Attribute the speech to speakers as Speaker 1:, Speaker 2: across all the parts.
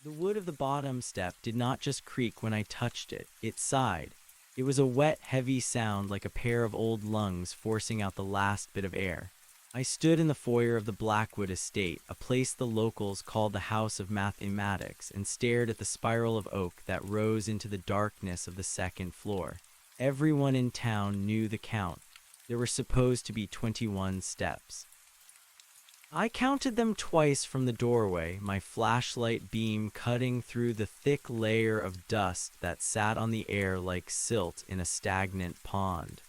Speaker 1: The wood of the bottom step did not just creak when I touched it, it sighed. It was a wet, heavy sound like a pair of old lungs forcing out the last bit of air. I stood in the foyer of the Blackwood estate, a place the locals called the House of Mathematics, and stared at the spiral of oak that rose into the darkness of the second floor. Everyone in town knew the count. There were supposed to be 21 steps. I counted them twice from the doorway, my flashlight beam cutting through the thick layer of dust that sat on the air like silt in a stagnant pond.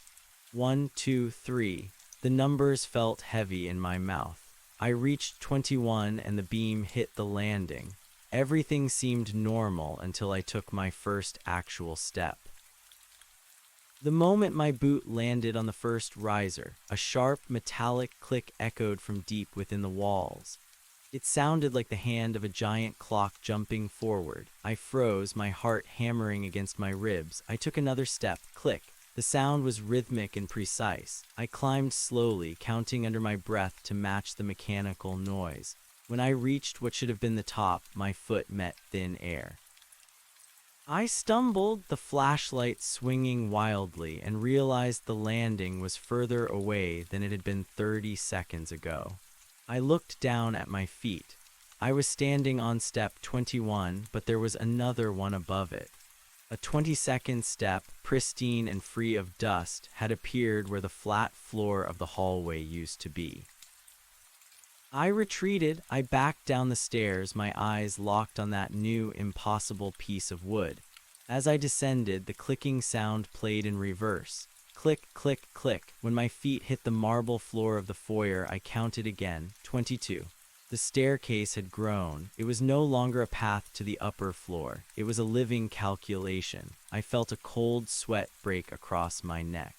Speaker 1: 1, 2, 3. The numbers felt heavy in my mouth. I reached 21 and the beam hit the landing. Everything seemed normal until I took my first actual step. The moment my boot landed on the first riser, a sharp, metallic click echoed from deep within the walls. It sounded like the hand of a giant clock jumping forward. I froze, my heart hammering against my ribs. I took another step, click. The sound was rhythmic and precise. I climbed slowly, counting under my breath to match the mechanical noise. When I reached what should have been the top, my foot met thin air. I stumbled, the flashlight swinging wildly, and realized the landing was further away than it had been 30 seconds ago. I looked down at my feet. I was standing on step 21, but there was another one above it. A 22nd step, pristine and free of dust, had appeared where the flat floor of the hallway used to be. I retreated. I backed down the stairs, my eyes locked on that new, impossible piece of wood. As I descended, the clicking sound played in reverse. Click, click, click. When my feet hit the marble floor of the foyer, I counted again. 22. The staircase had grown. It was no longer a path to the upper floor. It was a living calculation. I felt a cold sweat break across my neck.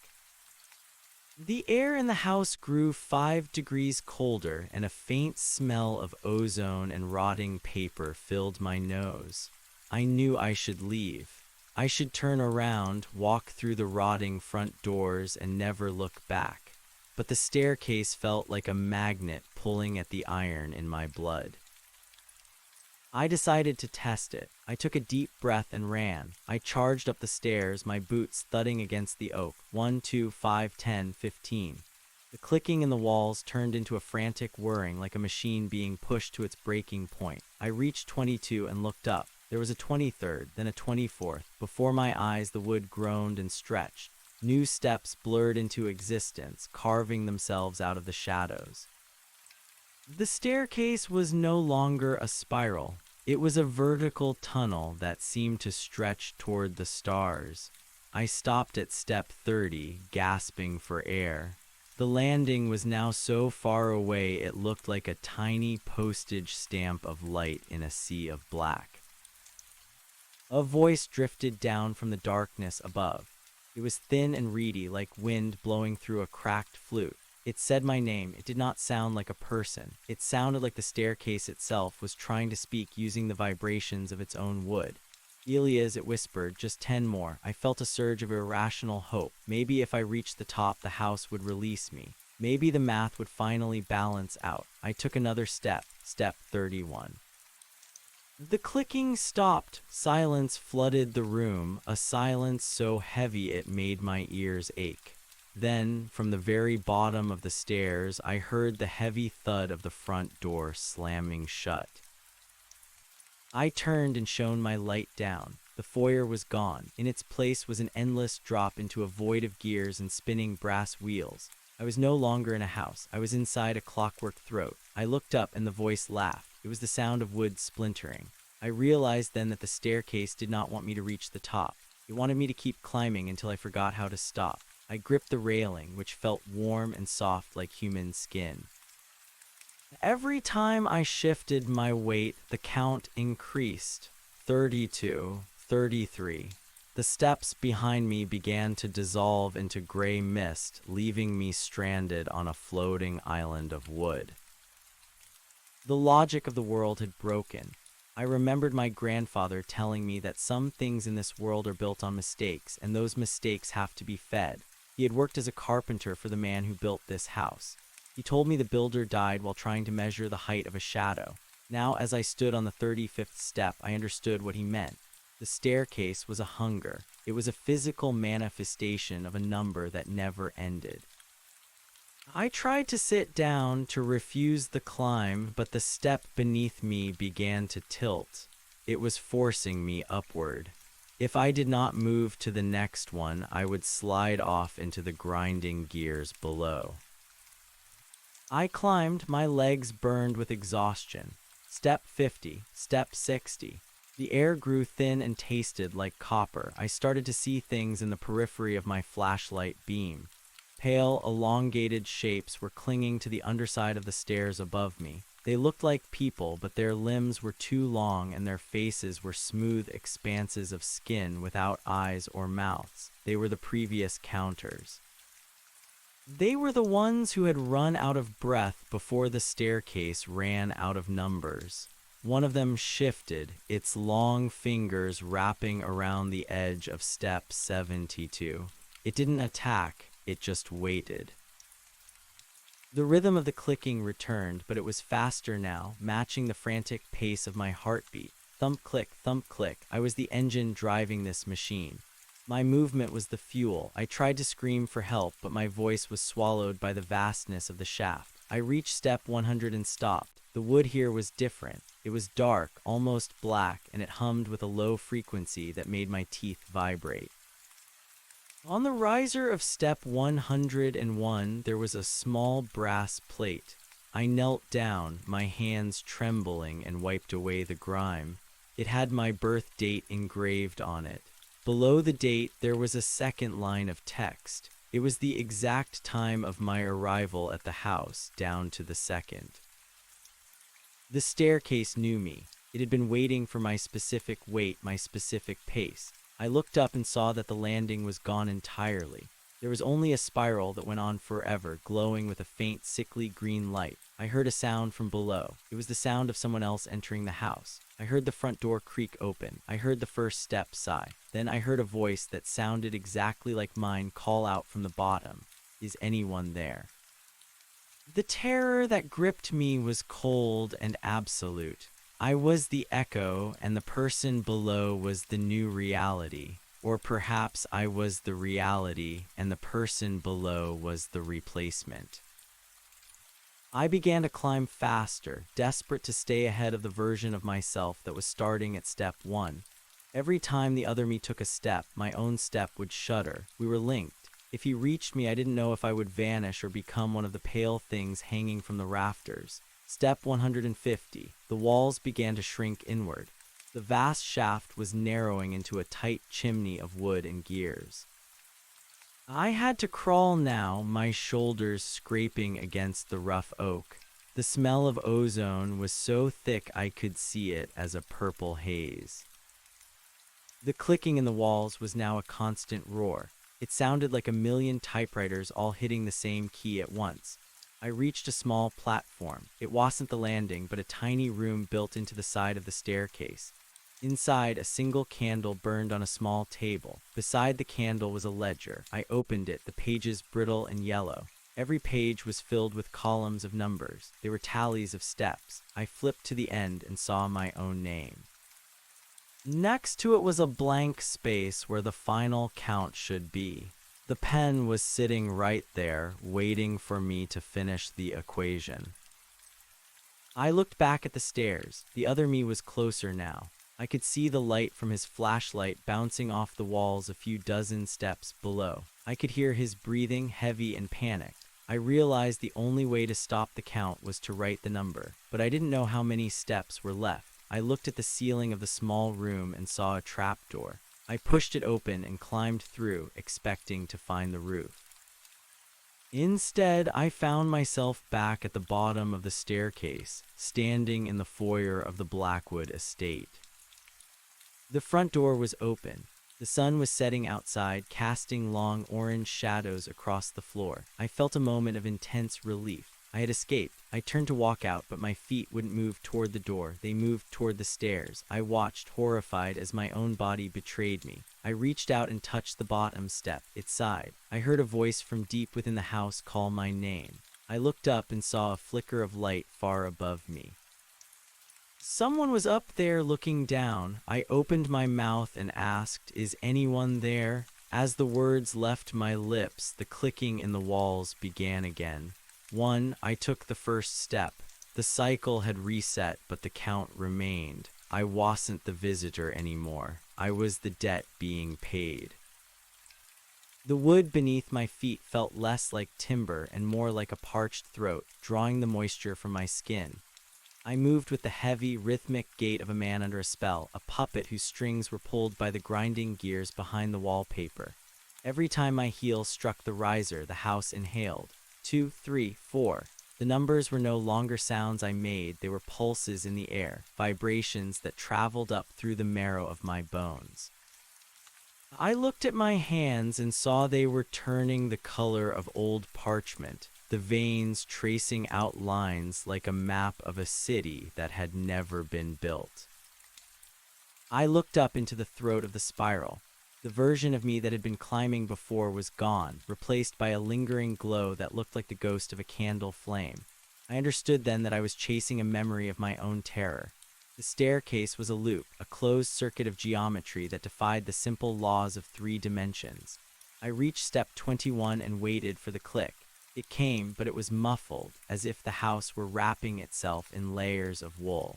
Speaker 1: The air in the house grew 5 degrees colder, and a faint smell of ozone and rotting paper filled my nose. I knew I should leave. I should turn around, walk through the rotting front doors, and never look back. But the staircase felt like a magnet pulling at the iron in my blood. I decided to test it. I took a deep breath and ran. I charged up the stairs, my boots thudding against the oak. 1, 2, 5, 10, 15. The clicking in the walls turned into a frantic whirring like a machine being pushed to its breaking point. I reached 22 and looked up. There was a 23rd, then a 24th. Before my eyes, the wood groaned and stretched. New steps blurred into existence, carving themselves out of the shadows. The staircase was no longer a spiral. It was a vertical tunnel that seemed to stretch toward the stars. I stopped at step 30, gasping for air. The landing was now so far away it looked like a tiny postage stamp of light in a sea of black. A voice drifted down from the darkness above. It was thin and reedy, like wind blowing through a cracked flute. It said my name. It did not sound like a person. It sounded like the staircase itself was trying to speak using the vibrations of its own wood. Elias, it whispered, just 10 more. I felt a surge of irrational hope. Maybe if I reached the top, the house would release me. Maybe the math would finally balance out. I took another step, step 31. The clicking stopped. Silence flooded the room, a silence so heavy it made my ears ache. Then, from the very bottom of the stairs, I heard the heavy thud of the front door slamming shut. I turned and shone my light down. The foyer was gone. In its place was an endless drop into a void of gears and spinning brass wheels. I was no longer in a house. I was inside a clockwork throat. I looked up and the voice laughed. It was the sound of wood splintering. I realized then that the staircase did not want me to reach the top. It wanted me to keep climbing until I forgot how to stop. I gripped the railing, which felt warm and soft like human skin. Every time I shifted my weight, the count increased. 32, 33. The steps behind me began to dissolve into gray mist, leaving me stranded on a floating island of wood. The logic of the world had broken. I remembered my grandfather telling me that some things in this world are built on mistakes, and those mistakes have to be fed. He had worked as a carpenter for the man who built this house. He told me the builder died while trying to measure the height of a shadow. Now, as I stood on the 35th step, I understood what he meant. The staircase was a hunger. It was a physical manifestation of a number that never ended. I tried to sit down to refuse the climb, but the step beneath me began to tilt. It was forcing me upward. If I did not move to the next one, I would slide off into the grinding gears below. I climbed, my legs burned with exhaustion. Step 50, step 60. The air grew thin and tasted like copper. I started to see things in the periphery of my flashlight beam. Pale, elongated shapes were clinging to the underside of the stairs above me. They looked like people, but their limbs were too long and their faces were smooth expanses of skin without eyes or mouths. They were the previous counters. They were the ones who had run out of breath before the staircase ran out of numbers. One of them shifted, its long fingers wrapping around the edge of step 72. It didn't attack, it just waited. The rhythm of the clicking returned, but it was faster now, matching the frantic pace of my heartbeat. Thump click, I was the engine driving this machine. My movement was the fuel. I tried to scream for help, but my voice was swallowed by the vastness of the shaft. I reached step 100 and stopped. The wood here was different. It was dark, almost black, and it hummed with a low frequency that made my teeth vibrate. On the riser of step 101, there was a small brass plate. I knelt down, my hands trembling, and wiped away the grime. It had my birth date engraved on it. Below the date, there was a second line of text. It was the exact time of my arrival at the house, down to the second. The staircase knew me. It had been waiting for my specific weight, my specific pace. I looked up and saw that the landing was gone entirely. There was only a spiral that went on forever, glowing with a faint, sickly green light. I heard a sound from below. It was the sound of someone else entering the house. I heard the front door creak open. I heard the first step sigh. Then I heard a voice that sounded exactly like mine call out from the bottom. Is anyone there? The terror that gripped me was cold and absolute. I was the echo, and the person below was the new reality. Or perhaps I was the reality, and the person below was the replacement. I began to climb faster, desperate to stay ahead of the version of myself that was starting at step 1. Every time the other me took a step, my own step would shudder. We were linked. If he reached me, I didn't know if I would vanish or become one of the pale things hanging from the rafters. Step 150. The walls began to shrink inward. The vast shaft was narrowing into a tight chimney of wood and gears. I had to crawl now, my shoulders scraping against the rough oak. The smell of ozone was so thick I could see it as a purple haze. The clicking in the walls was now a constant roar. It sounded like a million typewriters all hitting the same key at once. I reached a small platform. It wasn't the landing, but a tiny room built into the side of the staircase. Inside, a single candle burned on a small table. Beside the candle was a ledger. I opened it, the pages brittle and yellow. Every page was filled with columns of numbers. They were tallies of steps. I flipped to the end and saw my own name. Next to it was a blank space where the final count should be. The pen was sitting right there, waiting for me to finish the equation. I looked back at the stairs. The other me was closer now. I could see the light from his flashlight bouncing off the walls a few dozen steps below. I could hear his breathing, heavy and panicked. I realized the only way to stop the count was to write the number, but I didn't know how many steps were left. I looked at the ceiling of the small room and saw a trapdoor. I pushed it open and climbed through, expecting to find the roof. Instead, I found myself back at the bottom of the staircase, standing in the foyer of the Blackwood estate. The front door was open. The sun was setting outside, casting long orange shadows across the floor. I felt a moment of intense relief. I had escaped. I turned to walk out, but my feet wouldn't move toward the door. They moved toward the stairs. I watched, horrified, as my own body betrayed me. I reached out and touched the bottom step. It sighed. I heard a voice from deep within the house call my name. I looked up and saw a flicker of light far above me. Someone was up there looking down. I opened my mouth and asked, "Is anyone there?" As the words left my lips, the clicking in the walls began again. I took the first step. The cycle had reset, but the count remained. I wasn't the visitor anymore. I was the debt being paid. The wood beneath my feet felt less like timber and more like a parched throat, drawing the moisture from my skin. I moved with the heavy, rhythmic gait of a man under a spell, a puppet whose strings were pulled by the grinding gears behind the wallpaper. Every time my heel struck the riser, the house inhaled. 2, 3, 4. The numbers were no longer sounds I made, they were pulses in the air, vibrations that traveled up through the marrow of my bones. I looked at my hands and saw they were turning the color of old parchment, the veins tracing out lines like a map of a city that had never been built. I looked up into the throat of the spiral. The version of me that had been climbing before was gone, replaced by a lingering glow that looked like the ghost of a candle flame. I understood then that I was chasing a memory of my own terror. The staircase was a loop, a closed circuit of geometry that defied the simple laws of 3 dimensions. I reached step 21 and waited for the click. It came, but it was muffled, as if the house were wrapping itself in layers of wool.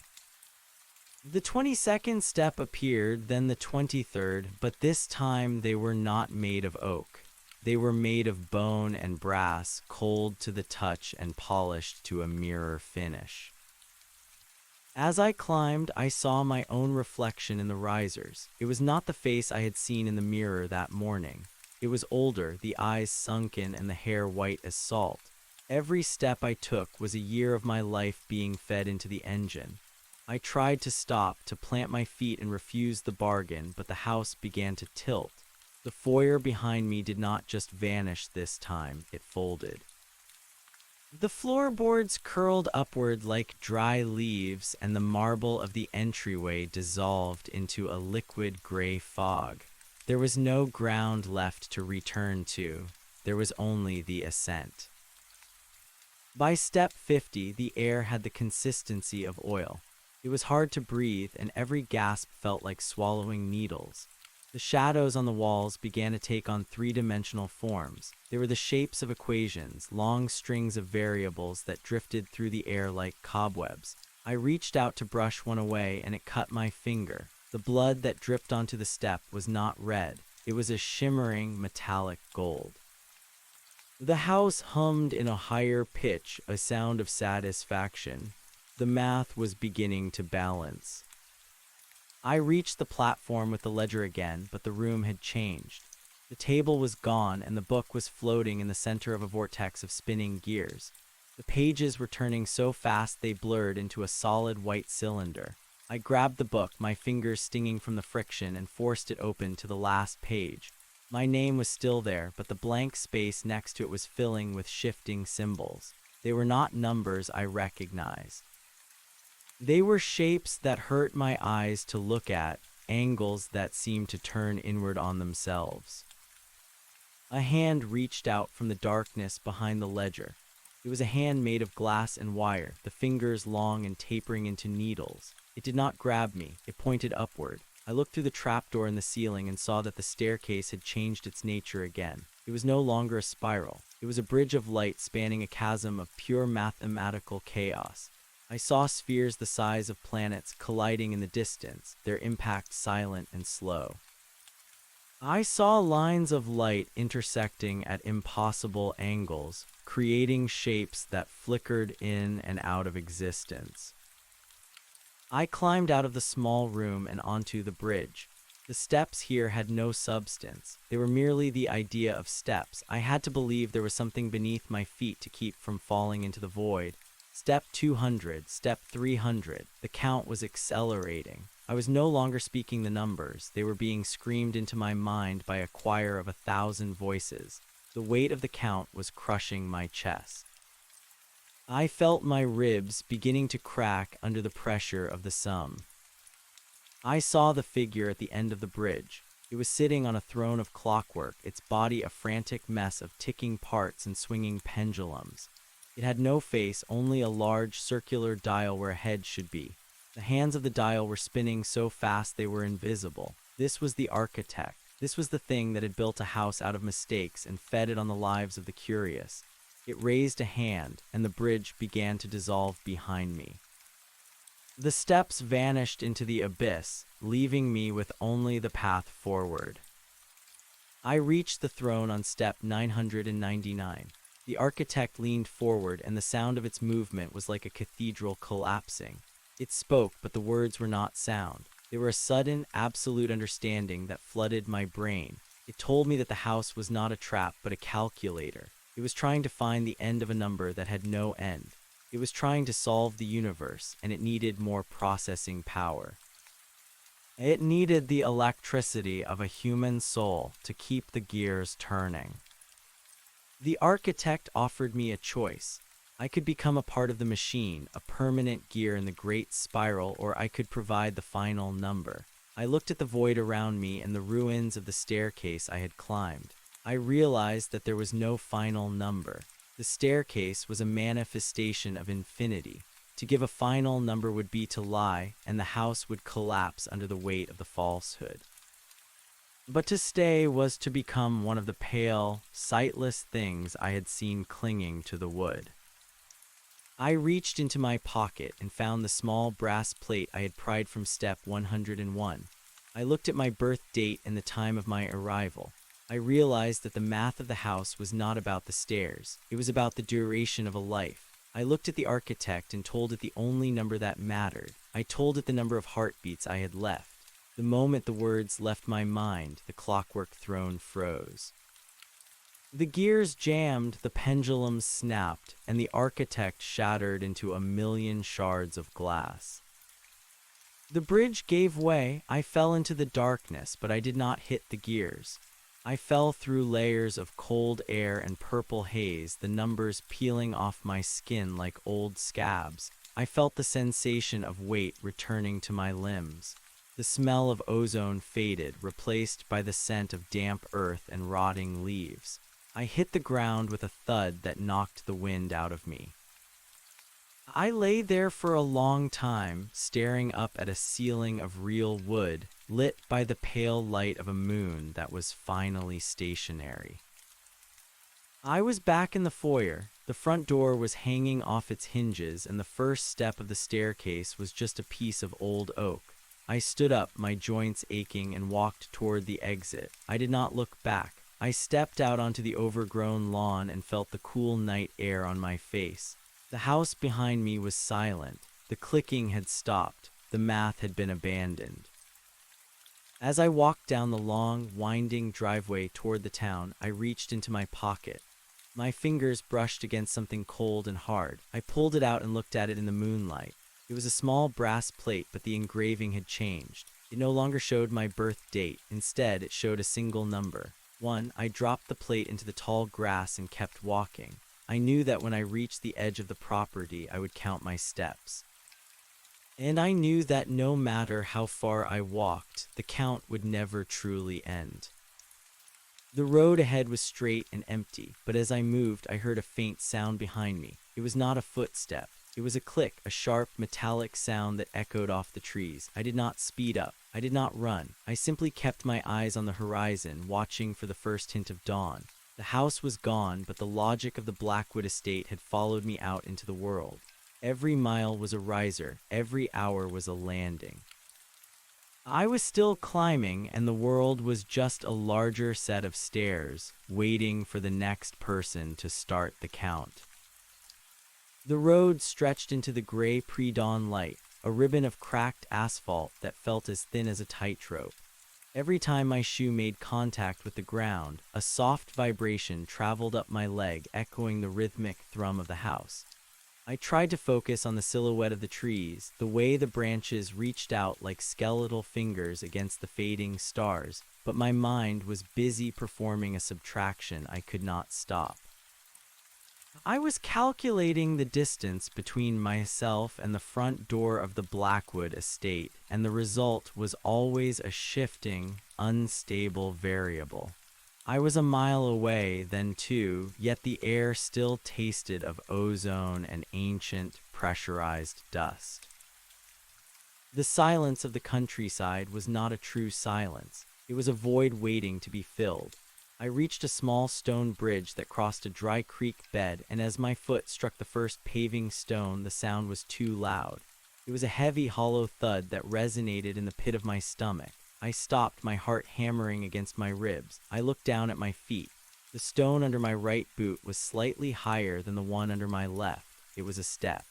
Speaker 1: The 22nd step appeared, then the 23rd, but this time they were not made of oak. They were made of bone and brass, cold to the touch and polished to a mirror finish. As I climbed, I saw my own reflection in the risers. It was not the face I had seen in the mirror that morning. It was older, the eyes sunken and the hair white as salt. Every step I took was a year of my life being fed into the engine. I tried to stop, to plant my feet and refuse the bargain, but the house began to tilt. The foyer behind me did not just vanish this time, it folded. The floorboards curled upward like dry leaves, and the marble of the entryway dissolved into a liquid gray fog. There was no ground left to return to. There was only the ascent. By step 50, the air had the consistency of oil. It was hard to breathe, and every gasp felt like swallowing needles. The shadows on the walls began to take on 3-dimensional forms. They were the shapes of equations, long strings of variables that drifted through the air like cobwebs. I reached out to brush one away, and it cut my finger. The blood that dripped onto the step was not red. It was a shimmering, metallic gold. The house hummed in a higher pitch, a sound of satisfaction. The math was beginning to balance. I reached the platform with the ledger again, but the room had changed. The table was gone, and the book was floating in the center of a vortex of spinning gears. The pages were turning so fast they blurred into a solid white cylinder. I grabbed the book, my fingers stinging from the friction, and forced it open to the last page. My name was still there, but the blank space next to it was filling with shifting symbols. They were not numbers I recognized. They were shapes that hurt my eyes to look at, angles that seemed to turn inward on themselves. A hand reached out from the darkness behind the ledger. It was a hand made of glass and wire, the fingers long and tapering into needles. It did not grab me, it pointed upward. I looked through the trapdoor in the ceiling and saw that the staircase had changed its nature again. It was no longer a spiral. It was a bridge of light spanning a chasm of pure mathematical chaos. I saw spheres the size of planets colliding in the distance, their impact silent and slow. I saw lines of light intersecting at impossible angles, creating shapes that flickered in and out of existence. I climbed out of the small room and onto the bridge. The steps here had no substance. They were merely the idea of steps. I had to believe there was something beneath my feet to keep from falling into the void. Step 200, step 300. The count was accelerating. I was no longer speaking the numbers. They were being screamed into my mind by a choir of 1,000 voices. The weight of the count was crushing my chest. I felt my ribs beginning to crack under the pressure of the sum. I saw the figure at the end of the bridge. It was sitting on a throne of clockwork, its body a frantic mess of ticking parts and swinging pendulums. It had no face, only a large circular dial where a head should be. The hands of the dial were spinning so fast they were invisible. This was the architect. This was the thing that had built a house out of mistakes and fed it on the lives of the curious. It raised a hand, and the bridge began to dissolve behind me. The steps vanished into the abyss, leaving me with only the path forward. I reached the throne on step 999. The architect leaned forward, and the sound of its movement was like a cathedral collapsing. It spoke, but the words were not sound. They were a sudden, absolute understanding that flooded my brain. It told me that the house was not a trap, but a calculator. It was trying to find the end of a number that had no end. It was trying to solve the universe, and it needed more processing power. It needed the electricity of a human soul to keep the gears turning. The architect offered me a choice. I could become a part of the machine, a permanent gear in the great spiral, or I could provide the final number. I looked at the void around me and the ruins of the staircase I had climbed. I realized that there was no final number. The staircase was a manifestation of infinity. To give a final number would be to lie, and the house would collapse under the weight of the falsehood. But to stay was to become one of the pale, sightless things I had seen clinging to the wood. I reached into my pocket and found the small brass plate I had pried from step 101. I looked at my birth date and the time of my arrival. I realized that the math of the house was not about the stairs. It was about the duration of a life. I looked at the architect and told it the only number that mattered. I told it the number of heartbeats I had left. The moment the words left my mind, the clockwork throne froze. The gears jammed, the pendulum snapped, and the architect shattered into a million shards of glass. The bridge gave way. I fell into the darkness, but I did not hit the gears. I fell through layers of cold air and purple haze, the numbers peeling off my skin like old scabs. I felt the sensation of weight returning to my limbs. The smell of ozone faded, replaced by the scent of damp earth and rotting leaves. I hit the ground with a thud that knocked the wind out of me. I lay there for a long time, staring up at a ceiling of real wood, lit by the pale light of a moon that was finally stationary. I was back in the foyer. The front door was hanging off its hinges, and the first step of the staircase was just a piece of old oak. I stood up, my joints aching, and walked toward the exit. I did not look back. I stepped out onto the overgrown lawn and felt the cool night air on my face. The house behind me was silent. The clicking had stopped. The math had been abandoned. As I walked down the long, winding driveway toward the town, I reached into my pocket. My fingers brushed against something cold and hard. I pulled it out and looked at it in the moonlight. It was a small brass plate, but the engraving had changed. It no longer showed my birth date. Instead, it showed a single number. 1. I dropped the plate into the tall grass and kept walking. I knew that when I reached the edge of the property, I would count my steps. And I knew that no matter how far I walked, the count would never truly end. The road ahead was straight and empty, but as I moved, I heard a faint sound behind me. It was not a footstep. It was a click, a sharp, metallic sound that echoed off the trees. I did not speed up. I did not run. I simply kept my eyes on the horizon, watching for the first hint of dawn. The house was gone, but the logic of the Blackwood estate had followed me out into the world. Every mile was a riser. Every hour was a landing. I was still climbing, and the world was just a larger set of stairs, waiting for the next person to start the count. The road stretched into the gray pre-dawn light, a ribbon of cracked asphalt that felt as thin as a tightrope. Every time my shoe made contact with the ground, a soft vibration traveled up my leg, echoing the rhythmic thrum of the house. I tried to focus on the silhouette of the trees, the way the branches reached out like skeletal fingers against the fading stars, but my mind was busy performing a subtraction I could not stop. I was calculating the distance between myself and the front door of the Blackwood estate, and the result was always a shifting, unstable variable. I was a mile away, then two, yet the air still tasted of ozone and ancient, pressurized dust. The silence of the countryside was not a true silence. It was a void waiting to be filled. I reached a small stone bridge that crossed a dry creek bed, and as my foot struck the first paving stone, the sound was too loud. It was a heavy, hollow thud that resonated in the pit of my stomach. I stopped, my heart hammering against my ribs. I looked down at my feet. The stone under my right boot was slightly higher than the one under my left. It was a step.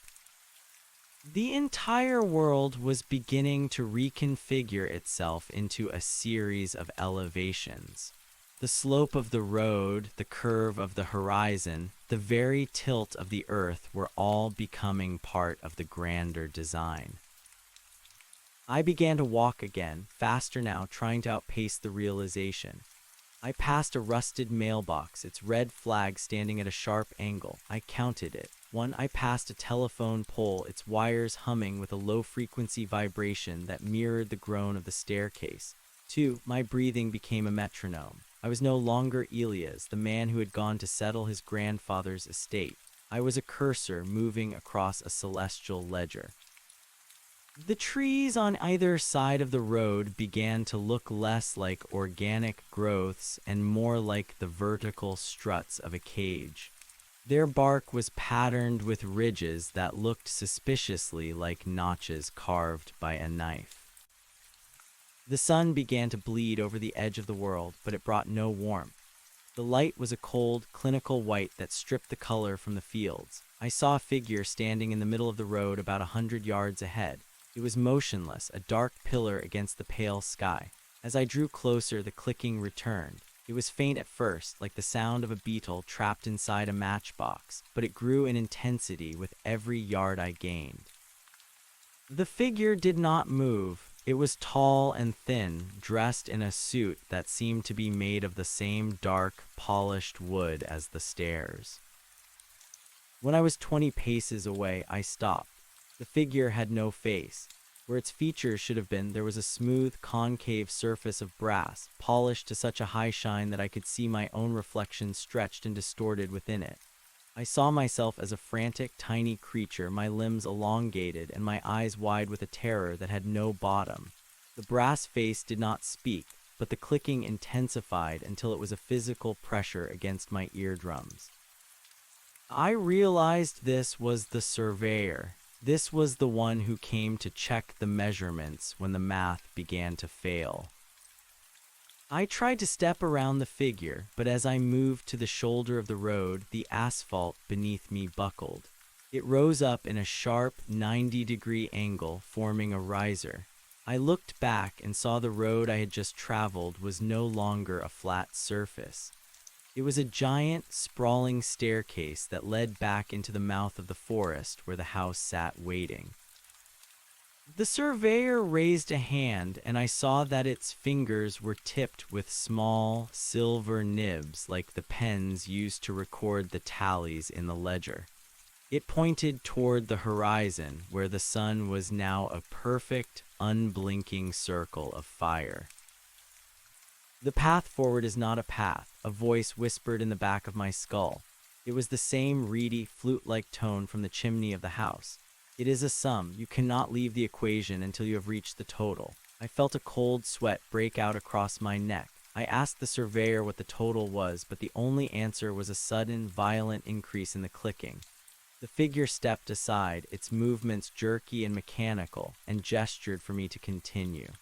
Speaker 1: The entire world was beginning to reconfigure itself into a series of elevations. The slope of the road, the curve of the horizon, the very tilt of the earth were all becoming part of the grander design. I began to walk again, faster now, trying to outpace the realization. I passed a rusted mailbox, its red flag standing at a sharp angle. I counted it. 1. I passed a telephone pole, its wires humming with a low-frequency vibration that mirrored the groan of the staircase. 2. My breathing became a metronome. I was no longer Elias, the man who had gone to settle his grandfather's estate. I was a cursor moving across a celestial ledger. The trees on either side of the road began to look less like organic growths and more like the vertical struts of a cage. Their bark was patterned with ridges that looked suspiciously like notches carved by a knife. The sun began to bleed over the edge of the world, but it brought no warmth. The light was a cold, clinical white that stripped the color from the fields. I saw a figure standing in the middle of the road about 100 yards ahead. It was motionless, a dark pillar against the pale sky. As I drew closer, the clicking returned. It was faint at first, like the sound of a beetle trapped inside a matchbox, but it grew in intensity with every yard I gained. The figure did not move. It was tall and thin, dressed in a suit that seemed to be made of the same dark, polished wood as the stairs. When I was 20 paces away, I stopped. The figure had no face. Where its features should have been, there was a smooth, concave surface of brass, polished to such a high shine that I could see my own reflection stretched and distorted within it. I saw myself as a frantic, tiny creature, my limbs elongated and my eyes wide with a terror that had no bottom. The brass face did not speak, but the clicking intensified until it was a physical pressure against my eardrums. I realized this was the surveyor. This was the one who came to check the measurements when the math began to fail. I tried to step around the figure, but as I moved to the shoulder of the road, the asphalt beneath me buckled. It rose up in a sharp 90-degree angle, forming a riser. I looked back and saw the road I had just traveled was no longer a flat surface. It was a giant, sprawling staircase that led back into the mouth of the forest where the house sat waiting. The surveyor raised a hand, and I saw that its fingers were tipped with small, silver nibs like the pens used to record the tallies in the ledger. It pointed toward the horizon, where the sun was now a perfect, unblinking circle of fire. "The path forward is not a path," a voice whispered in the back of my skull. It was the same reedy, flute-like tone from the chimney of the house. "It is a sum. You cannot leave the equation until you have reached the total." I felt a cold sweat break out across my neck. I asked the surveyor what the total was, but the only answer was a sudden, violent increase in the clicking. The figure stepped aside, its movements jerky and mechanical, and gestured for me to continue.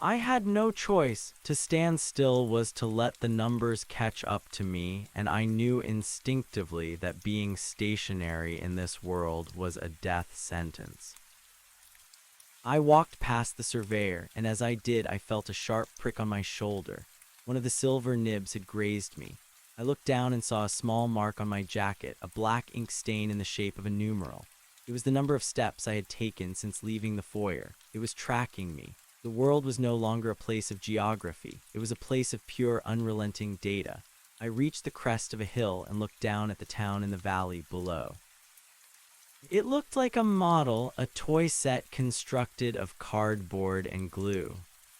Speaker 1: I had no choice. To stand still was to let the numbers catch up to me, and I knew instinctively that being stationary in this world was a death sentence. I walked past the surveyor, and as I did, I felt a sharp prick on my shoulder. One of the silver nibs had grazed me. I looked down and saw a small mark on my jacket, a black ink stain in the shape of a numeral. It was the number of steps I had taken since leaving the foyer. It was tracking me. The world was no longer a place of geography. It was a place of pure, unrelenting data. I reached the crest of a hill and looked down at the town in the valley below. It looked like a model, a toy set constructed of cardboard and glue.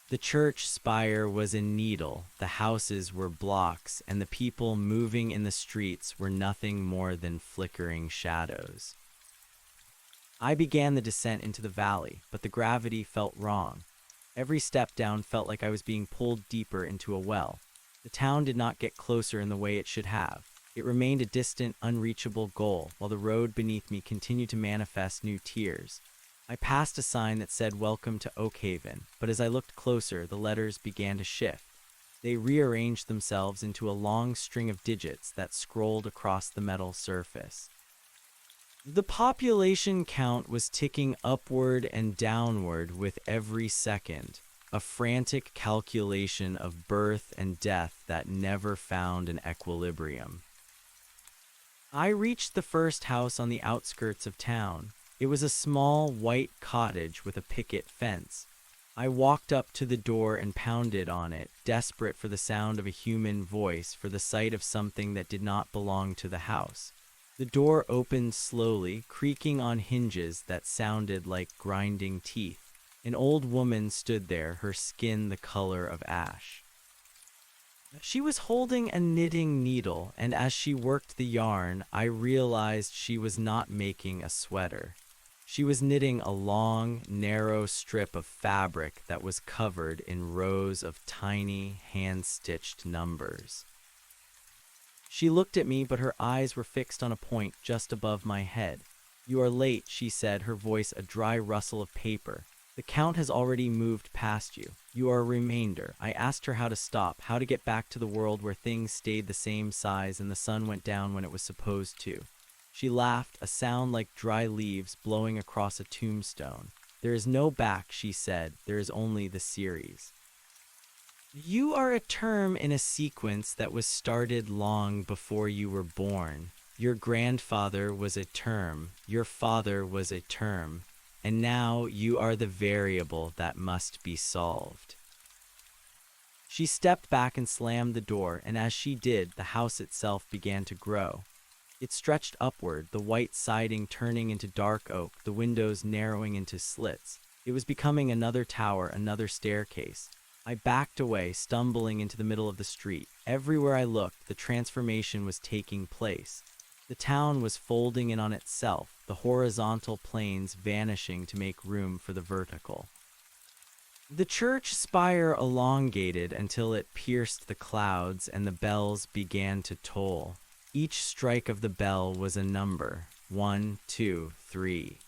Speaker 1: The church spire was a needle, the houses were blocks, and the people moving in the streets were nothing more than flickering shadows. I began the descent into the valley, but the gravity felt wrong. Every step down felt like I was being pulled deeper into a well. The town did not get closer in the way it should have. It remained a distant, unreachable goal, while the road beneath me continued to manifest new tiers. I passed a sign that said "Welcome to Oakhaven," but as I looked closer, the letters began to shift. They rearranged themselves into a long string of digits that scrolled across the metal surface. The population count was ticking upward and downward with every second, a frantic calculation of birth and death that never found an equilibrium. I reached the first house on the outskirts of town. It was a small, white cottage with a picket fence. I walked up to the door and pounded on it, desperate for the sound of a human voice, for the sight of something that did not belong to the house. The door opened slowly, creaking on hinges that sounded like grinding teeth. An old woman stood there, her skin the color of ash. She was holding a knitting needle, and as she worked the yarn, I realized she was not making a sweater. She was knitting a long, narrow strip of fabric that was covered in rows of tiny, hand-stitched numbers. She looked at me, but her eyes were fixed on a point just above my head. "You are late," she said, her voice a dry rustle of paper. "The count has already moved past you. You are a remainder." I asked her how to stop, how to get back to the world where things stayed the same size and the sun went down when it was supposed to. She laughed, a sound like dry leaves blowing across a tombstone. "There is no back," she said. "There is only the series. You are a term in a sequence that was started long before you were born. Your grandfather was a term, your father was a term, and now you are the variable that must be solved." She stepped back and slammed the door, and as she did, the house itself began to grow. It stretched upward, the white siding turning into dark oak, the windows narrowing into slits. It was becoming another tower, another staircase. I backed away, stumbling into the middle of the street. Everywhere I looked, the transformation was taking place. The town was folding in on itself, the horizontal planes vanishing to make room for the vertical. The church spire elongated until it pierced the clouds, and the bells began to toll. Each strike of the bell was a number. 1, 2, 3.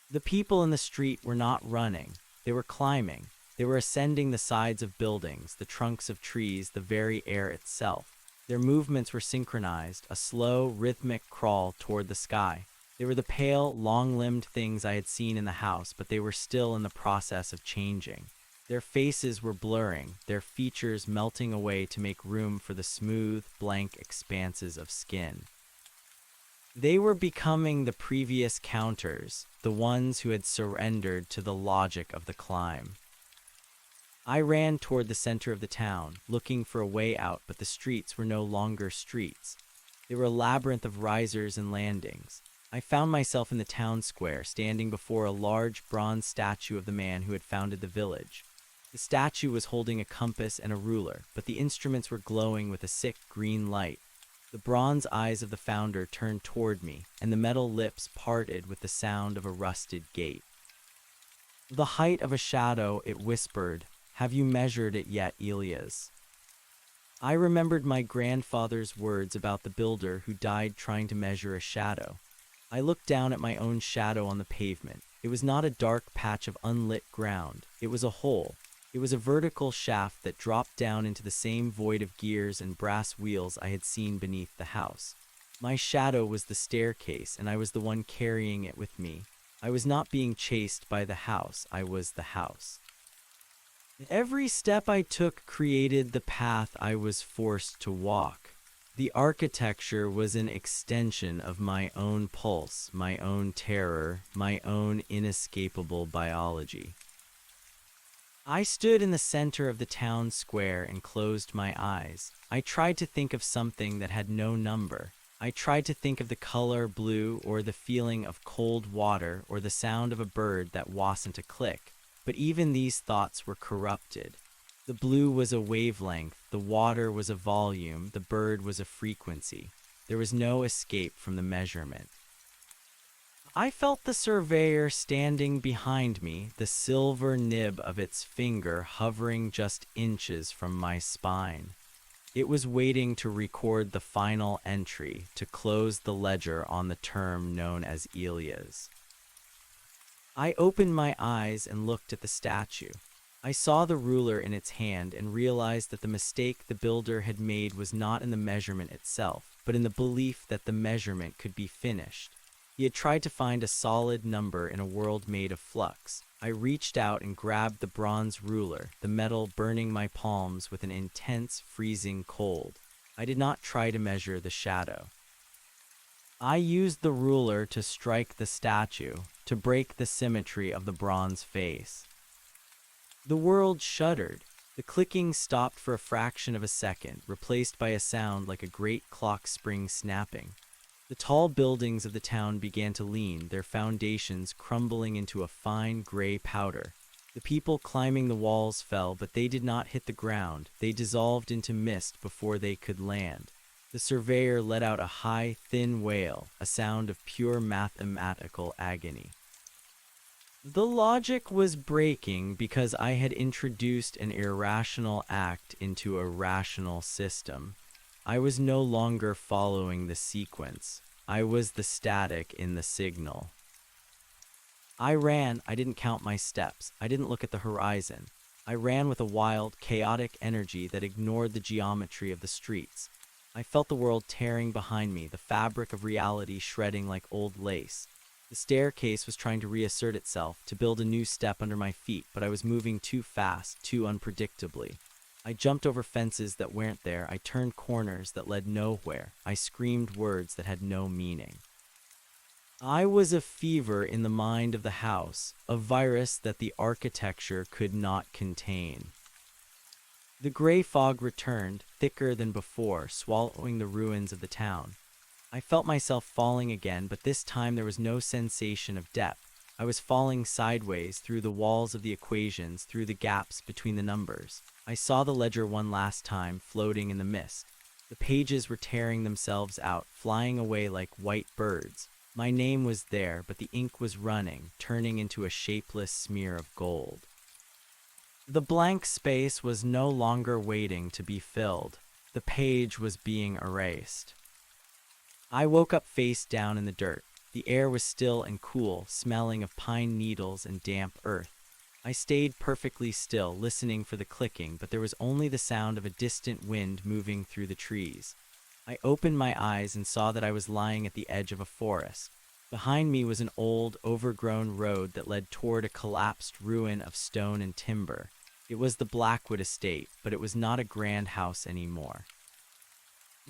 Speaker 1: The people in the street were not running. They were climbing. They were ascending the sides of buildings, the trunks of trees, the very air itself. Their movements were synchronized, a slow, rhythmic crawl toward the sky. They were the pale, long-limbed things I had seen in the house, but they were still in the process of changing. Their faces were blurring, their features melting away to make room for the smooth, blank expanses of skin. They were becoming the previous counters, the ones who had surrendered to the logic of the climb. I ran toward the center of the town, looking for a way out, but the streets were no longer streets. They were a labyrinth of risers and landings. I found myself in the town square, standing before a large bronze statue of the man who had founded the village. The statue was holding a compass and a ruler, but the instruments were glowing with a sick green light. The bronze eyes of the founder turned toward me, and the metal lips parted with the sound of a rusted gate. "The height of a shadow," it whispered. "Have you measured it yet, Elias?" I remembered my grandfather's words about the builder who died trying to measure a shadow. I looked down at my own shadow on the pavement. It was not a dark patch of unlit ground. It was a hole. It was a vertical shaft that dropped down into the same void of gears and brass wheels I had seen beneath the house. My shadow was the staircase, and I was the one carrying it with me. I was not being chased by the house. I was the house. Every step I took created the path I was forced to walk. The architecture was an extension of my own pulse, my own terror, my own inescapable biology. I stood in the center of the town square and closed my eyes. I tried to think of something that had no number. I tried to think of the color blue, or the feeling of cold water, or the sound of a bird that wasn't a click. But even these thoughts were corrupted. The blue was a wavelength, the water was a volume, the bird was a frequency. There was no escape from the measurement. I felt the surveyor standing behind me, the silver nib of its finger hovering just inches from my spine. It was waiting to record the final entry, to close the ledger on the term known as Elias. I opened my eyes and looked at the statue. I saw the ruler in its hand and realized that the mistake the builder had made was not in the measurement itself, but in the belief that the measurement could be finished. He had tried to find a solid number in a world made of flux. I reached out and grabbed the bronze ruler, the metal burning my palms with an intense, freezing cold. I did not try to measure the shadow. I used the ruler to strike the statue, to break the symmetry of the bronze face. The world shuddered. The clicking stopped for a fraction of a second, replaced by a sound like a great clock spring snapping. The tall buildings of the town began to lean, their foundations crumbling into a fine gray powder. The people climbing the walls fell, but they did not hit the ground. They dissolved into mist before they could land. The surveyor let out a high, thin wail, a sound of pure mathematical agony. The logic was breaking because I had introduced an irrational act into a rational system. I was no longer following the sequence. I was the static in the signal. I ran. I didn't count my steps. I didn't look at the horizon. I ran with a wild, chaotic energy that ignored the geometry of the streets. I felt the world tearing behind me, the fabric of reality shredding like old lace. The staircase was trying to reassert itself, to build a new step under my feet, but I was moving too fast, too unpredictably. I jumped over fences that weren't there. I turned corners that led nowhere. I screamed words that had no meaning. I was a fever in the mind of the house, a virus that the architecture could not contain. The gray fog returned, thicker than before, swallowing the ruins of the town. I felt myself falling again, but this time there was no sensation of depth. I was falling sideways through the walls of the equations, through the gaps between the numbers. I saw the ledger one last time, floating in the mist. The pages were tearing themselves out, flying away like white birds. My name was there, but the ink was running, turning into a shapeless smear of gold. The blank space was no longer waiting to be filled. The page was being erased. I woke up face down in the dirt. The air was still and cool, smelling of pine needles and damp earth. I stayed perfectly still, listening for the clicking, but there was only the sound of a distant wind moving through the trees. I opened my eyes and saw that I was lying at the edge of a forest. Behind me was an old, overgrown road that led toward a collapsed ruin of stone and timber. It was the Blackwood estate, but it was not a grand house anymore.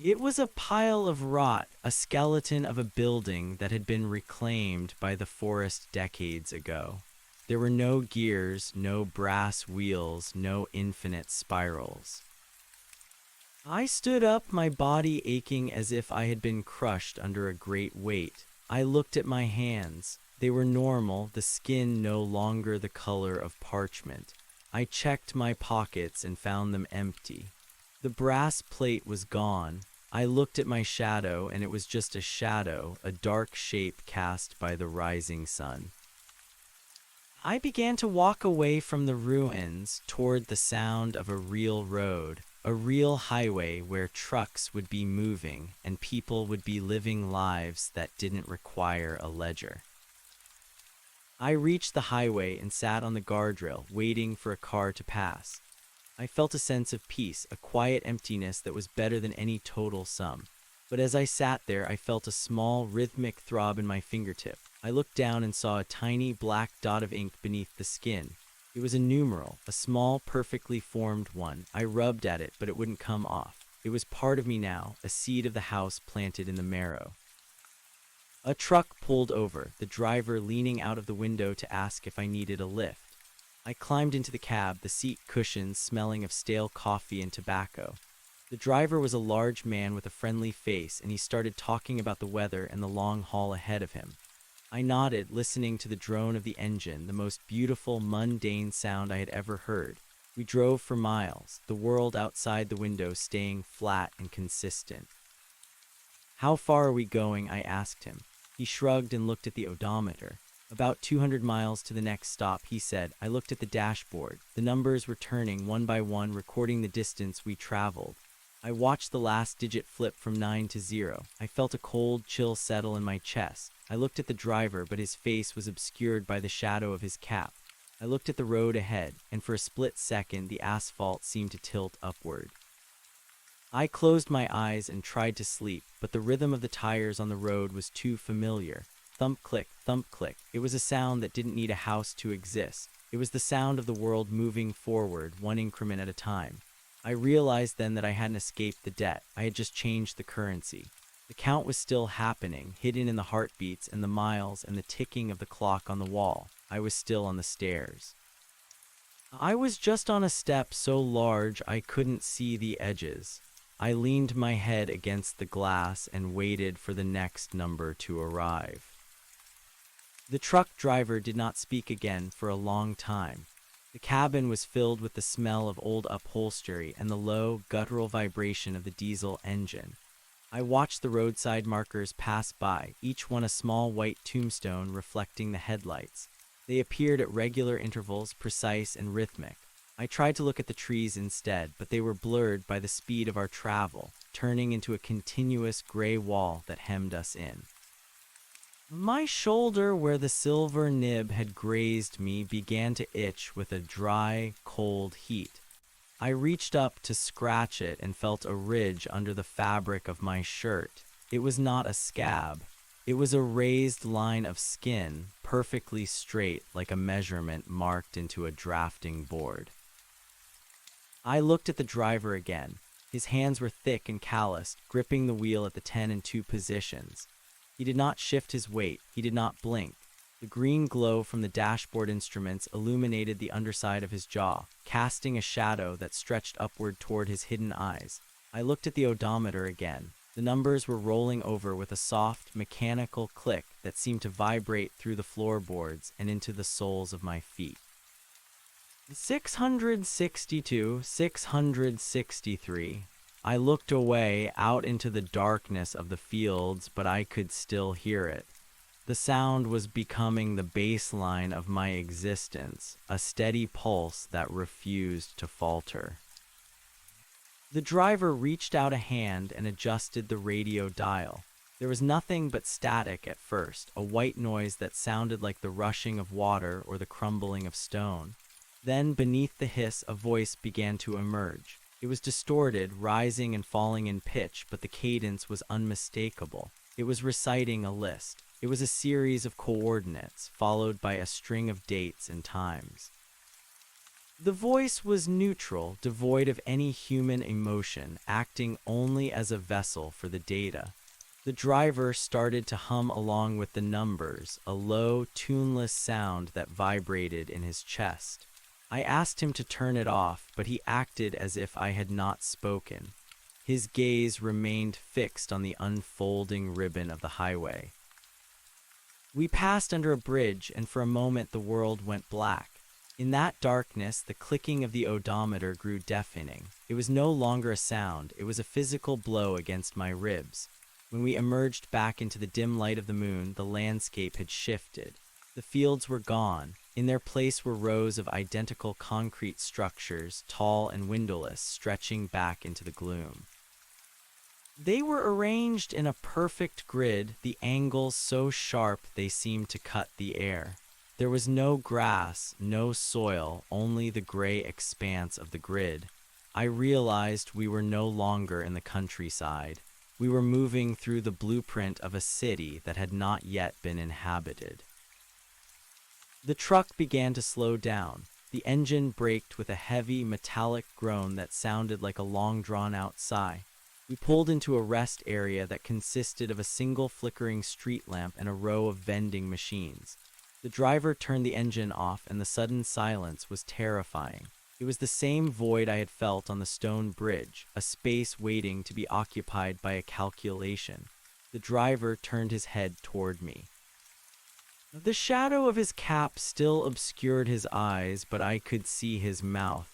Speaker 1: It was a pile of rot, a skeleton of a building that had been reclaimed by the forest decades ago. There were no gears, no brass wheels, no infinite spirals. I stood up, my body aching as if I had been crushed under a great weight. I looked at my hands. They were normal, the skin no longer the color of parchment. I checked my pockets and found them empty. The brass plate was gone. I looked at my shadow, and it was just a shadow, a dark shape cast by the rising sun. I began to walk away from the ruins toward the sound of a real road, a real highway where trucks would be moving and people would be living lives that didn't require a ledger. I reached the highway and sat on the guardrail, waiting for a car to pass. I felt a sense of peace, a quiet emptiness that was better than any total sum. But as I sat there, I felt a small, rhythmic throb in my fingertip. I looked down and saw a tiny black dot of ink beneath the skin. It was a numeral, a small, perfectly formed one. I rubbed at it, but it wouldn't come off. It was part of me now, a seed of the house planted in the marrow. A truck pulled over, the driver leaning out of the window to ask if I needed a lift. I climbed into the cab, the seat cushions smelling of stale coffee and tobacco. The driver was a large man with a friendly face, and he started talking about the weather and the long haul ahead of him. I nodded, listening to the drone of the engine, the most beautiful, mundane sound I had ever heard. We drove for miles, the world outside the window staying flat and consistent. "How far are we going?" I asked him. He shrugged and looked at the odometer. About 200 miles to the next stop, he said. I looked at the dashboard. The numbers were turning one by one, recording the distance we traveled. I watched the last digit flip from 9 to 0. I felt a cold chill settle in my chest. I looked at the driver, but his face was obscured by the shadow of his cap. I looked at the road ahead, and for a split second, the asphalt seemed to tilt upward. I closed my eyes and tried to sleep, but the rhythm of the tires on the road was too familiar. Thump, click, thump, click. It was a sound that didn't need a house to exist. It was the sound of the world moving forward, one increment at a time. I realized then that I hadn't escaped the debt. I had just changed the currency. The count was still happening, hidden in the heartbeats and the miles and the ticking of the clock on the wall. I was still on the stairs. I was just on a step so large I couldn't see the edges. I leaned my head against the glass and waited for the next number to arrive. The truck driver did not speak again for a long time. The cabin was filled with the smell of old upholstery and the low, guttural vibration of the diesel engine. I watched the roadside markers pass by, each one a small white tombstone reflecting the headlights. They appeared at regular intervals, precise and rhythmic. I tried to look at the trees instead, but they were blurred by the speed of our travel, turning into a continuous gray wall that hemmed us in. My shoulder, where the silver nib had grazed me, began to itch with a dry, cold heat. I reached up to scratch it and felt a ridge under the fabric of my shirt. It was not a scab. It was a raised line of skin, perfectly straight like a measurement marked into a drafting board. I looked at the driver again. His hands were thick and calloused, gripping the wheel at the 10 and 2 positions. He did not shift his weight. He did not blink. The green glow from the dashboard instruments illuminated the underside of his jaw, casting a shadow that stretched upward toward his hidden eyes. I looked at the odometer again. The numbers were rolling over with a soft, mechanical click that seemed to vibrate through the floorboards and into the soles of my feet. 662, 663. I looked away out into the darkness of the fields, but I could still hear it. The sound was becoming the baseline of my existence, a steady pulse that refused to falter. The driver reached out a hand and adjusted the radio dial. There was nothing but static at first, a white noise that sounded like the rushing of water or the crumbling of stone. Then, beneath the hiss, a voice began to emerge. It was distorted, rising and falling in pitch, but the cadence was unmistakable. It was reciting a list. It was a series of coordinates, followed by a string of dates and times. The voice was neutral, devoid of any human emotion, acting only as a vessel for the data. The driver started to hum along with the numbers, a low, tuneless sound that vibrated in his chest. I asked him to turn it off, but he acted as if I had not spoken. His gaze remained fixed on the unfolding ribbon of the highway. We passed under a bridge, and for a moment the world went black. In that darkness, the clicking of the odometer grew deafening. It was no longer a sound, it was a physical blow against my ribs. When we emerged back into the dim light of the moon, the landscape had shifted. The fields were gone. In their place were rows of identical concrete structures, tall and windowless, stretching back into the gloom. They were arranged in a perfect grid, the angles so sharp they seemed to cut the air. There was no grass, no soil, only the gray expanse of the grid. I realized we were no longer in the countryside. We were moving through the blueprint of a city that had not yet been inhabited. The truck began to slow down. The engine braked with a heavy, metallic groan that sounded like a long drawn-out sigh. We pulled into a rest area that consisted of a single flickering street lamp and a row of vending machines. The driver turned the engine off, and the sudden silence was terrifying. It was the same void I had felt on the stone bridge, a space waiting to be occupied by a calculation. The driver turned his head toward me. The shadow of his cap still obscured his eyes, but I could see his mouth.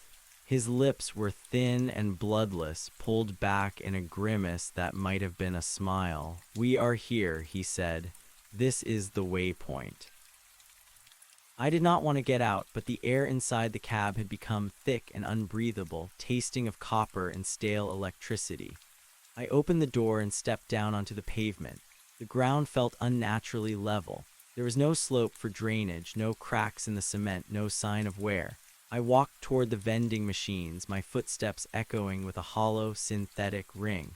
Speaker 1: His lips were thin and bloodless, pulled back in a grimace that might have been a smile. "We are here," he said. This is the waypoint. I did not want to get out, but the air inside the cab had become thick and unbreathable, tasting of copper and stale electricity. I opened the door and stepped down onto the pavement. The ground felt unnaturally level. There was no slope for drainage, no cracks in the cement, no sign of wear. I walked toward the vending machines, my footsteps echoing with a hollow, synthetic ring.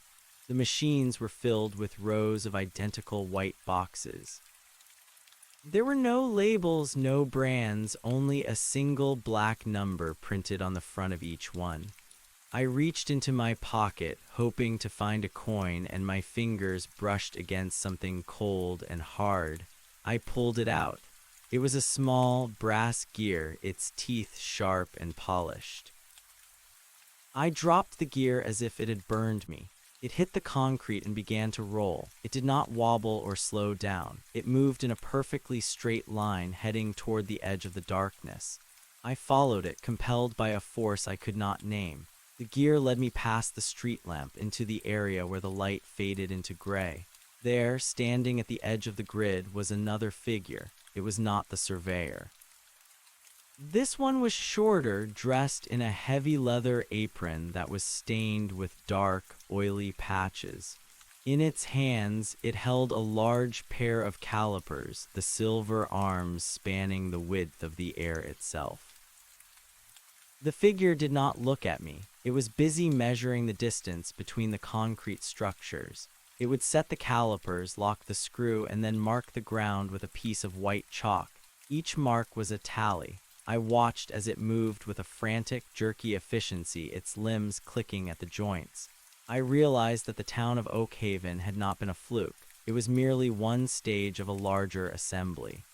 Speaker 1: The machines were filled with rows of identical white boxes. There were no labels, no brands, only a single black number printed on the front of each one. I reached into my pocket, hoping to find a coin, and my fingers brushed against something cold and hard. I pulled it out. It was a small, brass gear, its teeth sharp and polished. I dropped the gear as if it had burned me. It hit the concrete and began to roll. It did not wobble or slow down. It moved in a perfectly straight line, heading toward the edge of the darkness. I followed it, compelled by a force I could not name. The gear led me past the street lamp into the area where the light faded into gray. There, standing at the edge of the grid, was another figure. It was not the surveyor. This one was shorter, dressed in a heavy leather apron that was stained with dark, oily patches. In its hands, it held a large pair of calipers, the silver arms spanning the width of the air itself. The figure did not look at me. It was busy measuring the distance between the concrete structures. It would set the calipers, lock the screw, and then mark the ground with a piece of white chalk. Each mark was a tally. I watched as it moved with a frantic, jerky efficiency, its limbs clicking at the joints. I realized that the town of Oak Haven had not been a fluke. It was merely one stage of a larger assembly.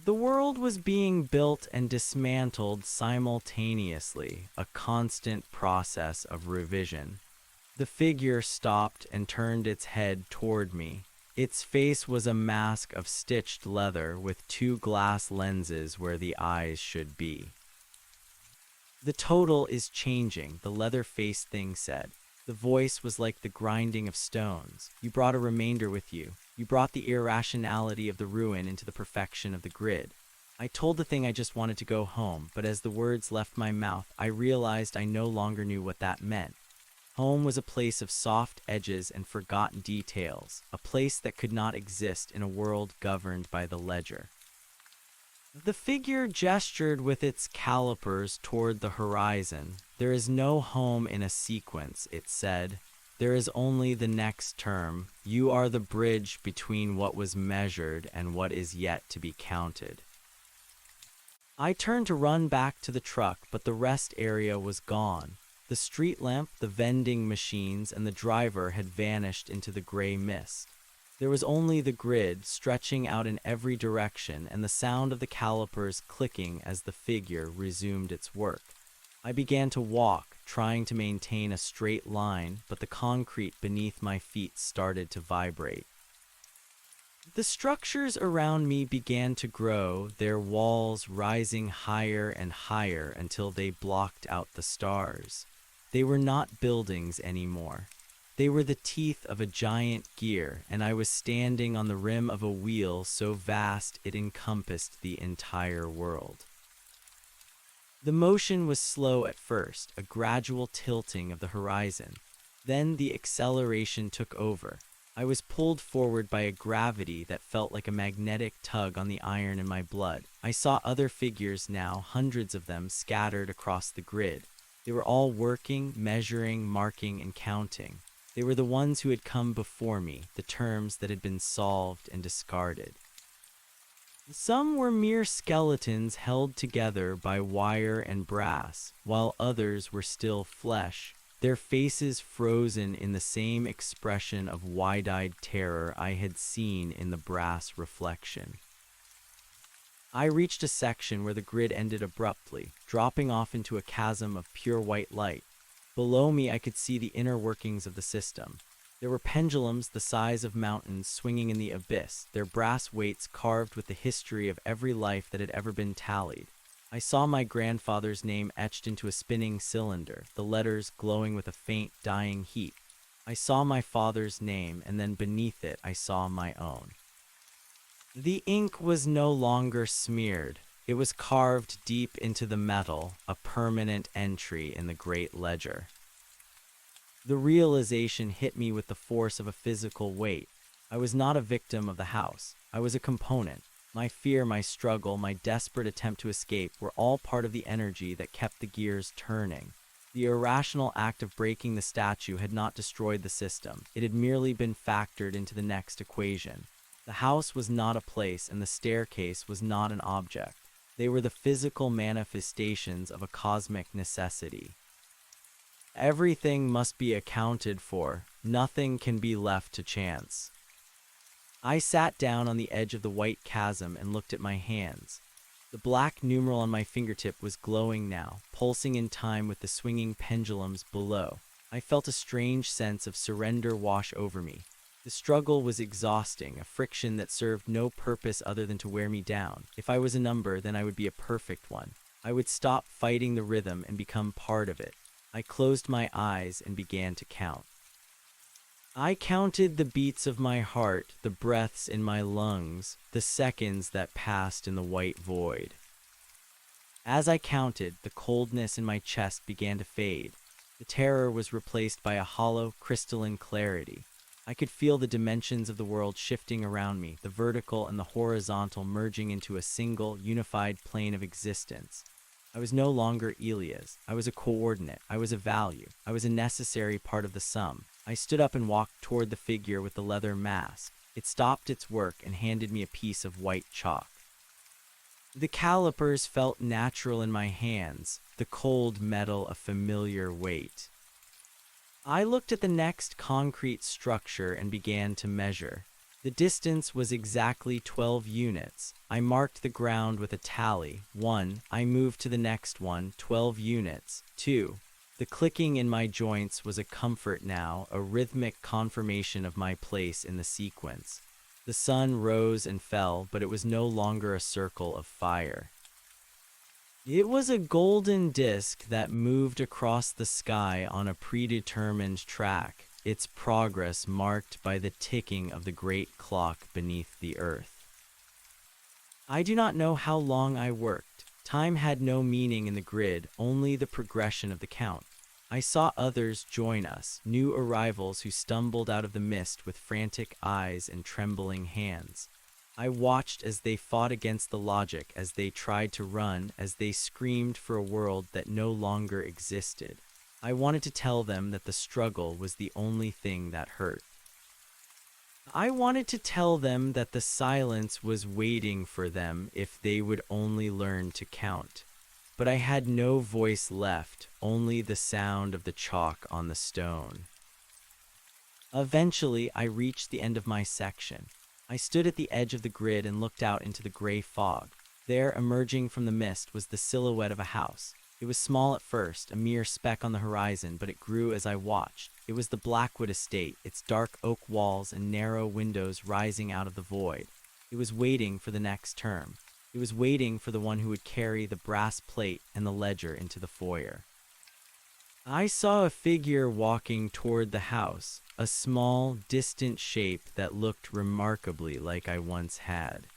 Speaker 1: The world was being built and dismantled simultaneously, a constant process of revision. The figure stopped and turned its head toward me. Its face was a mask of stitched leather with two glass lenses where the eyes should be. "The total is changing," the leather-faced thing said. The voice was like the grinding of stones. "You brought a remainder with you. You brought the irrationality of the ruin into the perfection of the grid." I told the thing I just wanted to go home, but as the words left my mouth, I realized I no longer knew what that meant. Home was a place of soft edges and forgotten details, a place that could not exist in a world governed by the ledger. The figure gestured with its calipers toward the horizon. "There is no home in a sequence," it said. "There is only the next term. You are the bridge between what was measured and what is yet to be counted." I turned to run back to the truck, but the rest area was gone. The street lamp, the vending machines, and the driver had vanished into the gray mist. There was only the grid, stretching out in every direction, and the sound of the calipers clicking as the figure resumed its work. I began to walk, trying to maintain a straight line, but the concrete beneath my feet started to vibrate. The structures around me began to grow, their walls rising higher and higher until they blocked out the stars. They were not buildings anymore. They were the teeth of a giant gear, and I was standing on the rim of a wheel so vast it encompassed the entire world. The motion was slow at first, a gradual tilting of the horizon. Then the acceleration took over. I was pulled forward by a gravity that felt like a magnetic tug on the iron in my blood. I saw other figures now, hundreds of them, scattered across the grid. They were all working, measuring, marking, and counting. They were the ones who had come before me, the terms that had been solved and discarded. Some were mere skeletons held together by wire and brass, while others were still flesh, their faces frozen in the same expression of wide-eyed terror I had seen in the brass reflection. I reached a section where the grid ended abruptly, dropping off into a chasm of pure white light. Below me, I could see the inner workings of the system. There were pendulums the size of mountains swinging in the abyss, their brass weights carved with the history of every life that had ever been tallied. I saw my grandfather's name etched into a spinning cylinder, the letters glowing with a faint, dying heat. I saw my father's name, and then beneath it I saw my own. The ink was no longer smeared. It was carved deep into the metal, a permanent entry in the great ledger. The realization hit me with the force of a physical weight. I was not a victim of the house. I was a component. My fear, my struggle, my desperate attempt to escape were all part of the energy that kept the gears turning. The irrational act of breaking the statue had not destroyed the system. It had merely been factored into the next equation. The house was not a place, and the staircase was not an object. They were the physical manifestations of a cosmic necessity. Everything must be accounted for. Nothing can be left to chance. I sat down on the edge of the white chasm and looked at my hands. The black numeral on my fingertip was glowing now, pulsing in time with the swinging pendulums below. I felt a strange sense of surrender wash over me. The struggle was exhausting, a friction that served no purpose other than to wear me down. If I was a number, then I would be a perfect one. I would stop fighting the rhythm and become part of it. I closed my eyes and began to count. I counted the beats of my heart, the breaths in my lungs, the seconds that passed in the white void. As I counted, the coldness in my chest began to fade. The terror was replaced by a hollow, crystalline clarity. I could feel the dimensions of the world shifting around me, the vertical and the horizontal merging into a single, unified plane of existence. I was no longer Elias. I was a coordinate. I was a value. I was a necessary part of the sum. I stood up and walked toward the figure with the leather mask. It stopped its work and handed me a piece of white chalk. The calipers felt natural in my hands, the cold metal a familiar weight. I looked at the next concrete structure and began to measure. The distance was exactly 12 units. I marked the ground with a tally. 1. I moved to the next one, 12 units. 2. The clicking in my joints was a comfort now, a rhythmic confirmation of my place in the sequence. The sun rose and fell, but it was no longer a circle of fire. It was a golden disk that moved across the sky on a predetermined track, its progress marked by the ticking of the great clock beneath the earth. I do not know how long I worked. Time had no meaning in the grid, only the progression of the count. I saw others join us, new arrivals who stumbled out of the mist with frantic eyes and trembling hands. I watched as they fought against the logic, as they tried to run, as they screamed for a world that no longer existed. I wanted to tell them that the struggle was the only thing that hurt. I wanted to tell them that the silence was waiting for them if they would only learn to count. But I had no voice left, only the sound of the chalk on the stone. Eventually, I reached the end of my section. I stood at the edge of the grid and looked out into the gray fog. There, emerging from the mist, was the silhouette of a house. It was small at first, a mere speck on the horizon, but it grew as I watched. It was the Blackwood estate, its dark oak walls and narrow windows rising out of the void. It was waiting for the next term. It was waiting for the one who would carry the brass plate and the ledger into the foyer. I saw a figure walking toward the house, a small, distant shape that looked remarkably like I once had.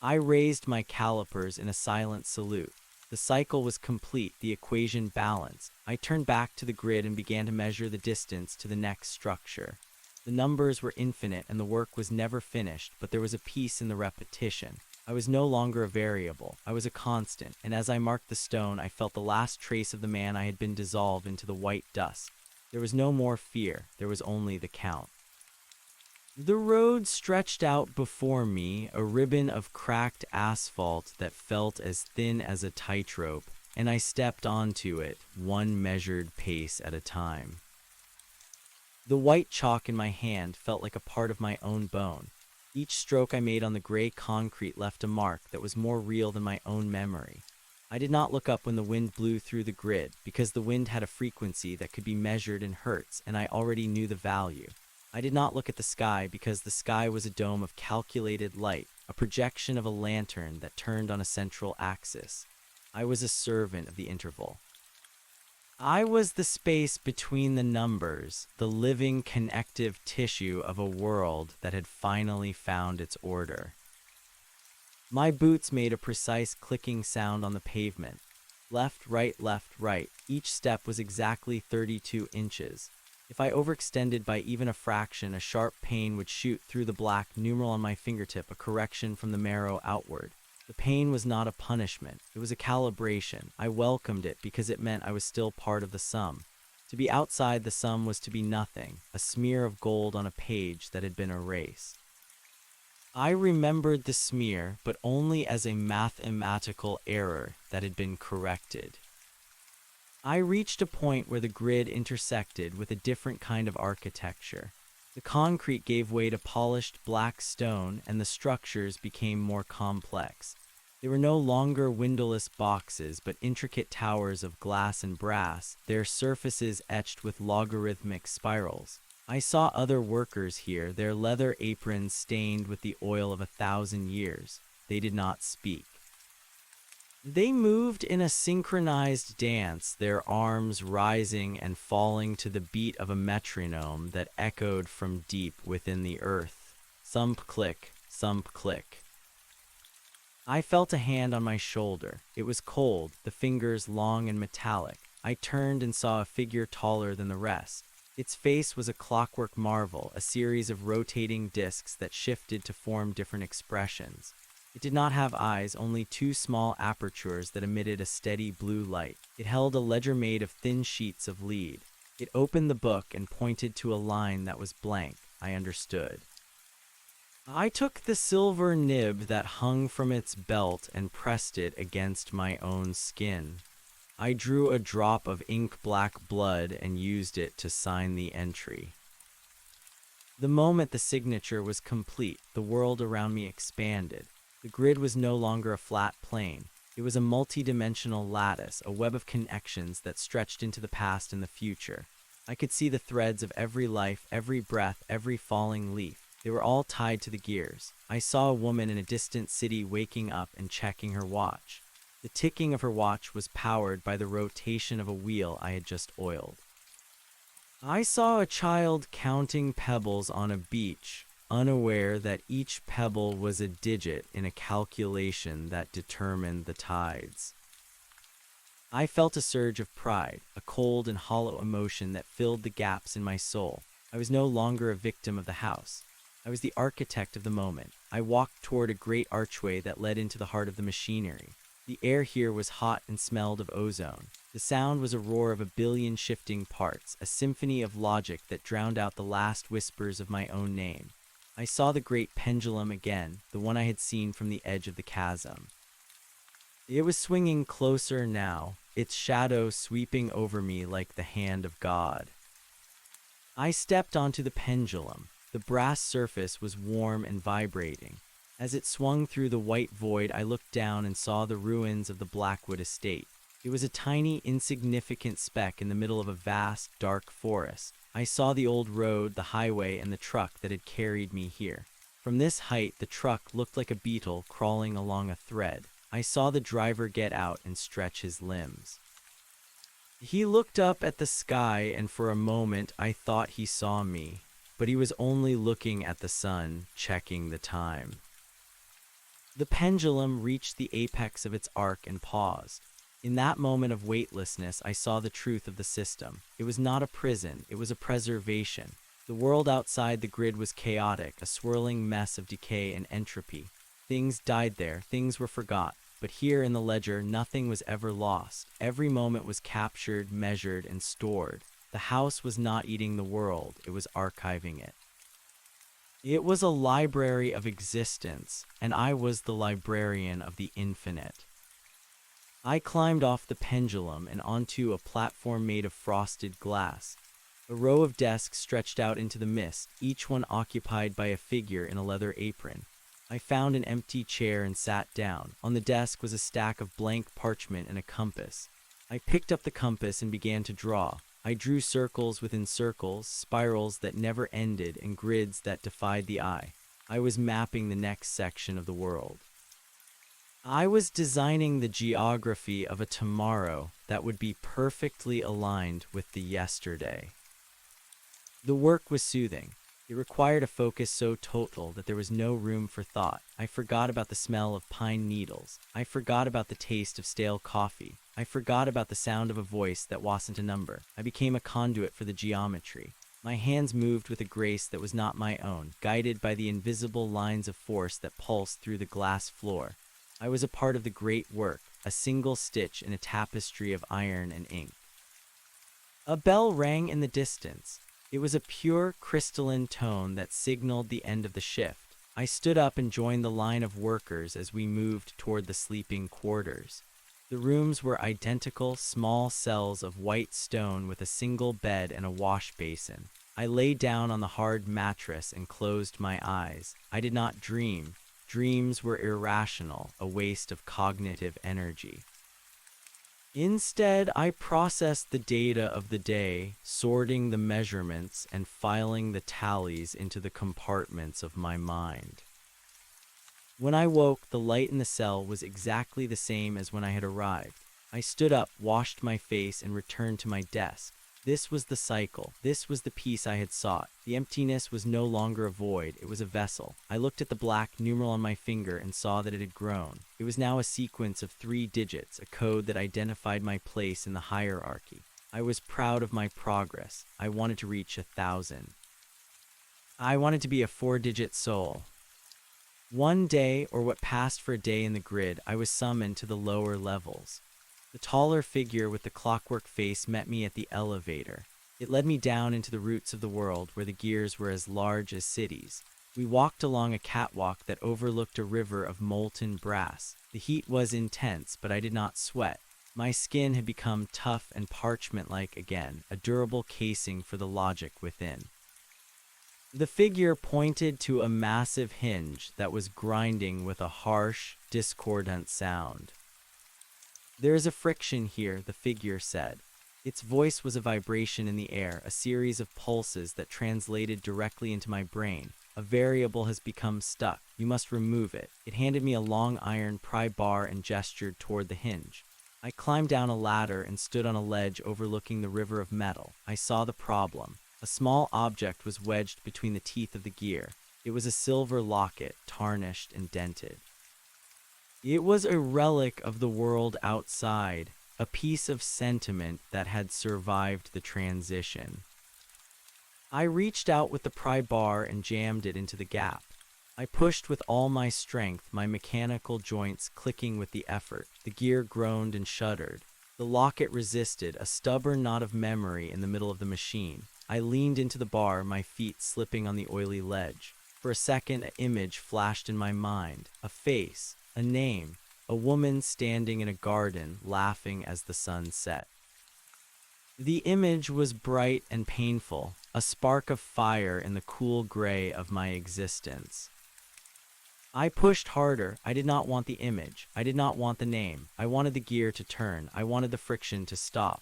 Speaker 1: I raised my calipers in a silent salute. The cycle was complete, the equation balanced. I turned back to the grid and began to measure the distance to the next structure. The numbers were infinite and the work was never finished, but there was a peace in the repetition. I was no longer a variable. I was a constant, and as I marked the stone, I felt the last trace of the man I had been dissolve into the white dust. There was no more fear. There was only the count. The road stretched out before me, a ribbon of cracked asphalt that felt as thin as a tightrope, and I stepped onto it, one measured pace at a time. The white chalk in my hand felt like a part of my own bone. Each stroke I made on the gray concrete left a mark that was more real than my own memory. I did not look up when the wind blew through the grid, because the wind had a frequency that could be measured in hertz, and I already knew the value. I did not look at the sky, because the sky was a dome of calculated light, a projection of a lantern that turned on a central axis. I was a servant of the interval. I was the space between the numbers, the living connective tissue of a world that had finally found its order. My boots made a precise clicking sound on the pavement. Left, right. Each step was exactly 32 inches. If I overextended by even a fraction, a sharp pain would shoot through the black numeral on my fingertip, a correction from the marrow outward. The pain was not a punishment. It was a calibration. I welcomed it because it meant I was still part of the sum. To be outside the sum was to be nothing, a smear of gold on a page that had been erased. I remembered the smear, but only as a mathematical error that had been corrected. I reached a point where the grid intersected with a different kind of architecture. The concrete gave way to polished black stone, and the structures became more complex. They were no longer windowless boxes, but intricate towers of glass and brass, their surfaces etched with logarithmic spirals. I saw other workers here, their leather aprons stained with the oil of 1,000 years. They did not speak. They moved in a synchronized dance, their arms rising and falling to the beat of a metronome that echoed from deep within the earth. Thump click, thump click. I felt a hand on my shoulder. It was cold, the fingers long and metallic. I turned and saw a figure taller than the rest. Its face was a clockwork marvel, a series of rotating discs that shifted to form different expressions. It did not have eyes, only two small apertures that emitted a steady blue light. It held a ledger made of thin sheets of lead. It opened the book and pointed to a line that was blank. I understood. I took the silver nib that hung from its belt and pressed it against my own skin. I drew a drop of ink-black blood and used it to sign the entry. The moment the signature was complete, the world around me expanded. The grid was no longer a flat plane. It was a multi-dimensional lattice, a web of connections that stretched into the past and the future. I could see the threads of every life, every breath, every falling leaf. They were all tied to the gears. I saw a woman in a distant city waking up and checking her watch. The ticking of her watch was powered by the rotation of a wheel I had just oiled. I saw a child counting pebbles on a beach, unaware that each pebble was a digit in a calculation that determined the tides. I felt a surge of pride, a cold and hollow emotion that filled the gaps in my soul. I was no longer a victim of the house. I was the architect of the moment. I walked toward a great archway that led into the heart of the machinery. The air here was hot and smelled of ozone. The sound was a roar of 1 billion shifting parts, a symphony of logic that drowned out the last whispers of my own name. I saw the great pendulum again, the one I had seen from the edge of the chasm. It was swinging closer now, its shadow sweeping over me like the hand of God. I stepped onto the pendulum. The brass surface was warm and vibrating. As it swung through the white void, I looked down and saw the ruins of the Blackwood estate. It was a tiny, insignificant speck in the middle of a vast, dark forest. I saw the old road, the highway, and the truck that had carried me here. From this height, the truck looked like a beetle crawling along a thread. I saw the driver get out and stretch his limbs. He looked up at the sky, and for a moment I thought he saw me, but he was only looking at the sun, checking the time. The pendulum reached the apex of its arc and paused. In that moment of weightlessness, I saw the truth of the system. It was not a prison, it was a preservation. The world outside the grid was chaotic, a swirling mess of decay and entropy. Things died there, things were forgot. But here in the ledger, nothing was ever lost. Every moment was captured, measured, and stored. The house was not eating the world, it was archiving it. It was a library of existence, and I was the librarian of the infinite. I climbed off the pendulum and onto a platform made of frosted glass. A row of desks stretched out into the mist, each one occupied by a figure in a leather apron. I found an empty chair and sat down. On the desk was a stack of blank parchment and a compass. I picked up the compass and began to draw. I drew circles within circles, spirals that never ended, and grids that defied the eye. I was mapping the next section of the world. I was designing the geography of a tomorrow that would be perfectly aligned with the yesterday. The work was soothing. It required a focus so total that there was no room for thought. I forgot about the smell of pine needles. I forgot about the taste of stale coffee. I forgot about the sound of a voice that wasn't a number. I became a conduit for the geometry. My hands moved with a grace that was not my own, guided by the invisible lines of force that pulsed through the glass floor. I was a part of the great work, a single stitch in a tapestry of iron and ink. A bell rang in the distance. It was a pure, crystalline tone that signaled the end of the shift. I stood up and joined the line of workers as we moved toward the sleeping quarters. The rooms were identical, small cells of white stone with a single bed and a wash basin. I lay down on the hard mattress and closed my eyes. I did not dream. Dreams were irrational, a waste of cognitive energy. Instead, I processed the data of the day, sorting the measurements and filing the tallies into the compartments of my mind. When I woke, the light in the cell was exactly the same as when I had arrived. I stood up, washed my face, and returned to my desk. This was the cycle. This was the peace I had sought. The emptiness was no longer a void, it was a vessel. I looked at the black numeral on my finger and saw that it had grown. It was now a sequence of 3 digits, a code that identified my place in the hierarchy. I was proud of my progress. I wanted to reach 1,000. I wanted to be a 4-digit soul. One day, or what passed for a day in the grid, I was summoned to the lower levels. The taller figure with the clockwork face met me at the elevator. It led me down into the roots of the world where the gears were as large as cities. We walked along a catwalk that overlooked a river of molten brass. The heat was intense, but I did not sweat. My skin had become tough and parchment-like again, a durable casing for the logic within. The figure pointed to a massive hinge that was grinding with a harsh, discordant sound. "There is a friction here," the figure said. Its voice was a vibration in the air, a series of pulses that translated directly into my brain. "A variable has become stuck. You must remove it." It handed me a long iron pry bar and gestured toward the hinge. I climbed down a ladder and stood on a ledge overlooking the river of metal. I saw the problem. A small object was wedged between the teeth of the gear. It was a silver locket, tarnished and dented. It was a relic of the world outside, a piece of sentiment that had survived the transition. I reached out with the pry bar and jammed it into the gap. I pushed with all my strength, my mechanical joints clicking with the effort. The gear groaned and shuddered. The locket resisted, a stubborn knot of memory in the middle of the machine. I leaned into the bar, my feet slipping on the oily ledge. For a second, an image flashed in my mind. A face. A name, a woman standing in a garden, laughing as the sun set. The image was bright and painful, a spark of fire in the cool gray of my existence. I pushed harder. I did not want the image. I did not want the name. I wanted the gear to turn. I wanted the friction to stop.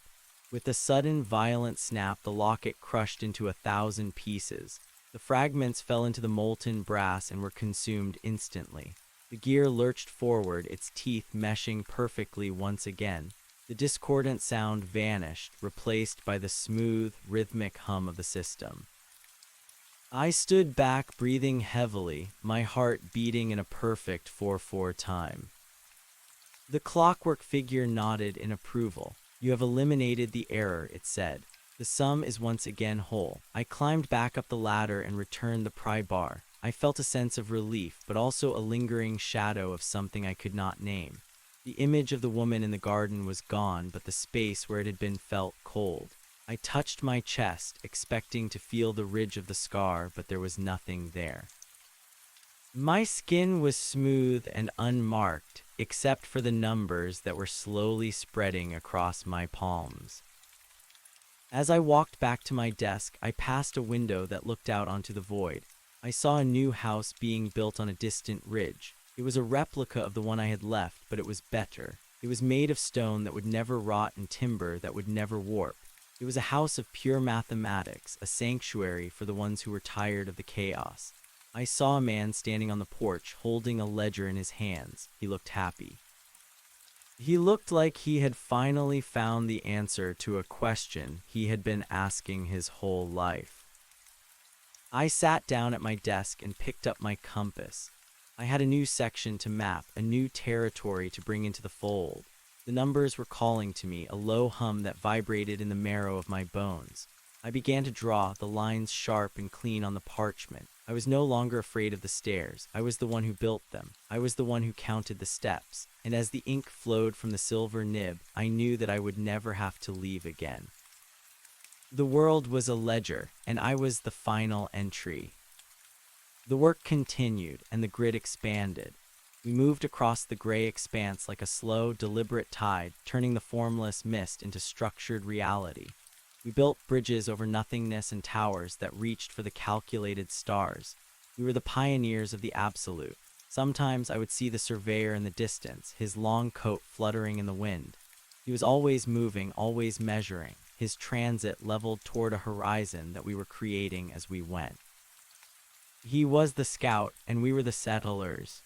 Speaker 1: With a sudden, violent snap, the locket crushed into 1,000 pieces. The fragments fell into the molten brass and were consumed instantly. The gear lurched forward, its teeth meshing perfectly once again. The discordant sound vanished, replaced by the smooth, rhythmic hum of the system. I stood back, breathing heavily, my heart beating in a perfect 4/4 time. The clockwork figure nodded in approval. "You have eliminated the error," it said. "The sum is once again whole." I climbed back up the ladder and returned the pry bar. I felt a sense of relief, but also a lingering shadow of something I could not name. The image of the woman in the garden was gone, but the space where it had been felt cold. I touched my chest, expecting to feel the ridge of the scar, but there was nothing there. My skin was smooth and unmarked, except for the numbers that were slowly spreading across my palms. As I walked back to my desk, I passed a window that looked out onto the void. I saw a new house being built on a distant ridge. It was a replica of the one I had left, but it was better. It was made of stone that would never rot and timber that would never warp. It was a house of pure mathematics, a sanctuary for the ones who were tired of the chaos. I saw a man standing on the porch holding a ledger in his hands. He looked happy. He looked like he had finally found the answer to a question he had been asking his whole life. I sat down at my desk and picked up my compass. I had a new section to map, a new territory to bring into the fold. The numbers were calling to me, a low hum that vibrated in the marrow of my bones. I began to draw, the lines sharp and clean on the parchment. I was no longer afraid of the stairs. I was the one who built them. I was the one who counted the steps. And as the ink flowed from the silver nib, I knew that I would never have to leave again. The world was a ledger, and I was the final entry. The work continued, and the grid expanded. We moved across the gray expanse like a slow, deliberate tide, turning the formless mist into structured reality. We built bridges over nothingness and towers that reached for the calculated stars. We were the pioneers of the absolute. Sometimes I would see the surveyor in the distance, his long coat fluttering in the wind. He was always moving, always measuring, his transit leveled toward a horizon that we were creating as we went. He was the scout, and we were the settlers.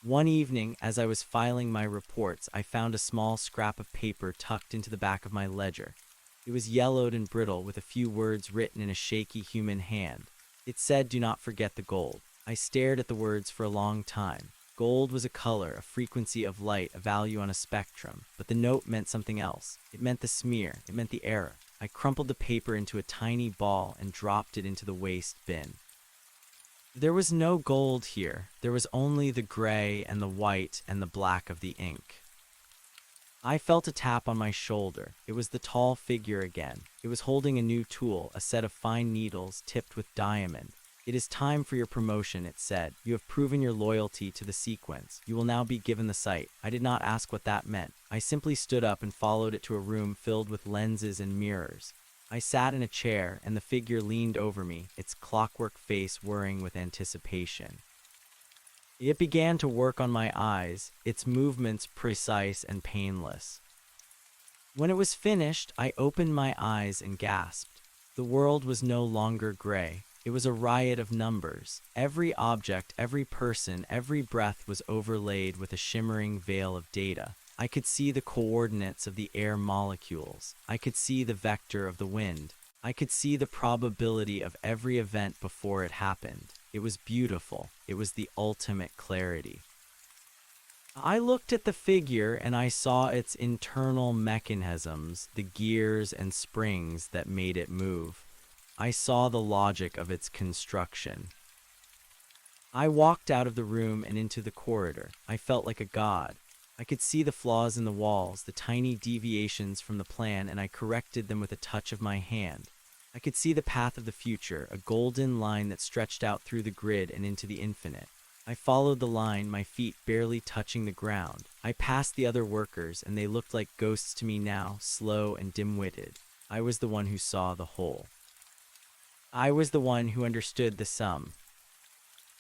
Speaker 1: One evening, as I was filing my reports, I found a small scrap of paper tucked into the back of my ledger. It was yellowed and brittle, with a few words written in a shaky human hand. It said, "Do not forget the gold." I stared at the words for a long time. Gold was a color, a frequency of light, a value on a spectrum. But the note meant something else. It meant the smear. It meant the error. I crumpled the paper into a tiny ball and dropped it into the waste bin. There was no gold here. There was only the gray and the white and the black of the ink. I felt a tap on my shoulder. It was the tall figure again. It was holding a new tool, a set of fine needles tipped with diamond. "It is time for your promotion," it said. "You have proven your loyalty to the sequence. You will now be given the sight." I did not ask what that meant. I simply stood up and followed it to a room filled with lenses and mirrors. I sat in a chair, and the figure leaned over me, its clockwork face whirring with anticipation. It began to work on my eyes, its movements precise and painless. When it was finished, I opened my eyes and gasped. The world was no longer gray. It was a riot of numbers. Every object, every person, every breath was overlaid with a shimmering veil of data. I could see the coordinates of the air molecules. I could see the vector of the wind. I could see the probability of every event before it happened. It was beautiful. It was the ultimate clarity. I looked at the figure and I saw its internal mechanisms, the gears and springs that made it move. I saw the logic of its construction. I walked out of the room and into the corridor. I felt like a god. I could see the flaws in the walls, the tiny deviations from the plan, and I corrected them with a touch of my hand. I could see the path of the future, a golden line that stretched out through the grid and into the infinite. I followed the line, my feet barely touching the ground. I passed the other workers, and they looked like ghosts to me now, slow and dim-witted. I was the one who saw the whole. I was the one who understood the sum.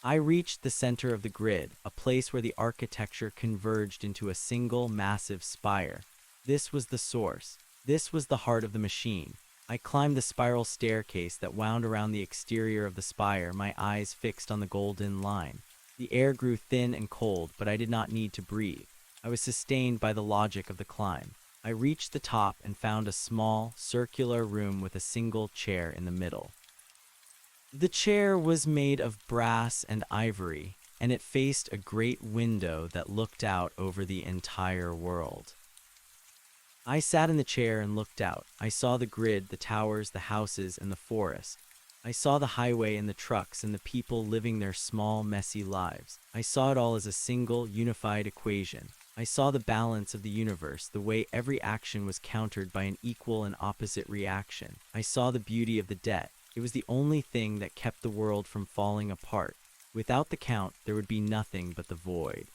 Speaker 1: I reached the center of the grid, a place where the architecture converged into a single massive spire. This was the source. This was the heart of the machine. I climbed the spiral staircase that wound around the exterior of the spire, my eyes fixed on the golden line. The air grew thin and cold, but I did not need to breathe. I was sustained by the logic of the climb. I reached the top and found a small, circular room with a single chair in the middle. The chair was made of brass and ivory, and it faced a great window that looked out over the entire world. I sat in the chair and looked out. I saw the grid, the towers, the houses, and the forest. I saw the highway and the trucks and the people living their small, messy lives. I saw it all as a single, unified equation. I saw the balance of the universe, the way every action was countered by an equal and opposite reaction. I saw the beauty of the debt. It was the only thing that kept the world from falling apart. Without the count, there would be nothing but the void.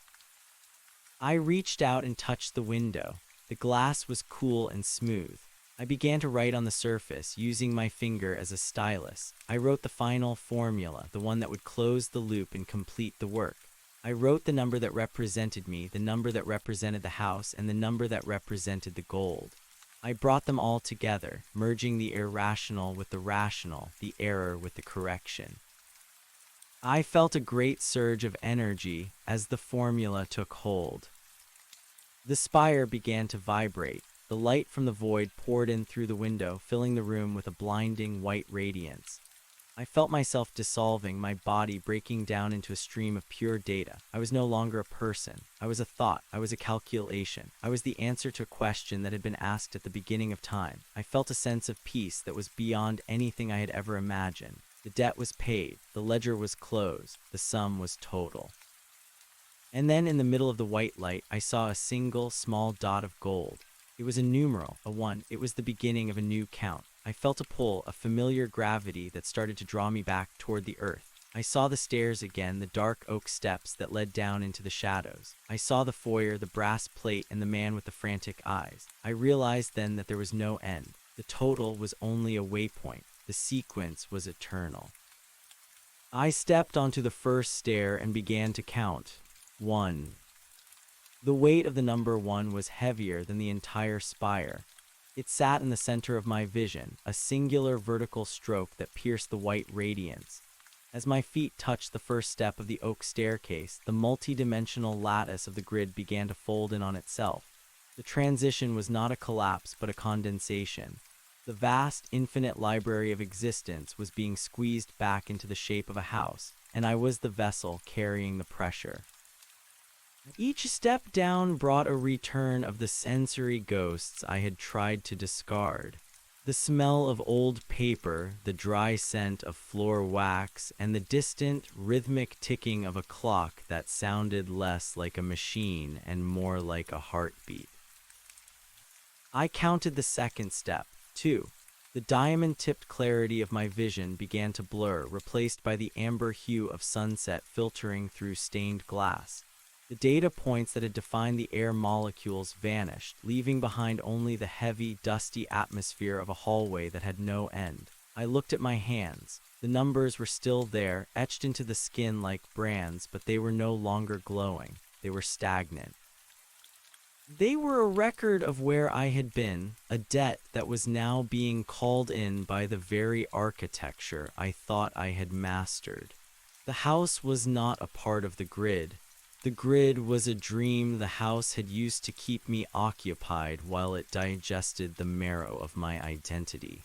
Speaker 1: I reached out and touched the window. The glass was cool and smooth. I began to write on the surface, using my finger as a stylus. I wrote the final formula, the one that would close the loop and complete the work. I wrote the number that represented me, the number that represented the house, and the number that represented the gold. I brought them all together, merging the irrational with the rational, the error with the correction. I felt a great surge of energy as the formula took hold. The spire began to vibrate. The light from the void poured in through the window, filling the room with a blinding white radiance. I felt myself dissolving, my body breaking down into a stream of pure data. I was no longer a person. I was a thought. I was a calculation. I was the answer to a question that had been asked at the beginning of time. I felt a sense of peace that was beyond anything I had ever imagined. The debt was paid. The ledger was closed. The sum was total. And then in the middle of the white light, I saw a single small dot of gold. It was a numeral, a 1. It was the beginning of a new count. I felt a pull, a familiar gravity that started to draw me back toward the earth. I saw the stairs again, the dark oak steps that led down into the shadows. I saw the foyer, the brass plate, and the man with the frantic eyes. I realized then that there was no end. The total was only a waypoint. The sequence was eternal. I stepped onto the first stair and began to count. 1. The weight of the number 1 was heavier than the entire spire. It sat in the center of my vision, a singular vertical stroke that pierced the white radiance. As my feet touched the first step of the oak staircase, the multi-dimensional lattice of the grid began to fold in on itself. The transition was not a collapse, but a condensation. The vast, infinite library of existence was being squeezed back into the shape of a house, and I was the vessel carrying the pressure. Each step down brought a return of the sensory ghosts I had tried to discard. The smell of old paper, the dry scent of floor wax, and the distant, rhythmic ticking of a clock that sounded less like a machine and more like a heartbeat. I counted the second step, 2. The diamond-tipped clarity of my vision began to blur, replaced by the amber hue of sunset filtering through stained glass. The data points that had defined the air molecules vanished, leaving behind only the heavy, dusty atmosphere of a hallway that had no end. I looked at my hands. The numbers were still there, etched into the skin like brands, but they were no longer glowing. They were stagnant. They were a record of where I had been, a debt that was now being called in by the very architecture I thought I had mastered. The house was not a part of the grid. The grid was a dream the house had used to keep me occupied while it digested the marrow of my identity.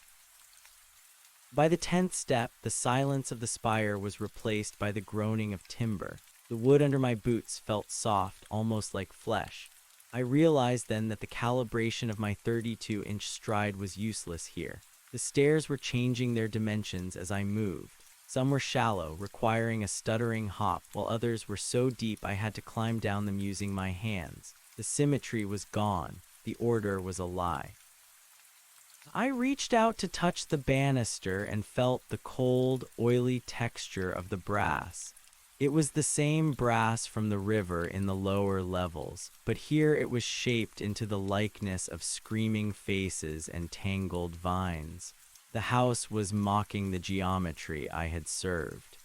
Speaker 1: By the 10th step, the silence of the spire was replaced by the groaning of timber. The wood under my boots felt soft, almost like flesh. I realized then that the calibration of my 32-inch stride was useless here. The stairs were changing their dimensions as I moved. Some were shallow, requiring a stuttering hop, while others were so deep I had to climb down them using my hands. The symmetry was gone. The order was a lie. I reached out to touch the banister and felt the cold, oily texture of the brass. It was the same brass from the river in the lower levels, but here it was shaped into the likeness of screaming faces and tangled vines. The house was mocking the geometry I had served.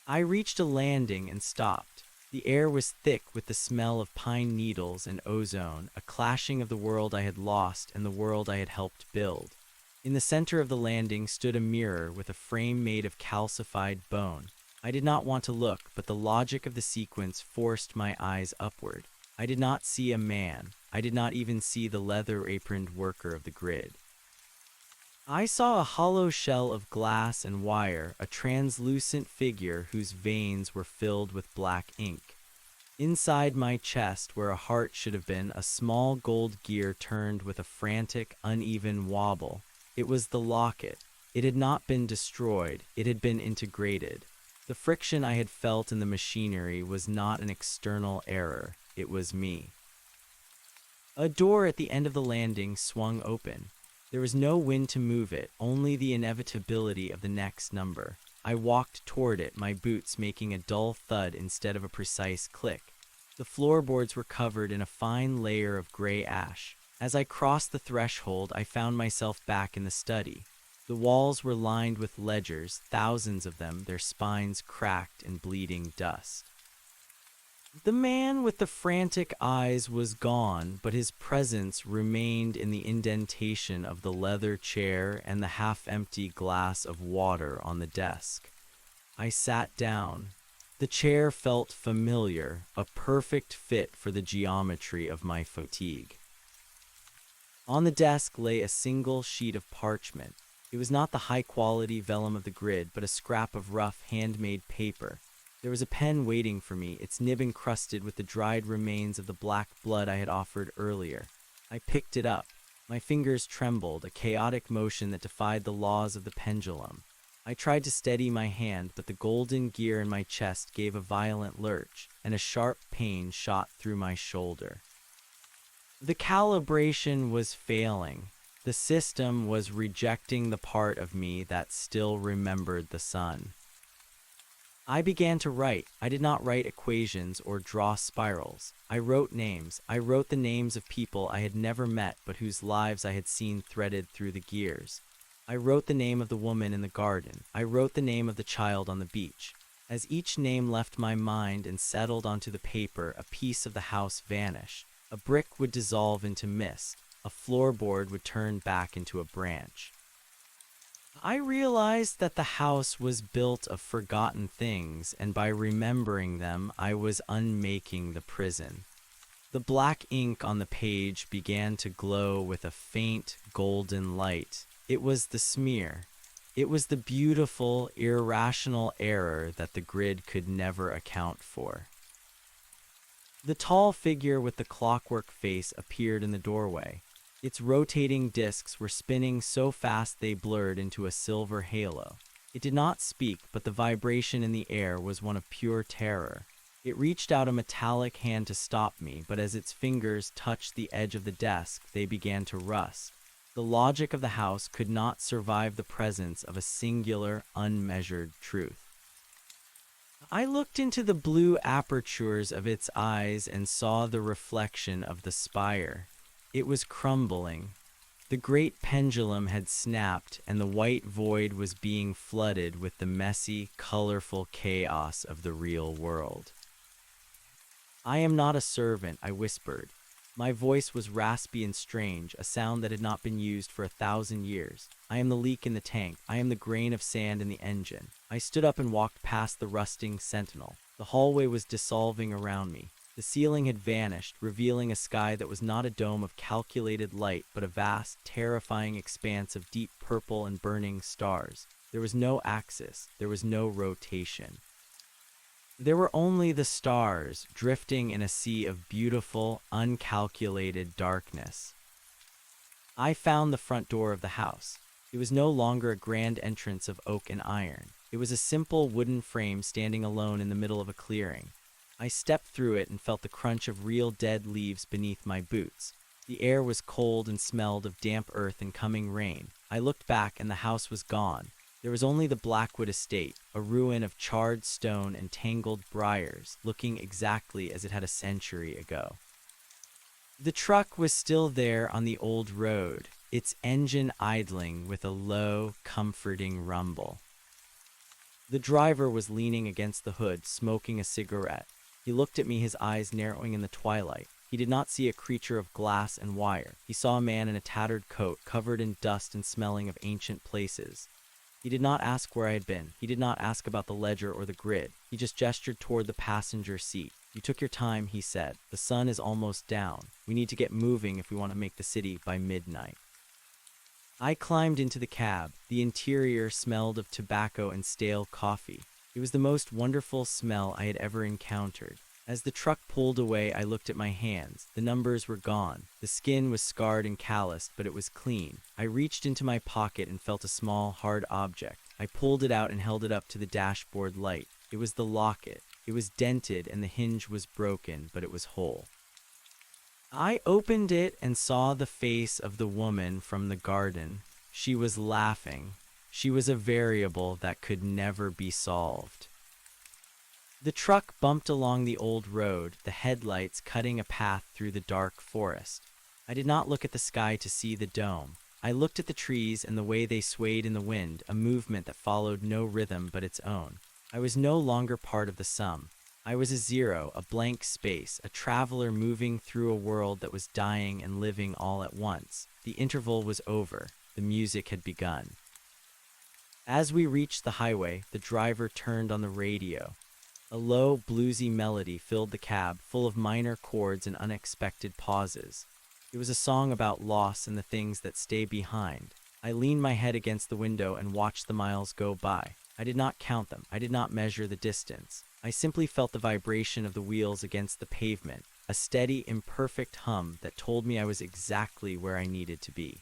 Speaker 1: I reached a landing and stopped. The air was thick with the smell of pine needles and ozone, a clashing of the world I had lost and the world I had helped build. In the center of the landing stood a mirror with a frame made of calcified bone. I did not want to look, but the logic of the sequence forced my eyes upward. I did not see a man. I did not even see the leather-aproned worker of the grid. I saw a hollow shell of glass and wire, a translucent figure whose veins were filled with black ink. Inside my chest, where a heart should have been, a small gold gear turned with a frantic, uneven wobble. It was the locket. It had not been destroyed. It had been integrated. The friction I had felt in the machinery was not an external error. It was me. A door at the end of the landing swung open. There was no wind to move it, only the inevitability of the next number. I walked toward it, my boots making a dull thud instead of a precise click. The floorboards were covered in a fine layer of gray ash. As I crossed the threshold, I found myself back in the study. The walls were lined with ledgers, thousands of them, their spines cracked and bleeding dust. The man with the frantic eyes was gone, but his presence remained in the indentation of the leather chair and the half-empty glass of water on the desk. I sat down. The chair felt familiar, a perfect fit for the geometry of my fatigue. On the desk lay a single sheet of parchment. It was not the high-quality vellum of the grid, but a scrap of rough, handmade paper. There was a pen waiting for me, its nib encrusted with the dried remains of the black blood I had offered earlier. I picked it up. My fingers trembled, a chaotic motion that defied the laws of the pendulum. I tried to steady my hand, but the golden gear in my chest gave a violent lurch, and a sharp pain shot through my shoulder. The calibration was failing. The system was rejecting the part of me that still remembered the sun. I began to write. I did not write equations or draw spirals. I wrote names. I wrote the names of people I had never met but whose lives I had seen threaded through the gears. I wrote the name of the woman in the garden. I wrote the name of the child on the beach. As each name left my mind and settled onto the paper, a piece of the house vanished. A brick would dissolve into mist. A floorboard would turn back into a branch. I realized that the house was built of forgotten things, and by remembering them, I was unmaking the prison. The black ink on the page began to glow with a faint golden light. It was the smear. It was the beautiful, irrational error that the grid could never account for. The tall figure with the clockwork face appeared in the doorway. Its rotating discs were spinning so fast they blurred into a silver halo. It did not speak, but the vibration in the air was one of pure terror. It reached out a metallic hand to stop me, but as its fingers touched the edge of the desk, they began to rust. The logic of the house could not survive the presence of a singular, unmeasured truth. I looked into the blue apertures of its eyes and saw the reflection of the spire. It was crumbling. The great pendulum had snapped, and the white void was being flooded with the messy, colorful chaos of the real world. "I am not a servant," I whispered. My voice was raspy and strange, a sound that had not been used for 1,000 years. "I am the leak in the tank. I am the grain of sand in the engine." I stood up and walked past the rusting sentinel. The hallway was dissolving around me. The ceiling had vanished, revealing a sky that was not a dome of calculated light, but a vast, terrifying expanse of deep purple and burning stars. There was no axis. There was no rotation. There were only the stars, drifting in a sea of beautiful, uncalculated darkness. I found the front door of the house. It was no longer a grand entrance of oak and iron. It was a simple wooden frame standing alone in the middle of a clearing. I stepped through it and felt the crunch of real dead leaves beneath my boots. The air was cold and smelled of damp earth and coming rain. I looked back and the house was gone. There was only the Blackwood estate, a ruin of charred stone and tangled briars, looking exactly as it had a century ago. The truck was still there on the old road, its engine idling with a low, comforting rumble. The driver was leaning against the hood, smoking a cigarette. He looked at me, his eyes narrowing in the twilight. He did not see a creature of glass and wire. He saw a man in a tattered coat, covered in dust and smelling of ancient places. He did not ask where I had been. He did not ask about the ledger or the grid. He just gestured toward the passenger seat. "You took your time," he said. "The sun is almost down. We need to get moving if we want to make the city by midnight." I climbed into the cab. The interior smelled of tobacco and stale coffee. It was the most wonderful smell I had ever encountered. As the truck pulled away, I looked at my hands. The numbers were gone. The skin was scarred and calloused, but it was clean. I reached into my pocket and felt a small, hard object. I pulled it out and held it up to the dashboard light. It was the locket. It was dented and the hinge was broken, but it was whole. I opened it and saw the face of the woman from the garden. She was laughing. She was a variable that could never be solved. The truck bumped along the old road, the headlights cutting a path through the dark forest. I did not look at the sky to see the dome. I looked at the trees and the way they swayed in the wind, a movement that followed no rhythm but its own. I was no longer part of the sum. I was a zero, a blank space, a traveler moving through a world that was dying and living all at once. The interval was over. The music had begun. As we reached the highway, the driver turned on the radio. A low, bluesy melody filled the cab, full of minor chords and unexpected pauses. It was a song about loss and the things that stay behind. I leaned my head against the window and watched the miles go by. I did not count them. I did not measure the distance. I simply felt the vibration of the wheels against the pavement, a steady, imperfect hum that told me I was exactly where I needed to be.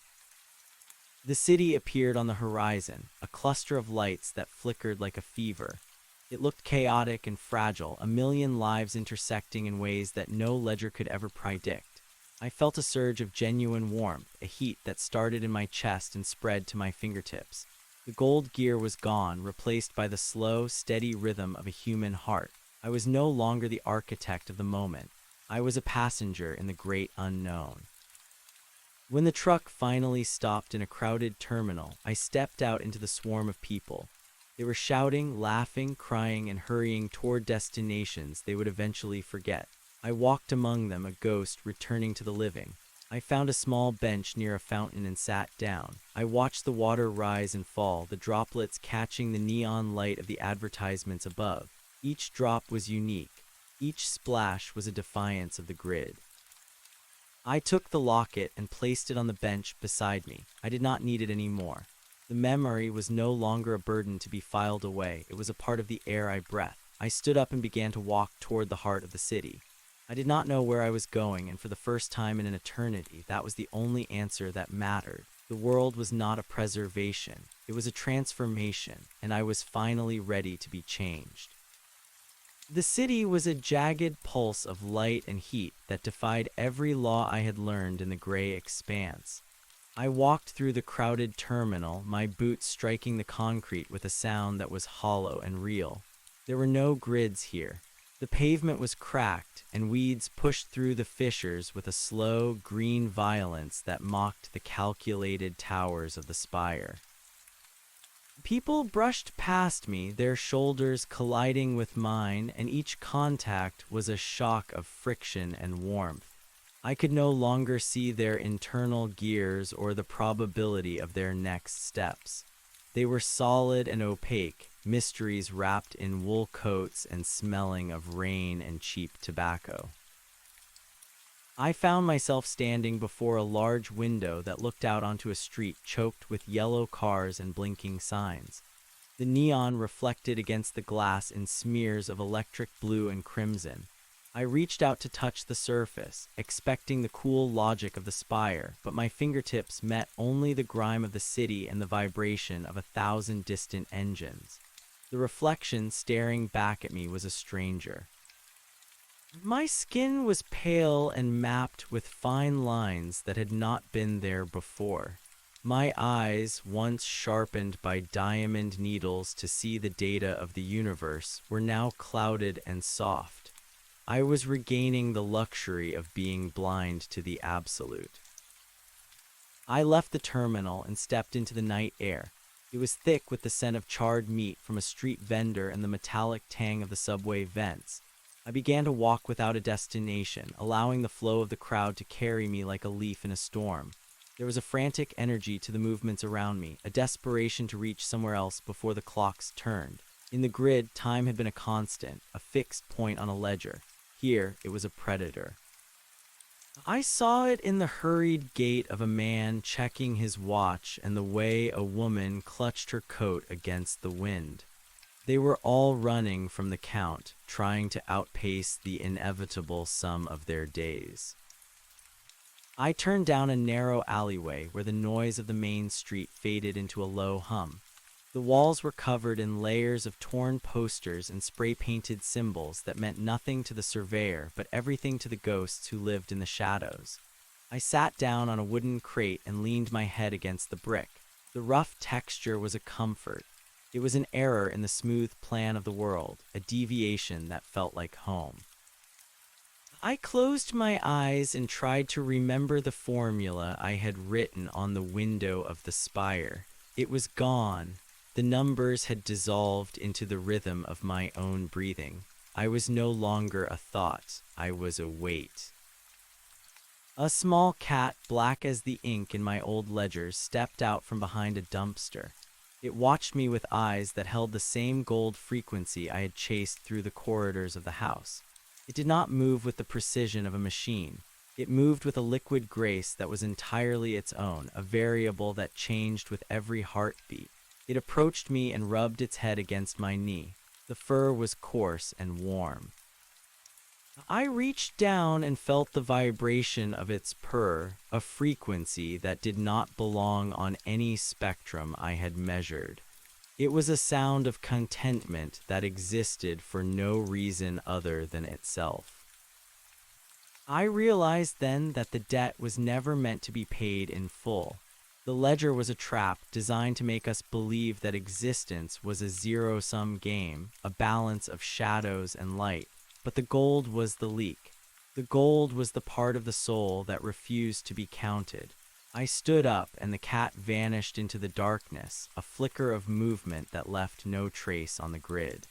Speaker 1: The city appeared on the horizon, a cluster of lights that flickered like a fever. It looked chaotic and fragile, a million lives intersecting in ways that no ledger could ever predict. I felt a surge of genuine warmth, a heat that started in my chest and spread to my fingertips. The gold gear was gone, replaced by the slow, steady rhythm of a human heart. I was no longer the architect of the moment. I was a passenger in the great unknown. When the truck finally stopped in a crowded terminal, I stepped out into the swarm of people. They were shouting, laughing, crying, and hurrying toward destinations they would eventually forget. I walked among them, a ghost returning to the living. I found a small bench near a fountain and sat down. I watched the water rise and fall, the droplets catching the neon light of the advertisements above. Each drop was unique. Each splash was a defiance of the grid. I took the locket and placed it on the bench beside me. I did not need it anymore. The memory was no longer a burden to be filed away. It was a part of the air I breathed. I stood up and began to walk toward the heart of the city. I did not know where I was going, and for the first time in an eternity, that was the only answer that mattered. The world was not a preservation. It was a transformation, and I was finally ready to be changed. The city was a jagged pulse of light and heat that defied every law I had learned in the gray expanse. I walked through the crowded terminal, my boots striking the concrete with a sound that was hollow and real. There were no grids here. The pavement was cracked, and weeds pushed through the fissures with a slow, green violence that mocked the calculated towers of the spire. People brushed past me, their shoulders colliding with mine, and each contact was a shock of friction and warmth. I could no longer see their internal gears or the probability of their next steps. They were solid and opaque, mysteries wrapped in wool coats and smelling of rain and cheap tobacco. I found myself standing before a large window that looked out onto a street choked with yellow cars and blinking signs. The neon reflected against the glass in smears of electric blue and crimson. I reached out to touch the surface, expecting the cool logic of the spire, but my fingertips met only the grime of the city and the vibration of 1,000 distant engines. The reflection staring back at me was a stranger. My skin was pale and mapped with fine lines that had not been there before. My eyes, once sharpened by diamond needles to see the data of the universe, were now clouded and soft. I was regaining the luxury of being blind to the absolute. I left the terminal and stepped into the night air. It was thick with the scent of charred meat from a street vendor and the metallic tang of the subway vents. I began to walk without a destination, allowing the flow of the crowd to carry me like a leaf in a storm. There was a frantic energy to the movements around me, a desperation to reach somewhere else before the clocks turned. In the grid, time had been a constant, a fixed point on a ledger. Here, it was a predator. I saw it in the hurried gait of a man checking his watch and the way a woman clutched her coat against the wind. They were all running from the count, trying to outpace the inevitable sum of their days. I turned down a narrow alleyway where the noise of the main street faded into a low hum. The walls were covered in layers of torn posters and spray-painted symbols that meant nothing to the surveyor but everything to the ghosts who lived in the shadows. I sat down on a wooden crate and leaned my head against the brick. The rough texture was a comfort. It was an error in the smooth plan of the world, a deviation that felt like home. I closed my eyes and tried to remember the formula I had written on the window of the spire. It was gone. The numbers had dissolved into the rhythm of my own breathing. I was no longer a thought. I was a weight. A small cat, black as the ink in my old ledgers, stepped out from behind a dumpster. It watched me with eyes that held the same gold frequency I had chased through the corridors of the house. It did not move with the precision of a machine. It moved with a liquid grace that was entirely its own, a variable that changed with every heartbeat. It approached me and rubbed its head against my knee. The fur was coarse and warm. I reached down and felt the vibration of its purr, a frequency that did not belong on any spectrum I had measured. It was a sound of contentment that existed for no reason other than itself. I realized then that the debt was never meant to be paid in full. The ledger was a trap designed to make us believe that existence was a zero-sum game, a balance of shadows and light. But the gold was the leak. The gold was the part of the soul that refused to be counted. I stood up and the cat vanished into the darkness, a flicker of movement that left no trace on the grid.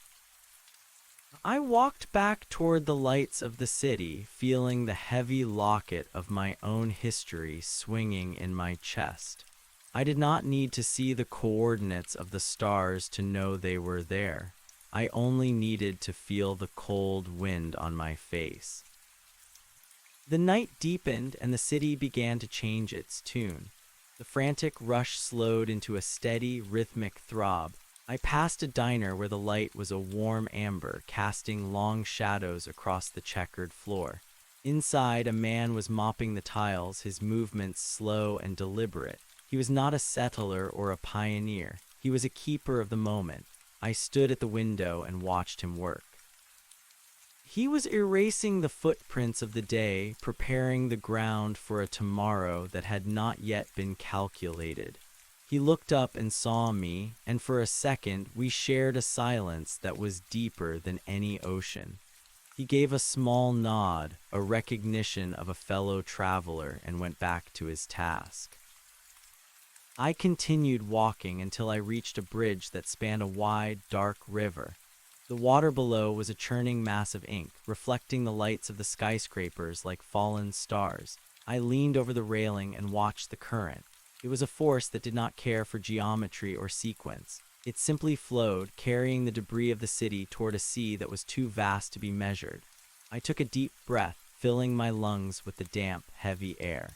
Speaker 1: I walked back toward the lights of the city, feeling the heavy locket of my own history swinging in my chest. I did not need to see the coordinates of the stars to know they were there. I only needed to feel the cold wind on my face. The night deepened and the city began to change its tune. The frantic rush slowed into a steady, rhythmic throb. I passed a diner where the light was a warm amber, casting long shadows across the checkered floor. Inside, a man was mopping the tiles, his movements slow and deliberate. He was not a settler or a pioneer. He was a keeper of the moment. I stood at the window and watched him work. He was erasing the footprints of the day, preparing the ground for a tomorrow that had not yet been calculated. He looked up and saw me, and for a second we shared a silence that was deeper than any ocean. He gave a small nod, a recognition of a fellow traveler, and went back to his task. I continued walking until I reached a bridge that spanned a wide, dark river. The water below was a churning mass of ink, reflecting the lights of the skyscrapers like fallen stars. I leaned over the railing and watched the current. It was a force that did not care for geometry or sequence. It simply flowed, carrying the debris of the city toward a sea that was too vast to be measured. I took a deep breath, filling my lungs with the damp, heavy air.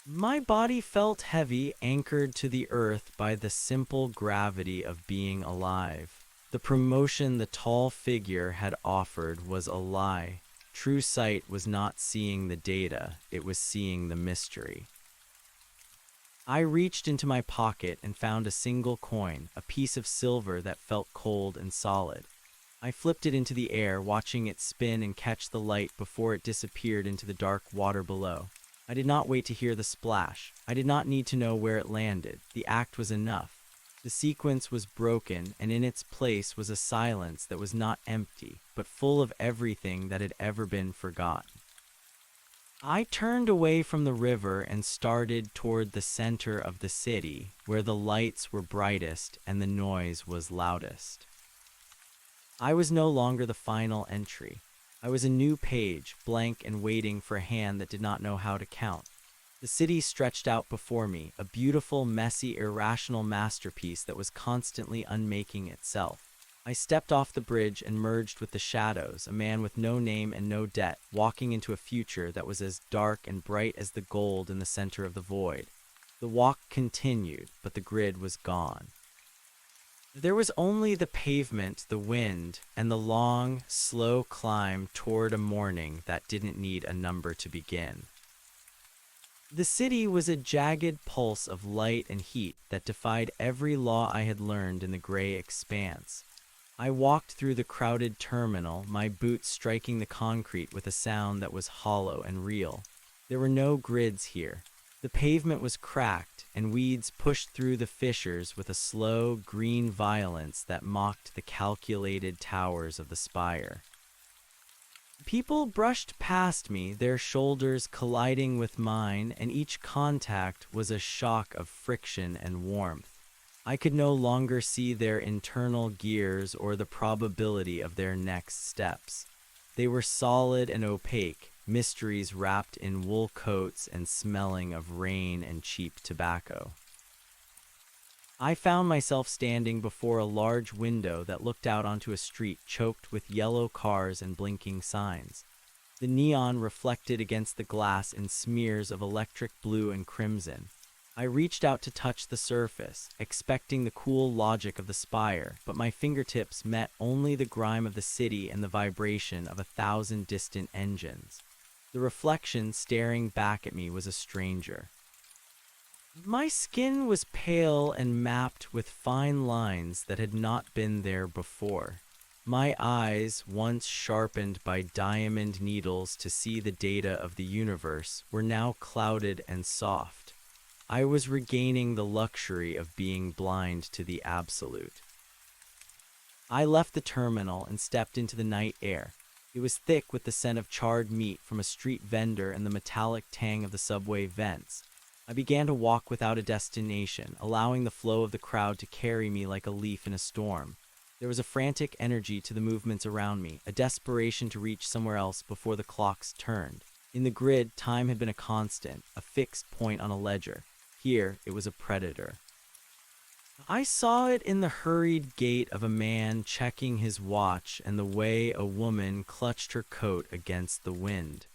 Speaker 1: My body felt heavy, anchored to the earth by the simple gravity of being alive. The promotion the tall figure had offered was a lie. True sight was not seeing the data, it was seeing the mystery. I reached into my pocket and found a single coin, a piece of silver that felt cold and solid. I flipped it into the air, watching it spin and catch the light before it disappeared into the dark water below. I did not wait to hear the splash. I did not need to know where it landed. The act was enough. The sequence was broken, and in its place was a silence that was not empty, but full of everything that had ever been forgotten. I turned away from the river and started toward the center of the city, where the lights were brightest and the noise was loudest. I was no longer the final entry. I was a new page, blank and waiting for a hand that did not know how to count. The city stretched out before me, a beautiful, messy, irrational masterpiece that was constantly unmaking itself. I stepped off the bridge and merged with the shadows, a man with no name and no debt, walking into a future that was as dark and bright as the gold in the center of the void. The walk continued, but the grid was gone. There was only the pavement, the wind, and the long, slow climb toward a morning that didn't need a number to begin. The city was a jagged pulse of light and heat that defied every law I had learned in the gray expanse. I walked through the crowded terminal, my boots striking the concrete with a sound that was hollow and real. There were no grids here. The pavement was cracked, and weeds pushed through the fissures with a slow, green violence that mocked the calculated towers of the spire. People brushed past me, their shoulders colliding with mine, and each contact was a shock of friction and warmth. I could no longer see their internal gears or the probability of their next steps. They were solid and opaque, mysteries wrapped in wool coats and smelling of rain and cheap tobacco. I found myself standing before a large window that looked out onto a street choked with yellow cars and blinking signs. The neon reflected against the glass in smears of electric blue and crimson. I reached out to touch the surface, expecting the cool logic of the spire, but my fingertips met only the grime of the city and the vibration of 1,000 distant engines. The reflection staring back at me was a stranger. My skin was pale and mapped with fine lines that had not been there before. My eyes, once sharpened by diamond needles to see the data of the universe, were now clouded and soft. I was regaining the luxury of being blind to the absolute. I left the terminal and stepped into the night air. It was thick with the scent of charred meat from a street vendor and the metallic tang of the subway vents. I began to walk without a destination, allowing the flow of the crowd to carry me like a leaf in a storm. There was a frantic energy to the movements around me, a desperation to reach somewhere else before the clocks turned. In the grid, time had been a constant, a fixed point on a ledger. Here, it was a predator. I saw it in the hurried gait of a man checking his watch and the way a woman clutched her coat against the wind.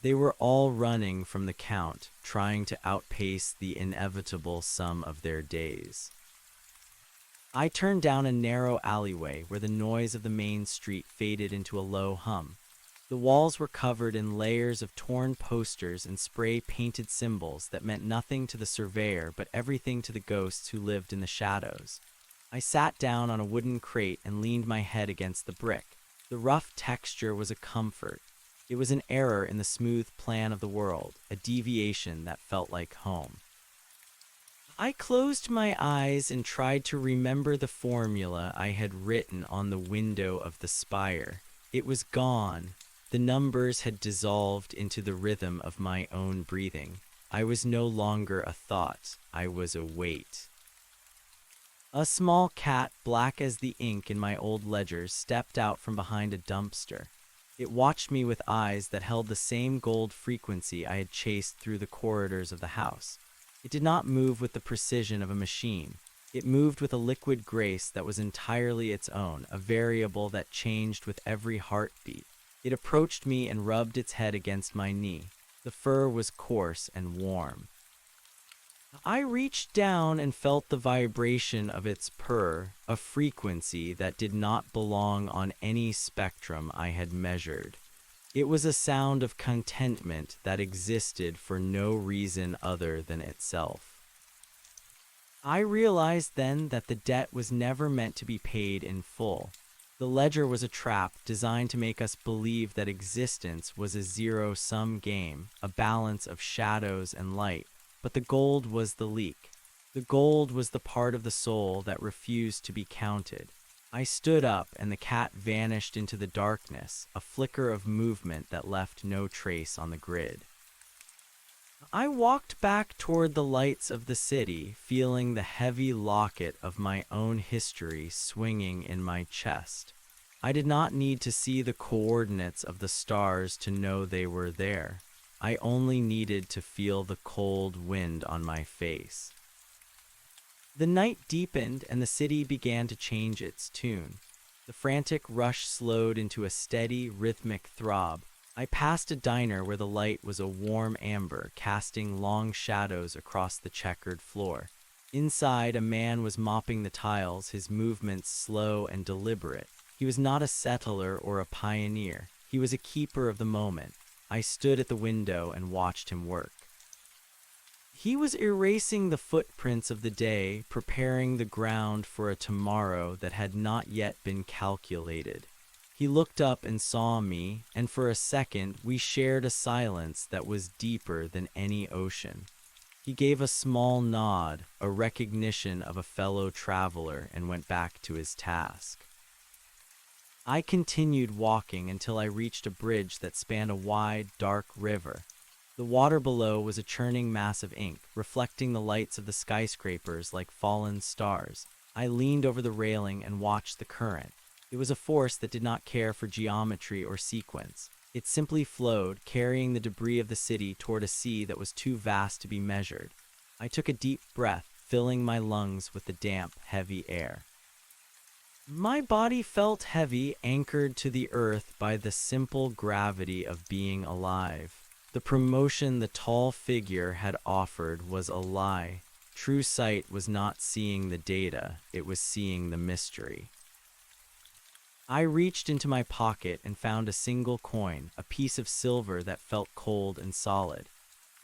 Speaker 1: They were all running from the count, trying to outpace the inevitable sum of their days. I turned down a narrow alleyway where the noise of the main street faded into a low hum. The walls were covered in layers of torn posters and spray-painted symbols that meant nothing to the surveyor but everything to the ghosts who lived in the shadows. I sat down on a wooden crate and leaned my head against the brick. The rough texture was a comfort. It was an error in the smooth plan of the world, a deviation that felt like home. I closed my eyes and tried to remember the formula I had written on the window of the spire. It was gone. The numbers had dissolved into the rhythm of my own breathing. I was no longer a thought. I was a weight. A small cat, black as the ink in my old ledgers, stepped out from behind a dumpster. It watched me with eyes that held the same gold frequency I had chased through the corridors of the house. It did not move with the precision of a machine. It moved with a liquid grace that was entirely its own, a variable that changed with every heartbeat. It approached me and rubbed its head against my knee. The fur was coarse and warm. I reached down and felt the vibration of its purr, a frequency that did not belong on any spectrum I had measured. It was a sound of contentment that existed for no reason other than itself. I realized then that the debt was never meant to be paid in full. The ledger was a trap designed to make us believe that existence was a zero-sum game, a balance of shadows and light. But the gold was the leak. The gold was the part of the soul that refused to be counted. I stood up and the cat vanished into the darkness, a flicker of movement that left no trace on the grid. I walked back toward the lights of the city, feeling the heavy locket of my own history swinging in my chest. I did not need to see the coordinates of the stars to know they were there. I only needed to feel the cold wind on my face. The night deepened and the city began to change its tune. The frantic rush slowed into a steady, rhythmic throb. I passed a diner where the light was a warm amber, casting long shadows across the checkered floor. Inside, a man was mopping the tiles, his movements slow and deliberate. He was not a settler or a pioneer. He was a keeper of the moment. I stood at the window and watched him work. He was erasing the footprints of the day, preparing the ground for a tomorrow that had not yet been calculated. He looked up and saw me, and for a second we shared a silence that was deeper than any ocean. He gave a small nod, a recognition of a fellow traveler, and went back to his task. I continued walking until I reached a bridge that spanned a wide, dark river. The water below was a churning mass of ink, reflecting the lights of the skyscrapers like fallen stars. I leaned over the railing and watched the current. It was a force that did not care for geometry or sequence. It simply flowed, carrying the debris of the city toward a sea that was too vast to be measured. I took a deep breath, filling my lungs with the damp, heavy air. My body felt heavy, anchored to the earth by the simple gravity of being alive. The promotion the tall figure had offered was a lie. True sight was not seeing the data, it was seeing the mystery. I reached into my pocket and found a single coin, a piece of silver that felt cold and solid.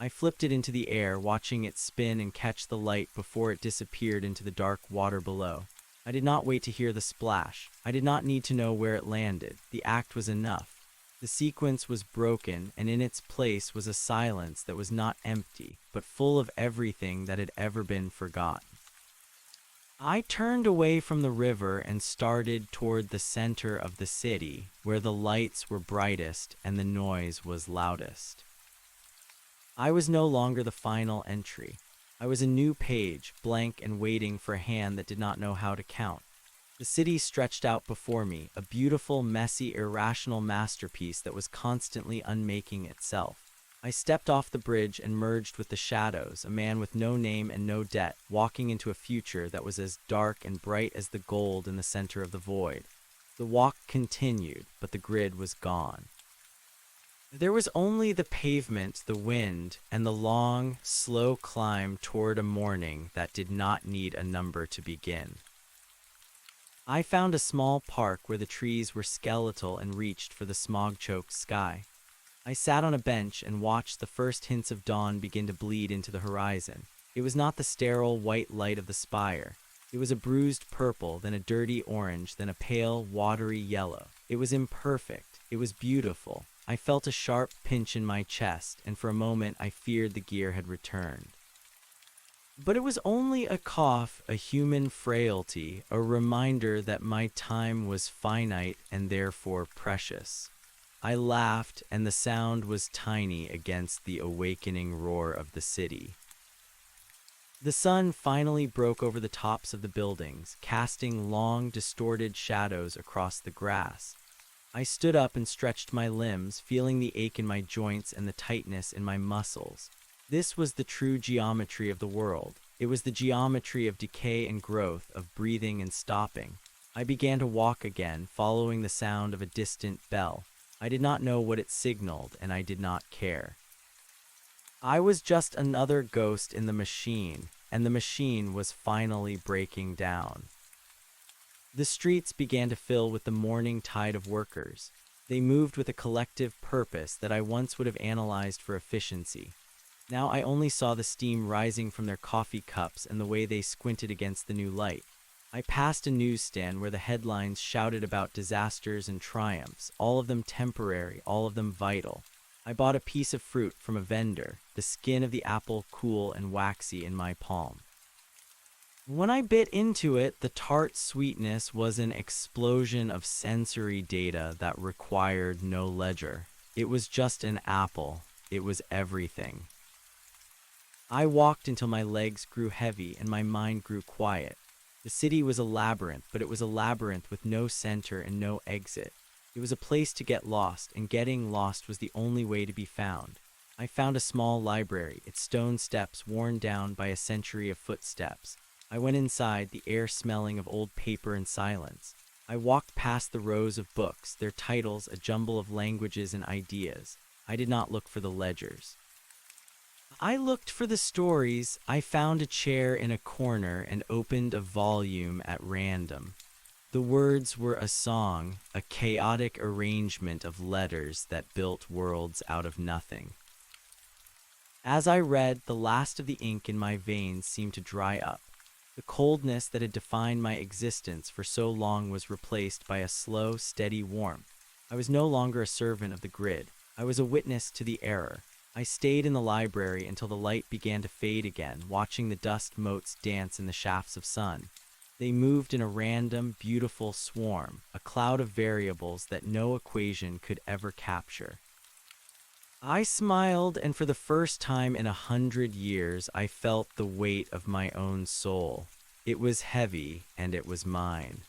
Speaker 1: I flipped it into the air, watching it spin and catch the light before it disappeared into the dark water below. I did not wait to hear the splash. I did not need to know where it landed. The act was enough. The sequence was broken, and in its place was a silence that was not empty, but full of everything that had ever been forgotten. I turned away from the river and started toward the center of the city, where the lights were brightest and the noise was loudest. I was no longer the final entry. I was a new page, blank and waiting for a hand that did not know how to count. The city stretched out before me, a beautiful, messy, irrational masterpiece that was constantly unmaking itself. I stepped off the bridge and merged with the shadows, a man with no name and no debt, walking into a future that was as dark and bright as the gold in the center of the void. The walk continued, but the grid was gone. There was only the pavement, the wind, and the long, slow climb toward a morning that did not need a number to begin. I found a small park where the trees were skeletal and reached for the smog-choked sky. I sat on a bench and watched the first hints of dawn begin to bleed into the horizon. It was not the sterile white light of the spire. It was a bruised purple, then a dirty orange, then a pale, watery yellow. It was imperfect. It was beautiful. I felt a sharp pinch in my chest, and for a moment I feared the gear had returned. But it was only a cough, a human frailty, a reminder that my time was finite and therefore precious. I laughed, and the sound was tiny against the awakening roar of the city. The sun finally broke over the tops of the buildings, casting long, distorted shadows across the grass. I stood up and stretched my limbs, feeling the ache in my joints and the tightness in my muscles. This was the true geometry of the world. It was the geometry of decay and growth, of breathing and stopping. I began to walk again, following the sound of a distant bell. I did not know what it signaled, and I did not care. I was just another ghost in the machine, and the machine was finally breaking down. The streets began to fill with the morning tide of workers. They moved with a collective purpose that I once would have analyzed for efficiency. Now I only saw the steam rising from their coffee cups and the way they squinted against the new light. I passed a newsstand where the headlines shouted about disasters and triumphs, all of them temporary, all of them vital. I bought a piece of fruit from a vendor, the skin of the apple cool and waxy in my palm. When I bit into it, the tart sweetness was an explosion of sensory data that required no ledger. It was just an apple. It was everything. I walked until my legs grew heavy and my mind grew quiet. The city was a labyrinth, but it was a labyrinth with no center and no exit. It was a place to get lost, and getting lost was the only way to be found. I found a small library, its stone steps worn down by a century of footsteps. I went inside, the air smelling of old paper and silence. I walked past the rows of books, their titles a jumble of languages and ideas. I did not look for the ledgers. I looked for the stories. I found a chair in a corner and opened a volume at random. The words were a song, a chaotic arrangement of letters that built worlds out of nothing. As I read, the last of the ink in my veins seemed to dry up. The coldness that had defined my existence for so long was replaced by a slow, steady warmth. I was no longer a servant of the grid. I was a witness to the error. I stayed in the library until the light began to fade again, watching the dust motes dance in the shafts of sun. They moved in a random, beautiful swarm, a cloud of variables that no equation could ever capture. I smiled, and for the first time in 100 years, I felt the weight of my own soul. It was heavy, and it was mine.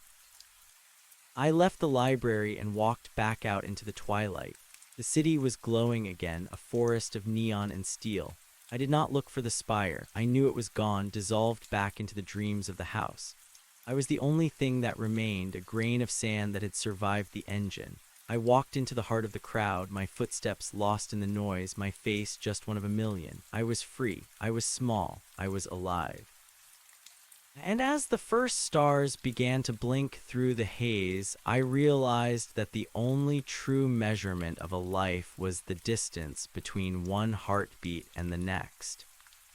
Speaker 1: I left the library and walked back out into the twilight. The city was glowing again, a forest of neon and steel. I did not look for the spire. I knew it was gone, dissolved back into the dreams of the house. I was the only thing that remained, a grain of sand that had survived the engine. I walked into the heart of the crowd, my footsteps lost in the noise, my face just one of a million. I was free. I was small. I was alive. And as the first stars began to blink through the haze, I realized that the only true measurement of a life was the distance between one heartbeat and the next.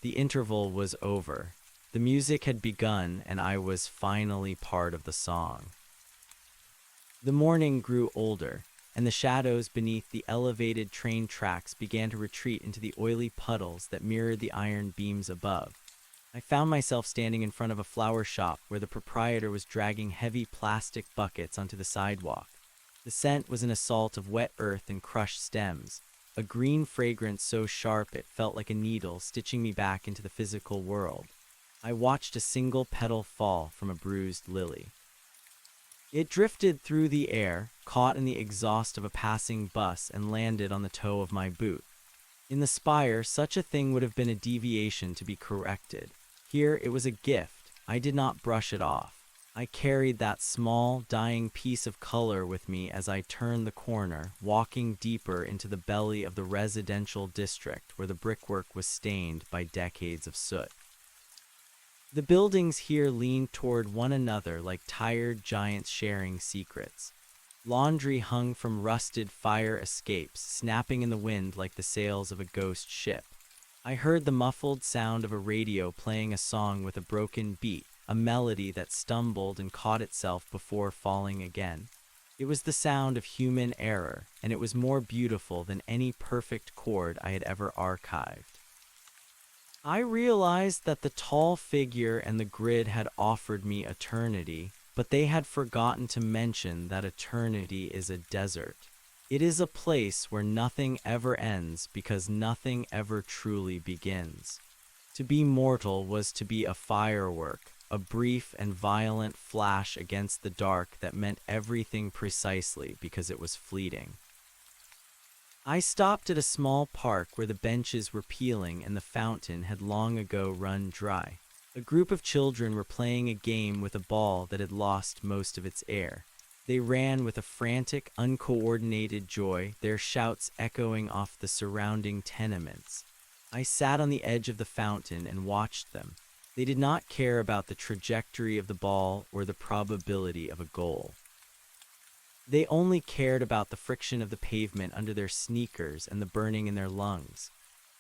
Speaker 1: The interval was over. The music had begun, and I was finally part of the song. The morning grew older, and the shadows beneath the elevated train tracks began to retreat into the oily puddles that mirrored the iron beams above. I found myself standing in front of a flower shop where the proprietor was dragging heavy plastic buckets onto the sidewalk. The scent was an assault of wet earth and crushed stems, a green fragrance so sharp it felt like a needle stitching me back into the physical world. I watched a single petal fall from a bruised lily. It drifted through the air, caught in the exhaust of a passing bus, and landed on the toe of my boot. In the spire, such a thing would have been a deviation to be corrected. Here, it was a gift. I did not brush it off. I carried that small, dying piece of color with me as I turned the corner, walking deeper into the belly of the residential district where the brickwork was stained by decades of soot. The buildings here leaned toward one another like tired giants sharing secrets. Laundry hung from rusted fire escapes, snapping in the wind like the sails of a ghost ship. I heard the muffled sound of a radio playing a song with a broken beat, a melody that stumbled and caught itself before falling again. It was the sound of human error, and it was more beautiful than any perfect chord I had ever archived. I realized that the tall figure and the grid had offered me eternity, but they had forgotten to mention that eternity is a desert. It is a place where nothing ever ends because nothing ever truly begins. To be mortal was to be a firework, a brief and violent flash against the dark that meant everything precisely because it was fleeting. I stopped at a small park where the benches were peeling and the fountain had long ago run dry. A group of children were playing a game with a ball that had lost most of its air. They ran with a frantic, uncoordinated joy, their shouts echoing off the surrounding tenements. I sat on the edge of the fountain and watched them. They did not care about the trajectory of the ball or the probability of a goal. They only cared about the friction of the pavement under their sneakers and the burning in their lungs.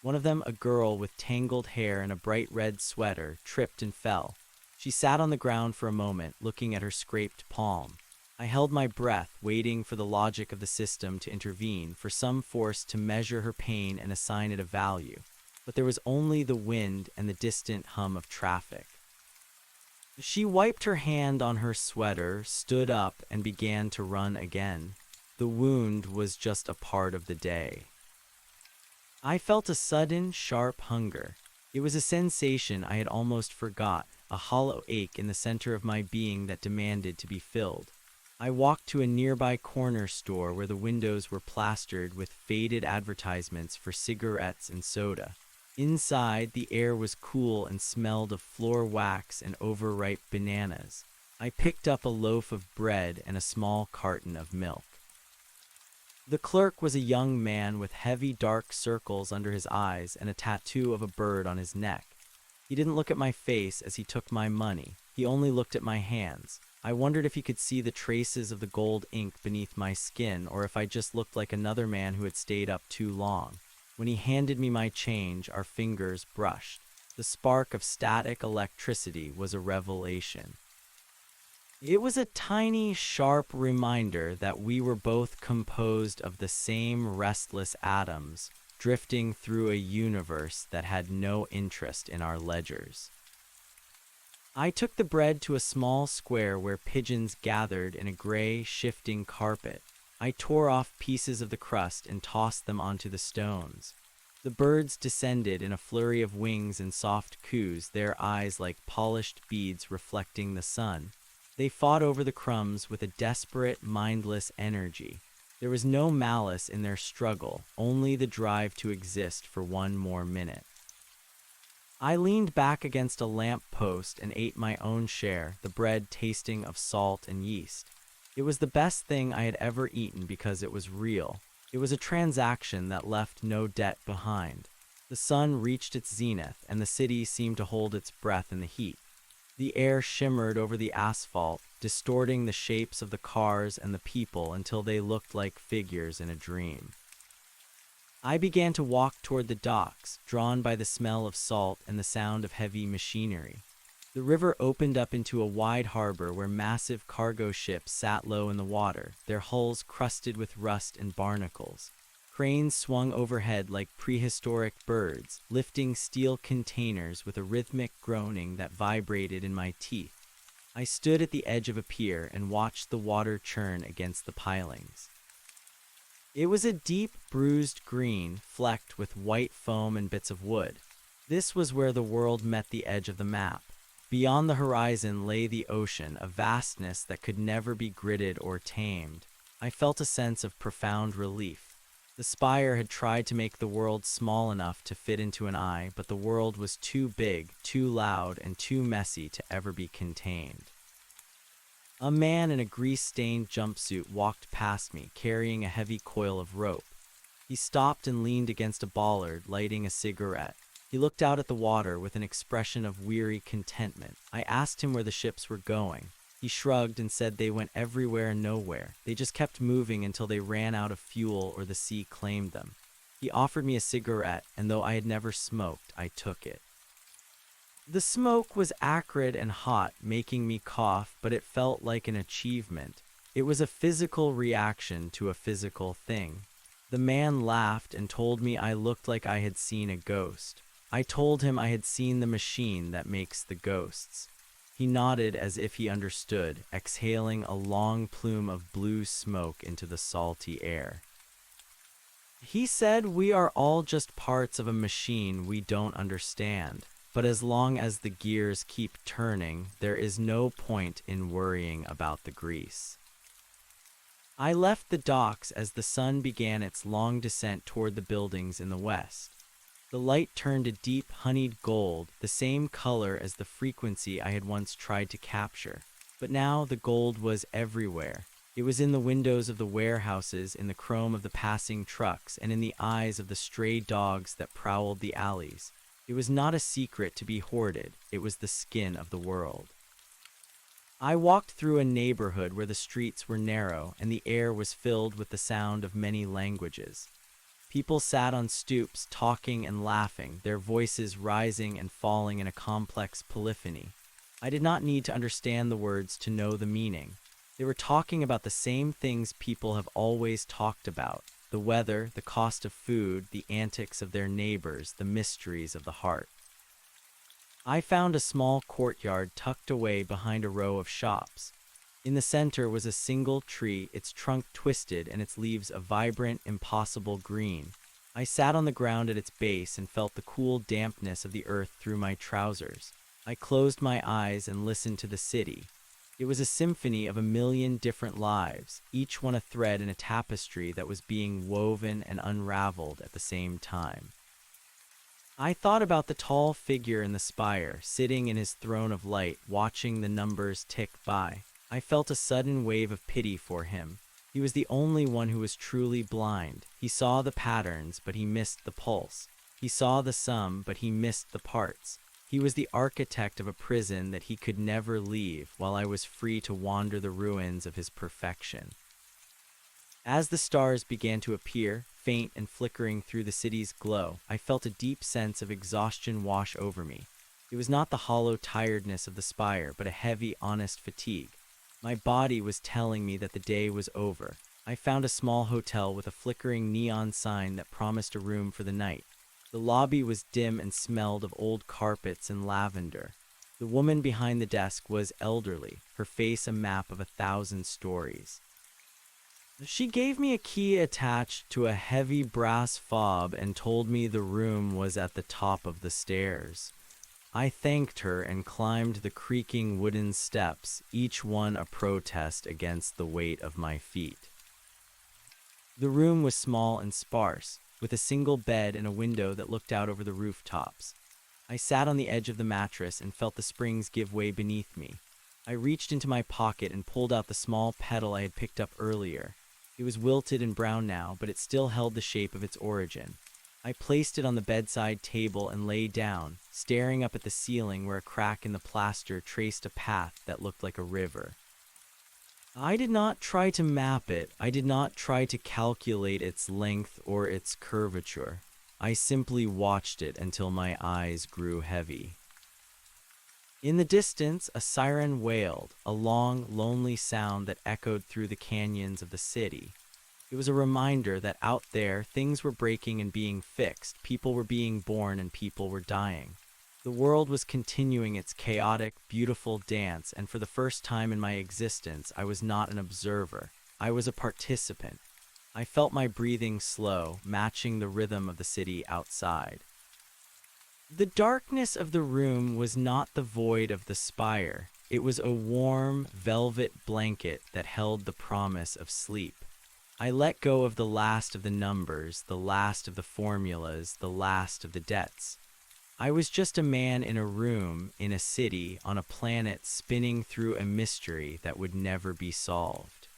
Speaker 1: One of them, a girl with tangled hair and a bright red sweater, tripped and fell. She sat on the ground for a moment, looking at her scraped palm. I held my breath, waiting for the logic of the system to intervene, for some force to measure her pain and assign it a value. But there was only the wind and the distant hum of traffic. She wiped her hand on her sweater, stood up, and began to run again. The wound was just a part of the day. I felt a sudden, sharp hunger. It was a sensation I had almost forgot, a hollow ache in the center of my being that demanded to be filled. I walked to a nearby corner store where the windows were plastered with faded advertisements for cigarettes and soda. Inside, the air was cool and smelled of floor wax and overripe bananas. I picked up a loaf of bread and a small carton of milk. The clerk was a young man with heavy dark circles under his eyes and a tattoo of a bird on his neck. He didn't look at my face as he took my money. He only looked at my hands. I wondered if he could see the traces of the gold ink beneath my skin, or if I just looked like another man who had stayed up too long. When he handed me my change, our fingers brushed. The spark of static electricity was a revelation. It was a tiny, sharp reminder that we were both composed of the same restless atoms, drifting through a universe that had no interest in our ledgers. I took the bread to a small square where pigeons gathered in a gray, shifting carpet. I tore off pieces of the crust and tossed them onto the stones. The birds descended in a flurry of wings and soft coos, their eyes like polished beads reflecting the sun. They fought over the crumbs with a desperate, mindless energy. There was no malice in their struggle, only the drive to exist for one more minute. I leaned back against a lamp post and ate my own share, the bread tasting of salt and yeast. It was the best thing I had ever eaten because it was real. It was a transaction that left no debt behind. The sun reached its zenith, and the city seemed to hold its breath in the heat. The air shimmered over the asphalt, distorting the shapes of the cars and the people until they looked like figures in a dream. I began to walk toward the docks, drawn by the smell of salt and the sound of heavy machinery. The river opened up into a wide harbor where massive cargo ships sat low in the water, their hulls crusted with rust and barnacles. Cranes swung overhead like prehistoric birds, lifting steel containers with a rhythmic groaning that vibrated in my teeth. I stood at the edge of a pier and watched the water churn against the pilings. It was a deep, bruised green, flecked with white foam and bits of wood. This was where the world met the edge of the map. Beyond the horizon lay the ocean, a vastness that could never be gridded or tamed. I felt a sense of profound relief. The spire had tried to make the world small enough to fit into an eye, but the world was too big, too loud, and too messy to ever be contained. A man in a grease-stained jumpsuit walked past me, carrying a heavy coil of rope. He stopped and leaned against a bollard, lighting a cigarette. He looked out at the water with an expression of weary contentment. I asked him where the ships were going. He shrugged and said they went everywhere and nowhere. They just kept moving until they ran out of fuel or the sea claimed them. He offered me a cigarette, and though I had never smoked, I took it. The smoke was acrid and hot, making me cough, but it felt like an achievement. It was a physical reaction to a physical thing. The man laughed and told me I looked like I had seen a ghost. I told him I had seen the machine that makes the ghosts. He nodded as if he understood, exhaling a long plume of blue smoke into the salty air. He said we are all just parts of a machine we don't understand. But as long as the gears keep turning, there is no point in worrying about the grease. I left the docks as the sun began its long descent toward the buildings in the west. The light turned a deep honeyed gold, the same color as the frequency I had once tried to capture. But now the gold was everywhere. It was in the windows of the warehouses, in the chrome of the passing trucks, and in the eyes of the stray dogs that prowled the alleys. It was not a secret to be hoarded, it was the skin of the world. I walked through a neighborhood where the streets were narrow and the air was filled with the sound of many languages. People sat on stoops talking and laughing, their voices rising and falling in a complex polyphony. I did not need to understand the words to know the meaning. They were talking about the same things people have always talked about. The weather, the cost of food, the antics of their neighbors, the mysteries of the heart. I found a small courtyard tucked away behind a row of shops. In the center was a single tree, its trunk twisted and its leaves a vibrant, impossible green. I sat on the ground at its base and felt the cool dampness of the earth through my trousers. I closed my eyes and listened to the city. It was a symphony of a million different lives, each one a thread in a tapestry that was being woven and unraveled at the same time. I thought about the tall figure in the spire, sitting in his throne of light, watching the numbers tick by. I felt a sudden wave of pity for him. He was the only one who was truly blind. He saw the patterns, but he missed the pulse. He saw the sum, but he missed the parts. He was the architect of a prison that he could never leave, while I was free to wander the ruins of his perfection. As the stars began to appear, faint and flickering through the city's glow, I felt a deep sense of exhaustion wash over me. It was not the hollow tiredness of the spire, but a heavy, honest fatigue. My body was telling me that the day was over. I found a small hotel with a flickering neon sign that promised a room for the night. The lobby was dim and smelled of old carpets and lavender. The woman behind the desk was elderly, her face a map of 1,000 stories. She gave me a key attached to a heavy brass fob and told me the room was at the top of the stairs. I thanked her and climbed the creaking wooden steps, each one a protest against the weight of my feet. The room was small and sparse, with a single bed and a window that looked out over the rooftops. I sat on the edge of the mattress and felt the springs give way beneath me. I reached into my pocket and pulled out the small petal I had picked up earlier. It was wilted and brown now, but it still held the shape of its origin. I placed it on the bedside table and lay down, staring up at the ceiling where a crack in the plaster traced a path that looked like a river. I did not try to map it. I did not try to calculate its length or its curvature. I simply watched it until my eyes grew heavy. In the distance, a siren wailed, a long, lonely sound that echoed through the canyons of the city. It was a reminder that out there, things were breaking and being fixed, people were being born and people were dying. The world was continuing its chaotic, beautiful dance, and for the first time in my existence, I was not an observer. I was a participant. I felt my breathing slow, matching the rhythm of the city outside. The darkness of the room was not the void of the spire. It was a warm, velvet blanket that held the promise of sleep. I let go of the last of the numbers, the last of the formulas, the last of the debts. I was just a man in a room, in a city, on a planet spinning through a mystery that would never be solved.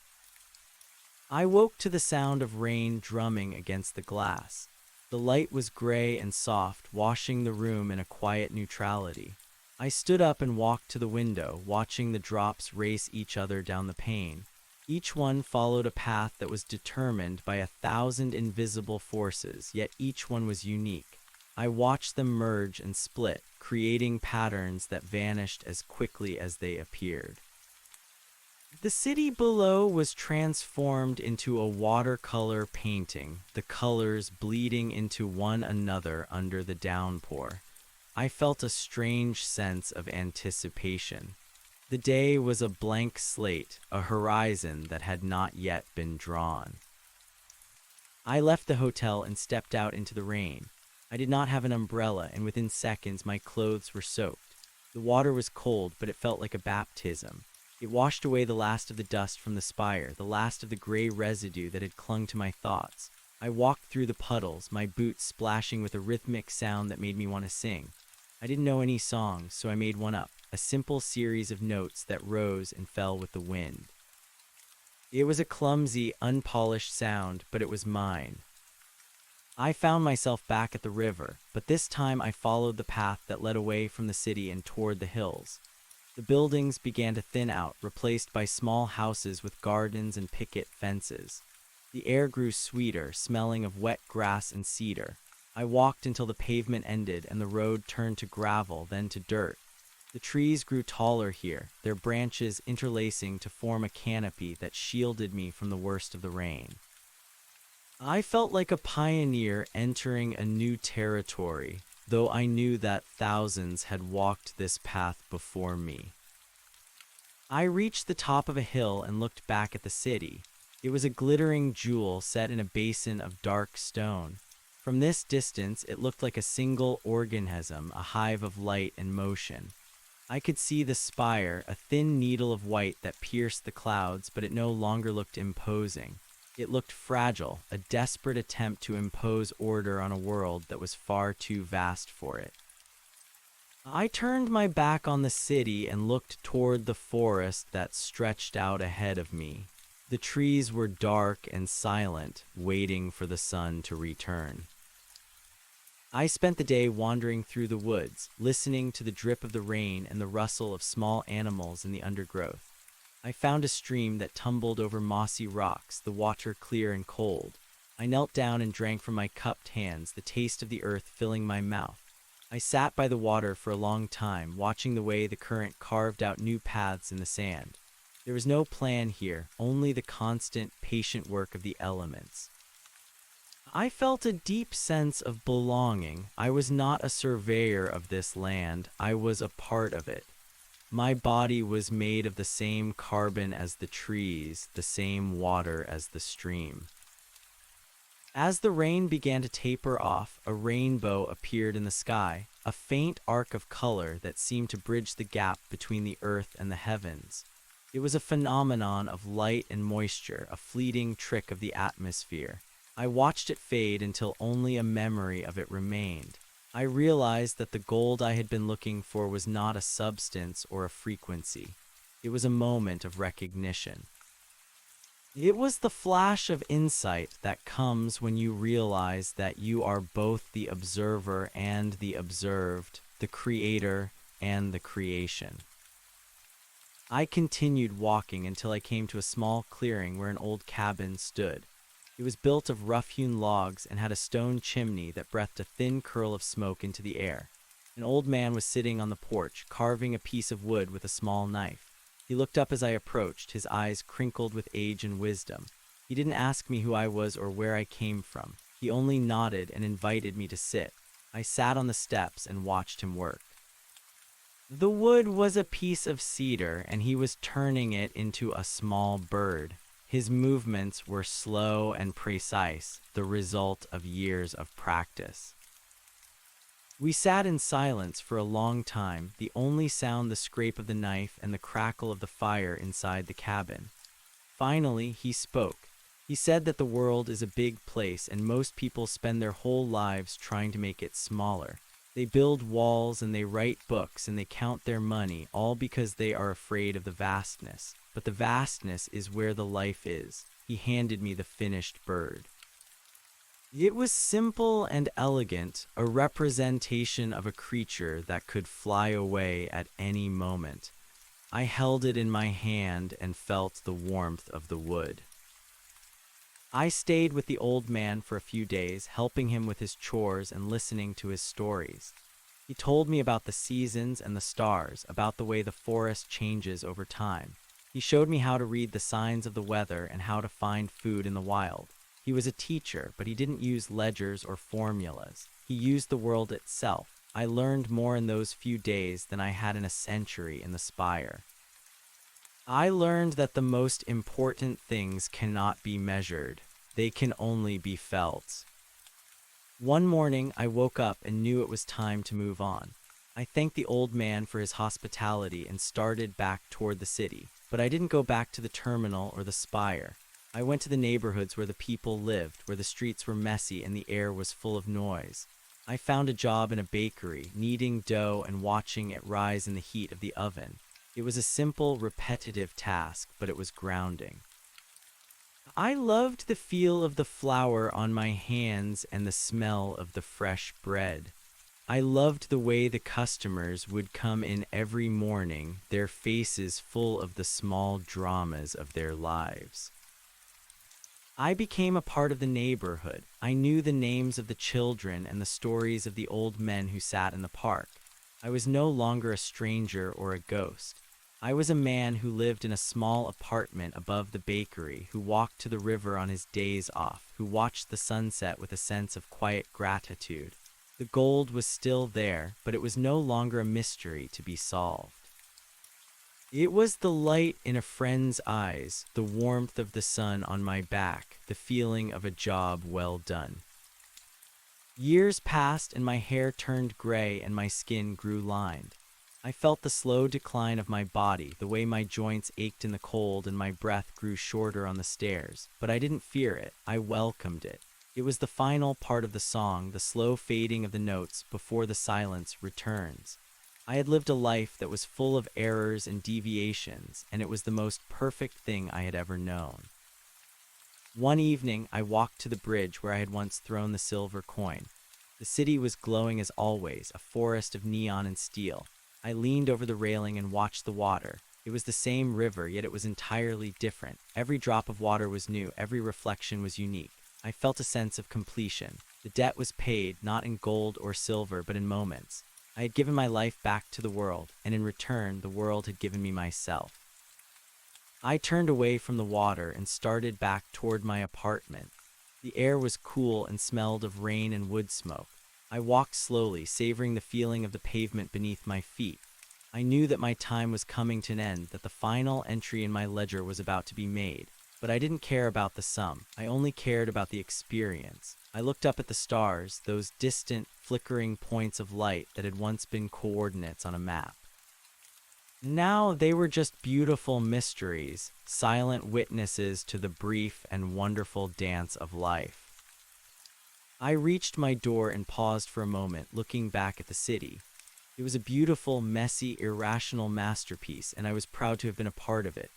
Speaker 1: I woke to the sound of rain drumming against the glass. The light was gray and soft, washing the room in a quiet neutrality. I stood up and walked to the window, watching the drops race each other down the pane. Each one followed a path that was determined by 1,000 invisible forces, yet each one was unique. I watched them merge and split, creating patterns that vanished as quickly as they appeared. The city below was transformed into a watercolor painting, the colors bleeding into one another under the downpour. I felt a strange sense of anticipation. The day was a blank slate, a horizon that had not yet been drawn. I left the hotel and stepped out into the rain. I did not have an umbrella, and within seconds my clothes were soaked. The water was cold, but it felt like a baptism. It washed away the last of the dust from the spire, the last of the gray residue that had clung to my thoughts. I walked through the puddles, my boots splashing with a rhythmic sound that made me want to sing. I didn't know any songs, so I made one up, a simple series of notes that rose and fell with the wind. It was a clumsy, unpolished sound, but it was mine. I found myself back at the river, but this time I followed the path that led away from the city and toward the hills. The buildings began to thin out, replaced by small houses with gardens and picket fences. The air grew sweeter, smelling of wet grass and cedar. I walked until the pavement ended and the road turned to gravel, then to dirt. The trees grew taller here, their branches interlacing to form a canopy that shielded me from the worst of the rain. I felt like a pioneer entering a new territory, though I knew that thousands had walked this path before me. I reached the top of a hill and looked back at the city. It was a glittering jewel set in a basin of dark stone. From this distance, it looked like a single organism, a hive of light and motion. I could see the spire, a thin needle of white that pierced the clouds, but it no longer looked imposing. It looked fragile, a desperate attempt to impose order on a world that was far too vast for it. I turned my back on the city and looked toward the forest that stretched out ahead of me. The trees were dark and silent, waiting for the sun to return. I spent the day wandering through the woods, listening to the drip of the rain and the rustle of small animals in the undergrowth. I found a stream that tumbled over mossy rocks, the water clear and cold. I knelt down and drank from my cupped hands, the taste of the earth filling my mouth. I sat by the water for a long time, watching the way the current carved out new paths in the sand. There was no plan here, only the constant, patient work of the elements. I felt a deep sense of belonging. I was not a surveyor of this land, I was a part of it. My body was made of the same carbon as the trees, the same water as the stream. As the rain began to taper off, a rainbow appeared in the sky, a faint arc of color that seemed to bridge the gap between the earth and the heavens. It was a phenomenon of light and moisture, a fleeting trick of the atmosphere. I watched it fade until only a memory of it remained. I realized that the gold I had been looking for was not a substance or a frequency. It was a moment of recognition. It was the flash of insight that comes when you realize that you are both the observer and the observed, the creator and the creation. I continued walking until I came to a small clearing where an old cabin stood. It was built of rough-hewn logs and had a stone chimney that breathed a thin curl of smoke into the air. An old man was sitting on the porch, carving a piece of wood with a small knife. He looked up as I approached, his eyes crinkled with age and wisdom. He didn't ask me who I was or where I came from. He only nodded and invited me to sit. I sat on the steps and watched him work. The wood was a piece of cedar, and he was turning it into a small bird. His movements were slow and precise, the result of years of practice. We sat in silence for a long time, the only sound the scrape of the knife and the crackle of the fire inside the cabin. Finally, he spoke. He said that the world is a big place and most people spend their whole lives trying to make it smaller. They build walls and they write books and they count their money, all because they are afraid of the vastness. But the vastness is where the life is. He handed me the finished bird. It was simple and elegant, a representation of a creature that could fly away at any moment. I held it in my hand and felt the warmth of the wood. I stayed with the old man for a few days, helping him with his chores and listening to his stories. He told me about the seasons and the stars, about the way the forest changes over time. He showed me how to read the signs of the weather and how to find food in the wild. He was a teacher, but he didn't use ledgers or formulas. He used the world itself. I learned more in those few days than I had in a century in the spire. I learned that the most important things cannot be measured. They can only be felt. One morning, I woke up and knew it was time to move on. I thanked the old man for his hospitality and started back toward the city. But I didn't go back to the terminal or the spire. I went to the neighborhoods where the people lived, where the streets were messy and the air was full of noise. I found a job in a bakery, kneading dough and watching it rise in the heat of the oven. It was a simple, repetitive task, but it was grounding. I loved the feel of the flour on my hands and the smell of the fresh bread. I loved the way the customers would come in every morning, their faces full of the small dramas of their lives. I became a part of the neighborhood. I knew the names of the children and the stories of the old men who sat in the park. I was no longer a stranger or a ghost. I was a man who lived in a small apartment above the bakery, who walked to the river on his days off, who watched the sunset with a sense of quiet gratitude. The gold was still there, but it was no longer a mystery to be solved. It was the light in a friend's eyes, the warmth of the sun on my back, the feeling of a job well done. Years passed and my hair turned gray and my skin grew lined. I felt the slow decline of my body, the way my joints ached in the cold and my breath grew shorter on the stairs. But I didn't fear it, I welcomed it. It was the final part of the song, the slow fading of the notes before the silence returns. I had lived a life that was full of errors and deviations, and it was the most perfect thing I had ever known. One evening, I walked to the bridge where I had once thrown the silver coin. The city was glowing as always, a forest of neon and steel. I leaned over the railing and watched the water. It was the same river, yet it was entirely different. Every drop of water was new, every reflection was unique. I felt a sense of completion. The debt was paid, not in gold or silver, but in moments. I had given my life back to the world, and in return, the world had given me myself. I turned away from the water and started back toward my apartment. The air was cool and smelled of rain and wood smoke. I walked slowly, savoring the feeling of the pavement beneath my feet. I knew that my time was coming to an end, that the final entry in my ledger was about to be made. But I didn't care about the sum. I only cared about the experience. I looked up at the stars, those distant, flickering points of light that had once been coordinates on a map. Now they were just beautiful mysteries, silent witnesses to the brief and wonderful dance of life. I reached my door and paused for a moment, looking back at the city. It was a beautiful, messy, irrational masterpiece, and I was proud to have been a part of it.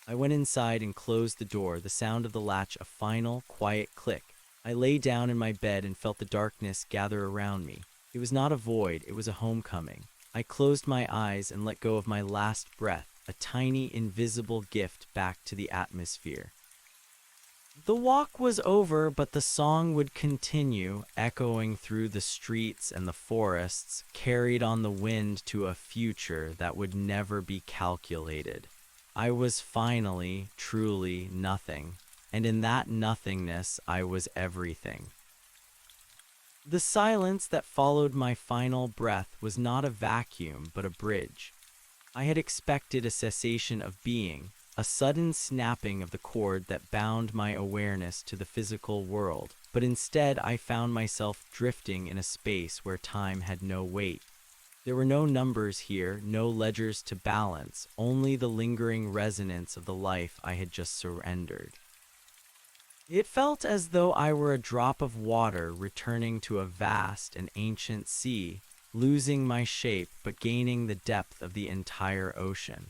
Speaker 1: I went inside and closed the door, the sound of the latch a final, quiet click. I lay down in my bed and felt the darkness gather around me. It was not a void, it was a homecoming. I closed my eyes and let go of my last breath, a tiny, invisible gift back to the atmosphere. The walk was over, but the song would continue, echoing through the streets and the forests, carried on the wind to a future that would never be calculated. I was finally, truly nothing, and in that nothingness I was everything. The silence that followed my final breath was not a vacuum, but a bridge. I had expected a cessation of being, a sudden snapping of the cord that bound my awareness to the physical world, but instead I found myself drifting in a space where time had no weight. There were no numbers here, no ledgers to balance, only the lingering resonance of the life I had just surrendered. It felt as though I were a drop of water returning to a vast and ancient sea, losing my shape but gaining the depth of the entire ocean.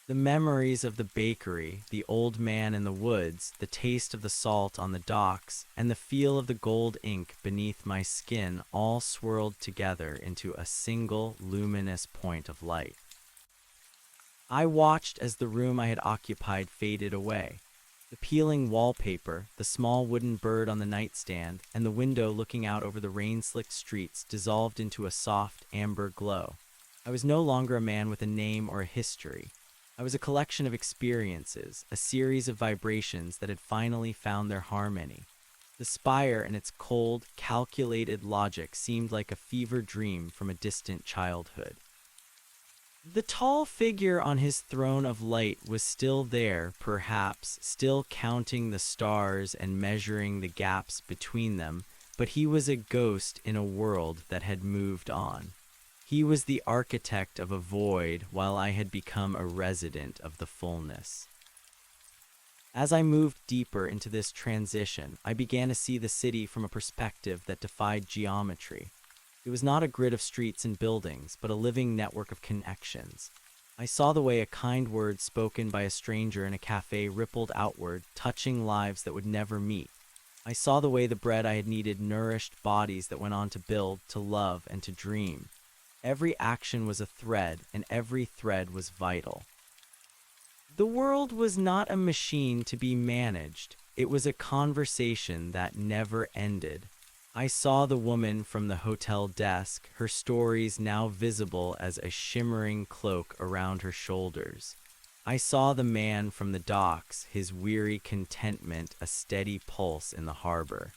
Speaker 1: The memories of the bakery, the old man in the woods, the taste of the salt on the docks, and the feel of the gold ink beneath my skin all swirled together into a single luminous point of light. I watched as the room I had occupied faded away. The peeling wallpaper, the small wooden bird on the nightstand, and the window looking out over the rain-slicked streets dissolved into a soft, amber glow. I was no longer a man with a name or a history. I was a collection of experiences, a series of vibrations that had finally found their harmony. The spire and its cold, calculated logic seemed like a fever dream from a distant childhood. The tall figure on his throne of light was still there, perhaps, still counting the stars and measuring the gaps between them, but he was a ghost in a world that had moved on. He was the architect of a void, while I had become a resident of the fullness. As I moved deeper into this transition, I began to see the city from a perspective that defied geometry. It was not a grid of streets and buildings, but a living network of connections. I saw the way a kind word spoken by a stranger in a cafe rippled outward, touching lives that would never meet. I saw the way the bread I had kneaded nourished bodies that went on to build, to love, and to dream. Every action was a thread, and every thread was vital. The world was not a machine to be managed. It was a conversation that never ended. I saw the woman from the hotel desk, her stories now visible as a shimmering cloak around her shoulders. I saw the man from the docks, his weary contentment a steady pulse in the harbor.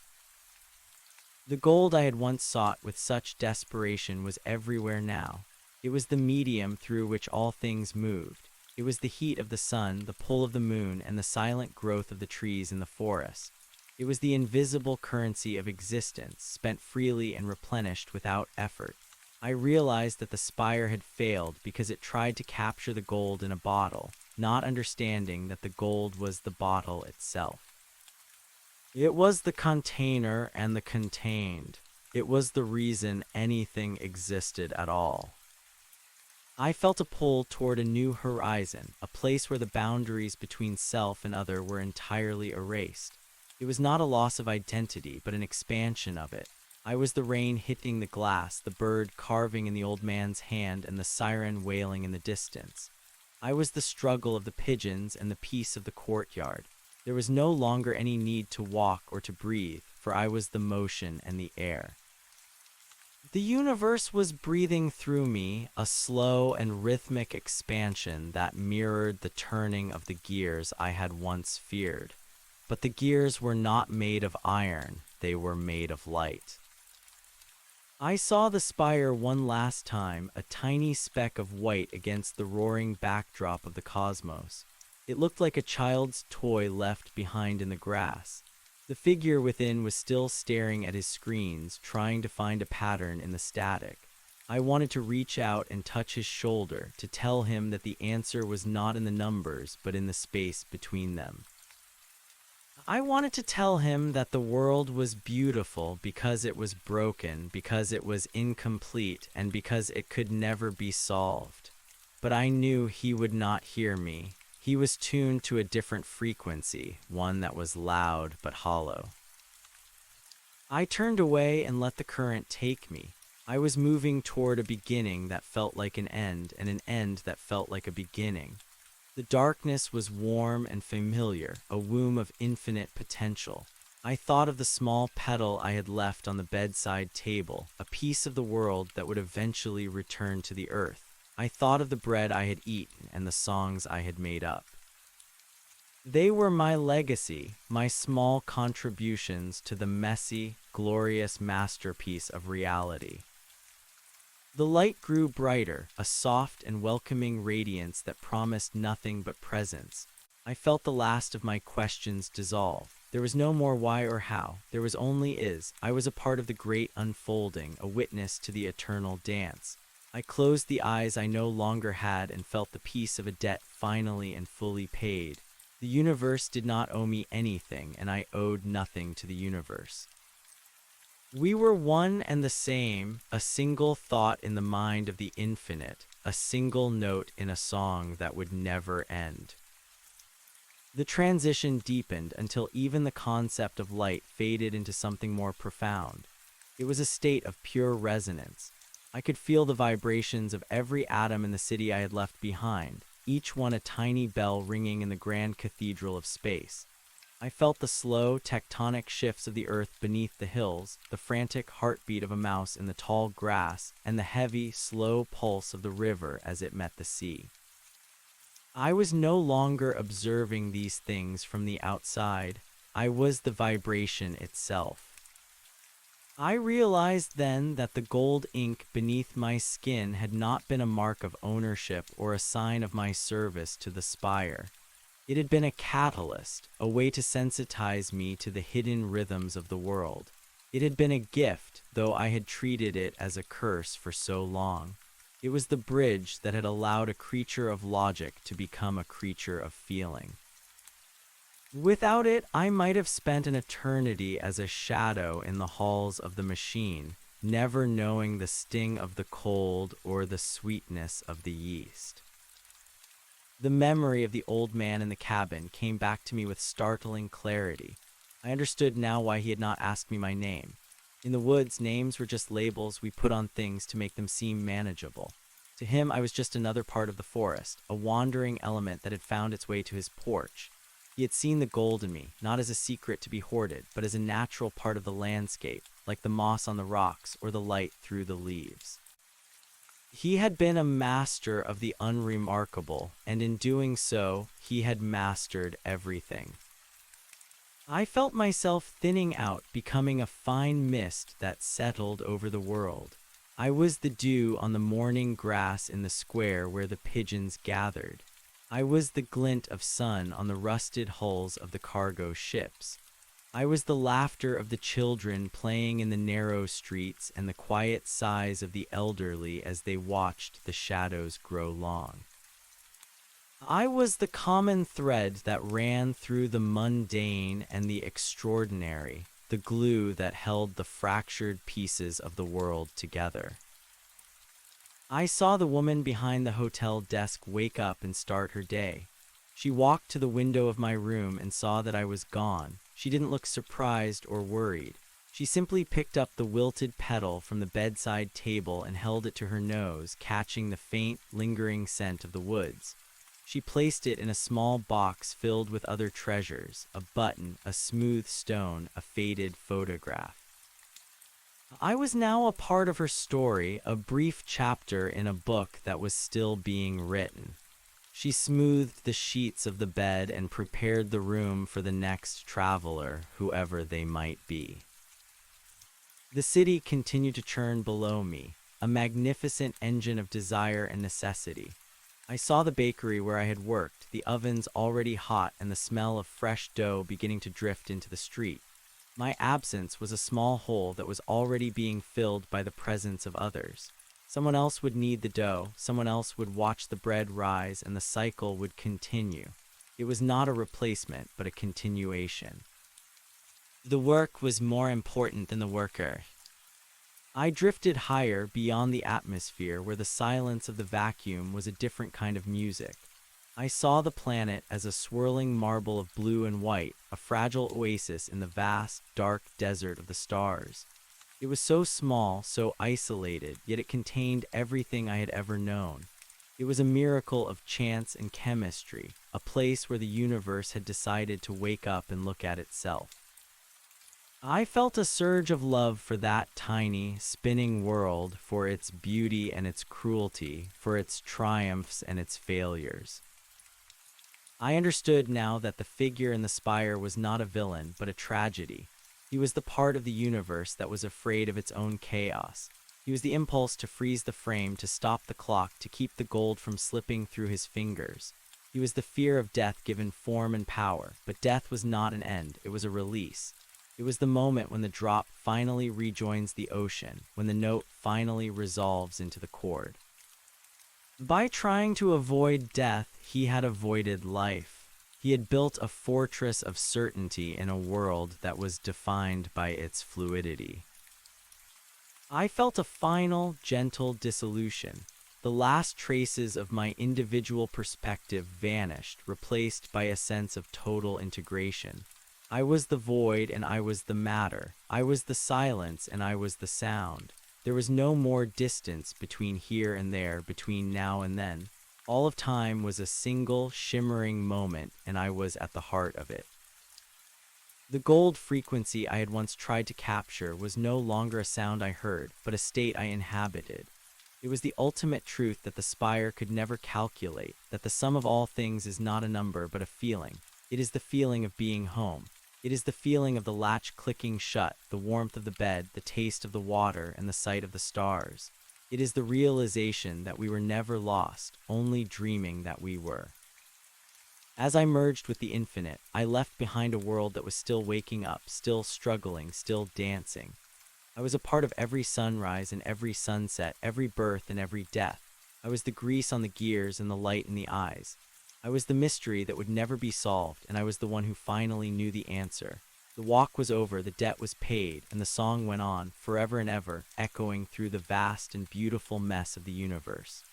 Speaker 1: The gold I had once sought with such desperation was everywhere now. It was the medium through which all things moved. It was the heat of the sun, the pull of the moon, and the silent growth of the trees in the forest. It was the invisible currency of existence, spent freely and replenished without effort. I realized that the spire had failed because it tried to capture the gold in a bottle, not understanding that the gold was the bottle itself. It was the container and the contained. It was the reason anything existed at all. I felt a pull toward a new horizon, a place where the boundaries between self and other were entirely erased. It was not a loss of identity, but an expansion of it. I was the rain hitting the glass, the bird carving in the old man's hand, and the siren wailing in the distance. I was the struggle of the pigeons and the peace of the courtyard. There was no longer any need to walk or to breathe, for I was the motion and the air. The universe was breathing through me, a slow and rhythmic expansion that mirrored the turning of the gears I had once feared. But the gears were not made of iron, they were made of light. I saw the spire one last time, a tiny speck of white against the roaring backdrop of the cosmos. It looked like a child's toy left behind in the grass. The figure within was still staring at his screens, trying to find a pattern in the static. I wanted to reach out and touch his shoulder, to tell him that the answer was not in the numbers, but in the space between them. I wanted to tell him that the world was beautiful because it was broken, because it was incomplete, and because it could never be solved. But I knew he would not hear me. He was tuned to a different frequency, one that was loud but hollow. I turned away and let the current take me. I was moving toward a beginning that felt like an end, and an end that felt like a beginning. The darkness was warm and familiar, a womb of infinite potential. I thought of the small petal I had left on the bedside table, a piece of the world that would eventually return to the earth. I thought of the bread I had eaten and the songs I had made up. They were my legacy, my small contributions to the messy, glorious masterpiece of reality. The light grew brighter, a soft and welcoming radiance that promised nothing but presence. I felt the last of my questions dissolve. There was no more why or how, there was only is. I was a part of the great unfolding, a witness to the eternal dance. I closed the eyes I no longer had and felt the peace of a debt finally and fully paid. The universe did not owe me anything, and I owed nothing to the universe. We were one and the same, a single thought in the mind of the infinite, a single note in a song that would never end. The transition deepened until even the concept of light faded into something more profound. It was a state of pure resonance. I could feel the vibrations of every atom in the city I had left behind, each one a tiny bell ringing in the grand cathedral of space. I felt the slow, tectonic shifts of the earth beneath the hills, the frantic heartbeat of a mouse in the tall grass, and the heavy, slow pulse of the river as it met the sea. I was no longer observing these things from the outside. I was the vibration itself. I realized then that the gold ink beneath my skin had not been a mark of ownership or a sign of my service to the spire. It had been a catalyst, a way to sensitize me to the hidden rhythms of the world. It had been a gift, though I had treated it as a curse for so long. It was the bridge that had allowed a creature of logic to become a creature of feeling. Without it, I might have spent an eternity as a shadow in the halls of the machine, never knowing the sting of the cold or the sweetness of the yeast. The memory of the old man in the cabin came back to me with startling clarity. I understood now why he had not asked me my name. In the woods, names were just labels we put on things to make them seem manageable. To him, I was just another part of the forest, a wandering element that had found its way to his porch. He had seen the gold in me, not as a secret to be hoarded, but as a natural part of the landscape, like the moss on the rocks or the light through the leaves. He had been a master of the unremarkable, and in doing so, he had mastered everything. I felt myself thinning out, becoming a fine mist that settled over the world. I was the dew on the morning grass in the square where the pigeons gathered. I was the glint of sun on the rusted hulls of the cargo ships. I was the laughter of the children playing in the narrow streets and the quiet sighs of the elderly as they watched the shadows grow long. I was the common thread that ran through the mundane and the extraordinary, the glue that held the fractured pieces of the world together. I saw the woman behind the hotel desk wake up and start her day. She walked to the window of my room and saw that I was gone. She didn't look surprised or worried. She simply picked up the wilted petal from the bedside table and held it to her nose, catching the faint, lingering scent of the woods. She placed it in a small box filled with other treasures, a button, a smooth stone, a faded photograph. I was now a part of her story, a brief chapter in a book that was still being written. She smoothed the sheets of the bed and prepared the room for the next traveler, whoever they might be. The city continued to churn below me, a magnificent engine of desire and necessity. I saw the bakery where I had worked, the ovens already hot and the smell of fresh dough beginning to drift into the street. My absence was a small hole that was already being filled by the presence of others. Someone else would knead the dough, someone else would watch the bread rise, and the cycle would continue. It was not a replacement, but a continuation. The work was more important than the worker. I drifted higher beyond the atmosphere where the silence of the vacuum was a different kind of music. I saw the planet as a swirling marble of blue and white, a fragile oasis in the vast, dark desert of the stars. It was so small, so isolated, yet it contained everything I had ever known. It was a miracle of chance and chemistry, a place where the universe had decided to wake up and look at itself. I felt a surge of love for that tiny, spinning world, for its beauty and its cruelty, for its triumphs and its failures. I understood now that the figure in the spire was not a villain, but a tragedy. He was the part of the universe that was afraid of its own chaos. He was the impulse to freeze the frame, to stop the clock, to keep the gold from slipping through his fingers. He was the fear of death given form and power, but death was not an end, it was a release. It was the moment when the drop finally rejoins the ocean, when the note finally resolves into the chord. By trying to avoid death, he had avoided life. He had built a fortress of certainty in a world that was defined by its fluidity. I felt a final, gentle dissolution. The last traces of my individual perspective vanished, replaced by a sense of total integration. I was the void and I was the matter. I was the silence and I was the sound. There was no more distance between here and there, between now and then. All of time was a single, shimmering moment, and I was at the heart of it. The gold frequency I had once tried to capture was no longer a sound I heard, but a state I inhabited. It was the ultimate truth that the spire could never calculate, that the sum of all things is not a number but a feeling. It is the feeling of being home. It is the feeling of the latch clicking shut, the warmth of the bed, the taste of the water, and the sight of the stars. It is the realization that we were never lost, only dreaming that we were. As I merged with the infinite, I left behind a world that was still waking up, still struggling, still dancing. I was a part of every sunrise and every sunset, every birth and every death. I was the grease on the gears and the light in the eyes. I was the mystery that would never be solved, and I was the one who finally knew the answer. The walk was over, the debt was paid, and the song went on, forever and ever, echoing through the vast and beautiful mess of the universe.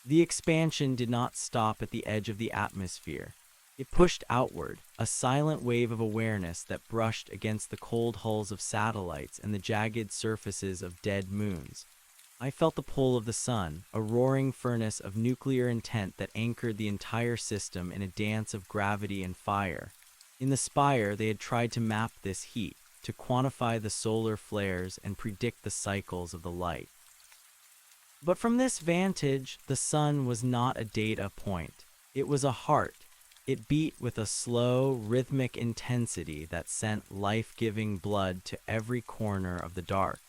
Speaker 1: The expansion did not stop at the edge of the atmosphere. It pushed outward, a silent wave of awareness that brushed against the cold hulls of satellites and the jagged surfaces of dead moons. I felt the pull of the sun, a roaring furnace of nuclear intent that anchored the entire system in a dance of gravity and fire. In the spire, they had tried to map this heat, to quantify the solar flares and predict the cycles of the light. But from this vantage, the sun was not a data point. It was a heart. It beat with a slow, rhythmic intensity that sent life-giving blood to every corner of the dark.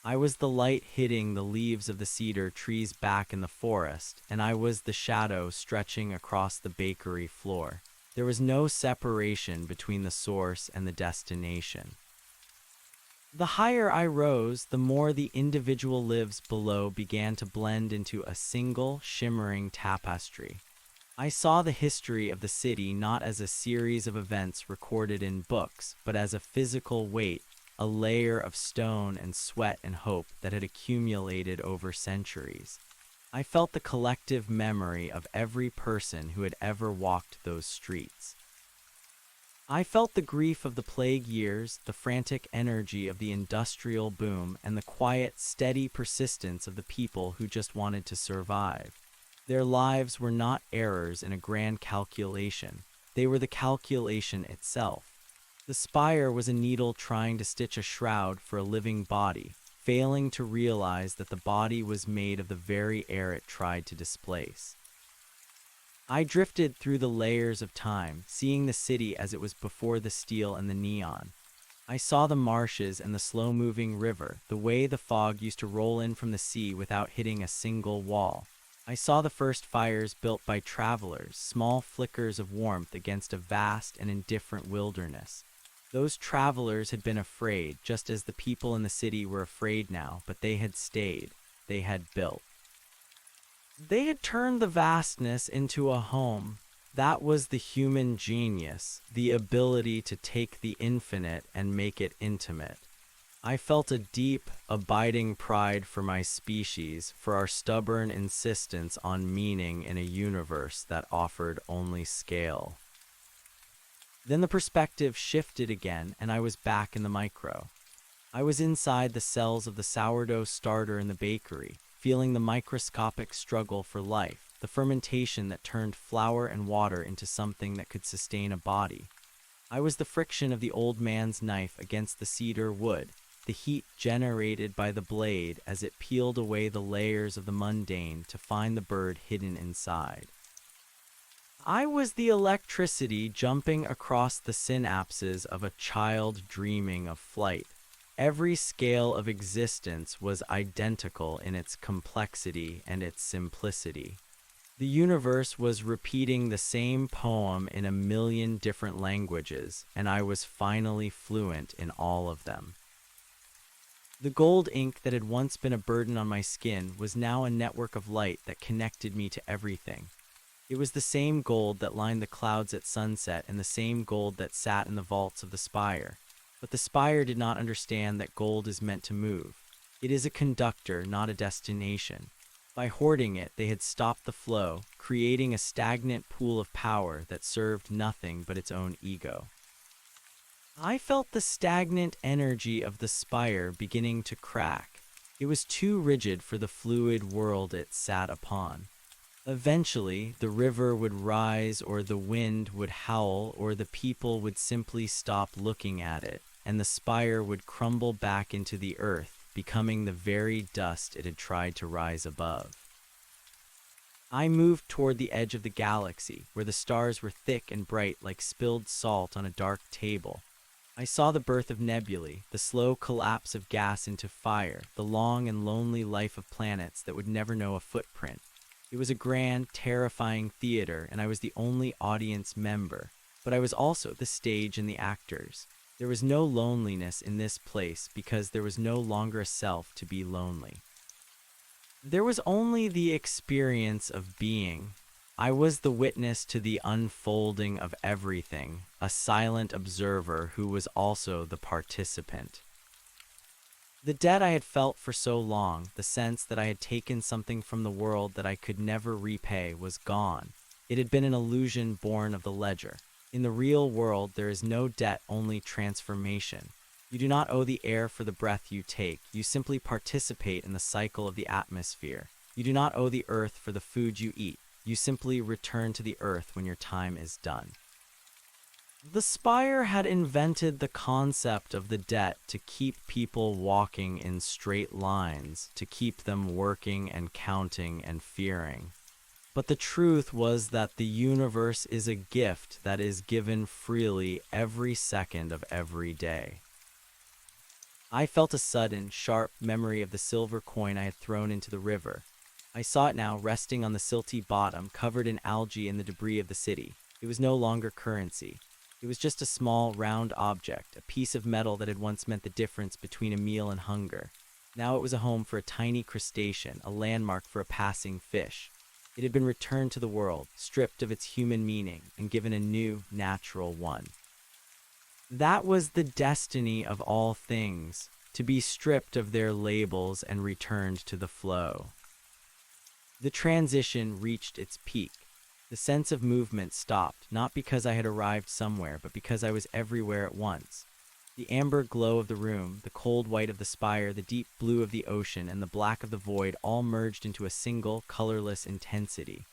Speaker 1: I was the light hitting the leaves of the cedar trees back in the forest, and I was the shadow stretching across the bakery floor. There was no separation between the source and the destination. The higher I rose, the more the individual lives below began to blend into a single, shimmering tapestry. I saw the history of the city not as a series of events recorded in books, but as a physical weight, a layer of stone and sweat and hope that had accumulated over centuries. I felt the collective memory of every person who had ever walked those streets. I felt the grief of the plague years, the frantic energy of the industrial boom, and the quiet, steady persistence of the people who just wanted to survive. Their lives were not errors in a grand calculation. They were the calculation itself. The spire was a needle trying to stitch a shroud for a living body, failing to realize that the body was made of the very air it tried to displace. I drifted through the layers of time, seeing the city as it was before the steel and the neon. I saw the marshes and the slow-moving river, the way the fog used to roll in from the sea without hitting a single wall. I saw the first fires built by travelers, small flickers of warmth against a vast and indifferent wilderness. Those travelers had been afraid, just as the people in the city were afraid now, but they had stayed. They had built. They had turned the vastness into a home. That was the human genius, the ability to take the infinite and make it intimate. I felt a deep, abiding pride for my species, for our stubborn insistence on meaning in a universe that offered only scale. Then the perspective shifted again, and I was back in the micro. I was inside the cells of the sourdough starter in the bakery, feeling the microscopic struggle for life, the fermentation that turned flour and water into something that could sustain a body. I was the friction of the old man's knife against the cedar wood, the heat generated by the blade as it peeled away the layers of the mundane to find the bird hidden inside. I was the electricity jumping across the synapses of a child dreaming of flight. Every scale of existence was identical in its complexity and its simplicity. The universe was repeating the same poem in a million different languages, and I was finally fluent in all of them. The gold ink that had once been a burden on my skin was now a network of light that connected me to everything. It was the same gold that lined the clouds at sunset and the same gold that sat in the vaults of the spire. But the spire did not understand that gold is meant to move. It is a conductor, not a destination. By hoarding it, they had stopped the flow, creating a stagnant pool of power that served nothing but its own ego. I felt the stagnant energy of the spire beginning to crack. It was too rigid for the fluid world it sat upon. Eventually, the river would rise, or the wind would howl, or the people would simply stop looking at it, and the spire would crumble back into the earth, becoming the very dust it had tried to rise above. I moved toward the edge of the galaxy, where the stars were thick and bright like spilled salt on a dark table. I saw the birth of nebulae, the slow collapse of gas into fire, the long and lonely life of planets that would never know a footprint. It was a grand, terrifying theater, and I was the only audience member, but I was also the stage and the actors. There was no loneliness in this place because there was no longer a self to be lonely. There was only the experience of being. I was the witness to the unfolding of everything, a silent observer who was also the participant. The debt I had felt for so long, the sense that I had taken something from the world that I could never repay, was gone. It had been an illusion born of the ledger. In the real world, there is no debt, only transformation. You do not owe the air for the breath you take. You simply participate in the cycle of the atmosphere. You do not owe the earth for the food you eat. You simply return to the earth when your time is done. The spire had invented the concept of the debt to keep people walking in straight lines, to keep them working and counting and fearing. But the truth was that the universe is a gift that is given freely every second of every day. I felt a sudden, sharp memory of the silver coin I had thrown into the river. I saw it now resting on the silty bottom, covered in algae and the debris of the city. It was no longer currency. It was just a small, round object, a piece of metal that had once meant the difference between a meal and hunger. Now it was a home for a tiny crustacean, a landmark for a passing fish. It had been returned to the world, stripped of its human meaning, and given a new, natural one. That was the destiny of all things, to be stripped of their labels and returned to the flow. The transition reached its peak. The sense of movement stopped, not because I had arrived somewhere, but because I was everywhere at once. The amber glow of the room, the cold white of the spire, the deep blue of the ocean, and the black of the void all merged into a single, colorless intensity.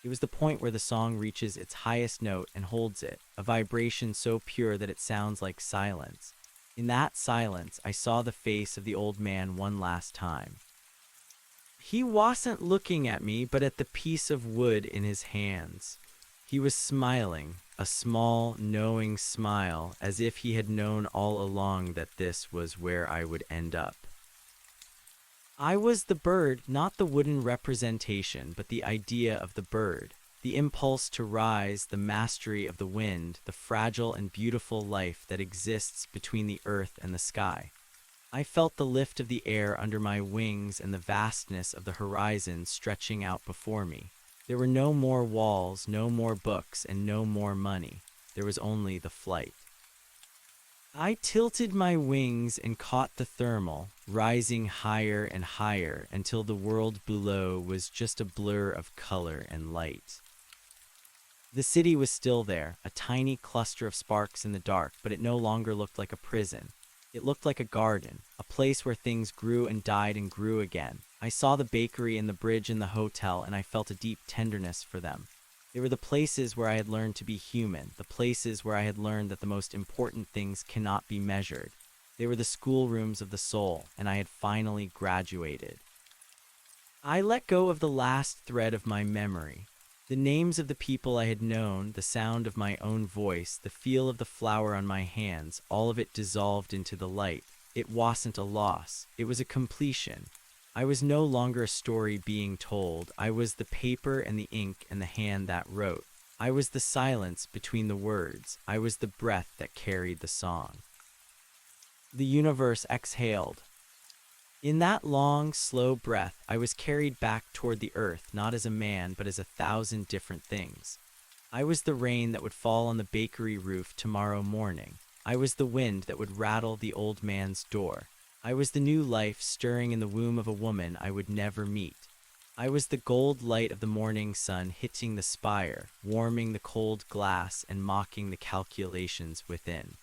Speaker 1: It was the point where the song reaches its highest note and holds it, a vibration so pure that it sounds like silence. In that silence, I saw the face of the old man one last time. He wasn't looking at me, but at the piece of wood in his hands. He was smiling, a small, knowing smile, as if he had known all along that this was where I would end up. I was the bird, not the wooden representation, but the idea of the bird, the impulse to rise, the mastery of the wind, the fragile and beautiful life that exists between the earth and the sky. I felt the lift of the air under my wings and the vastness of the horizon stretching out before me. There were no more walls, no more books, and no more money. There was only the flight. I tilted my wings and caught the thermal, rising higher and higher until the world below was just a blur of color and light. The city was still there, a tiny cluster of sparks in the dark, but it no longer looked like a prison. It looked like a garden, a place where things grew and died and grew again. I saw the bakery and the bridge and the hotel, and I felt a deep tenderness for them. They were the places where I had learned to be human, the places where I had learned that the most important things cannot be measured. They were the schoolrooms of the soul, and I had finally graduated. I let go of the last thread of my memory. The names of the people I had known, the sound of my own voice, the feel of the flower on my hands, all of it dissolved into the light. It wasn't a loss. It was a completion. I was no longer a story being told. I was the paper and the ink and the hand that wrote. I was the silence between the words. I was the breath that carried the song. The universe exhaled. In that long, slow breath, I was carried back toward the earth, not as a man, but as 1,000 different things. I was the rain that would fall on the bakery roof tomorrow morning. I was the wind that would rattle the old man's door. I was the new life stirring in the womb of a woman I would never meet. I was the gold light of the morning sun hitting the spire, warming the cold glass and mocking the calculations within.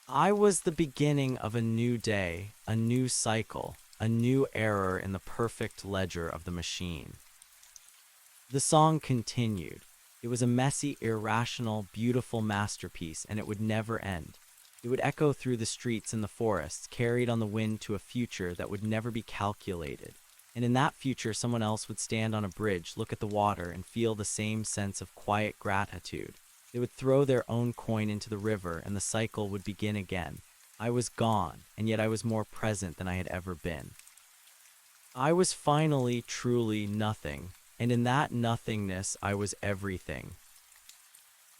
Speaker 1: I was the beginning of a new day, a new cycle, a new error in the perfect ledger of the machine. The song continued. It was a messy, irrational, beautiful masterpiece, and it would never end. It would echo through the streets and the forests, carried on the wind to a future that would never be calculated. And in that future, someone else would stand on a bridge, look at the water, and feel the same sense of quiet gratitude. They would throw their own coin into the river, and the cycle would begin again. I was gone, and yet I was more present than I had ever been. I was finally, truly nothing, and in that nothingness I was everything.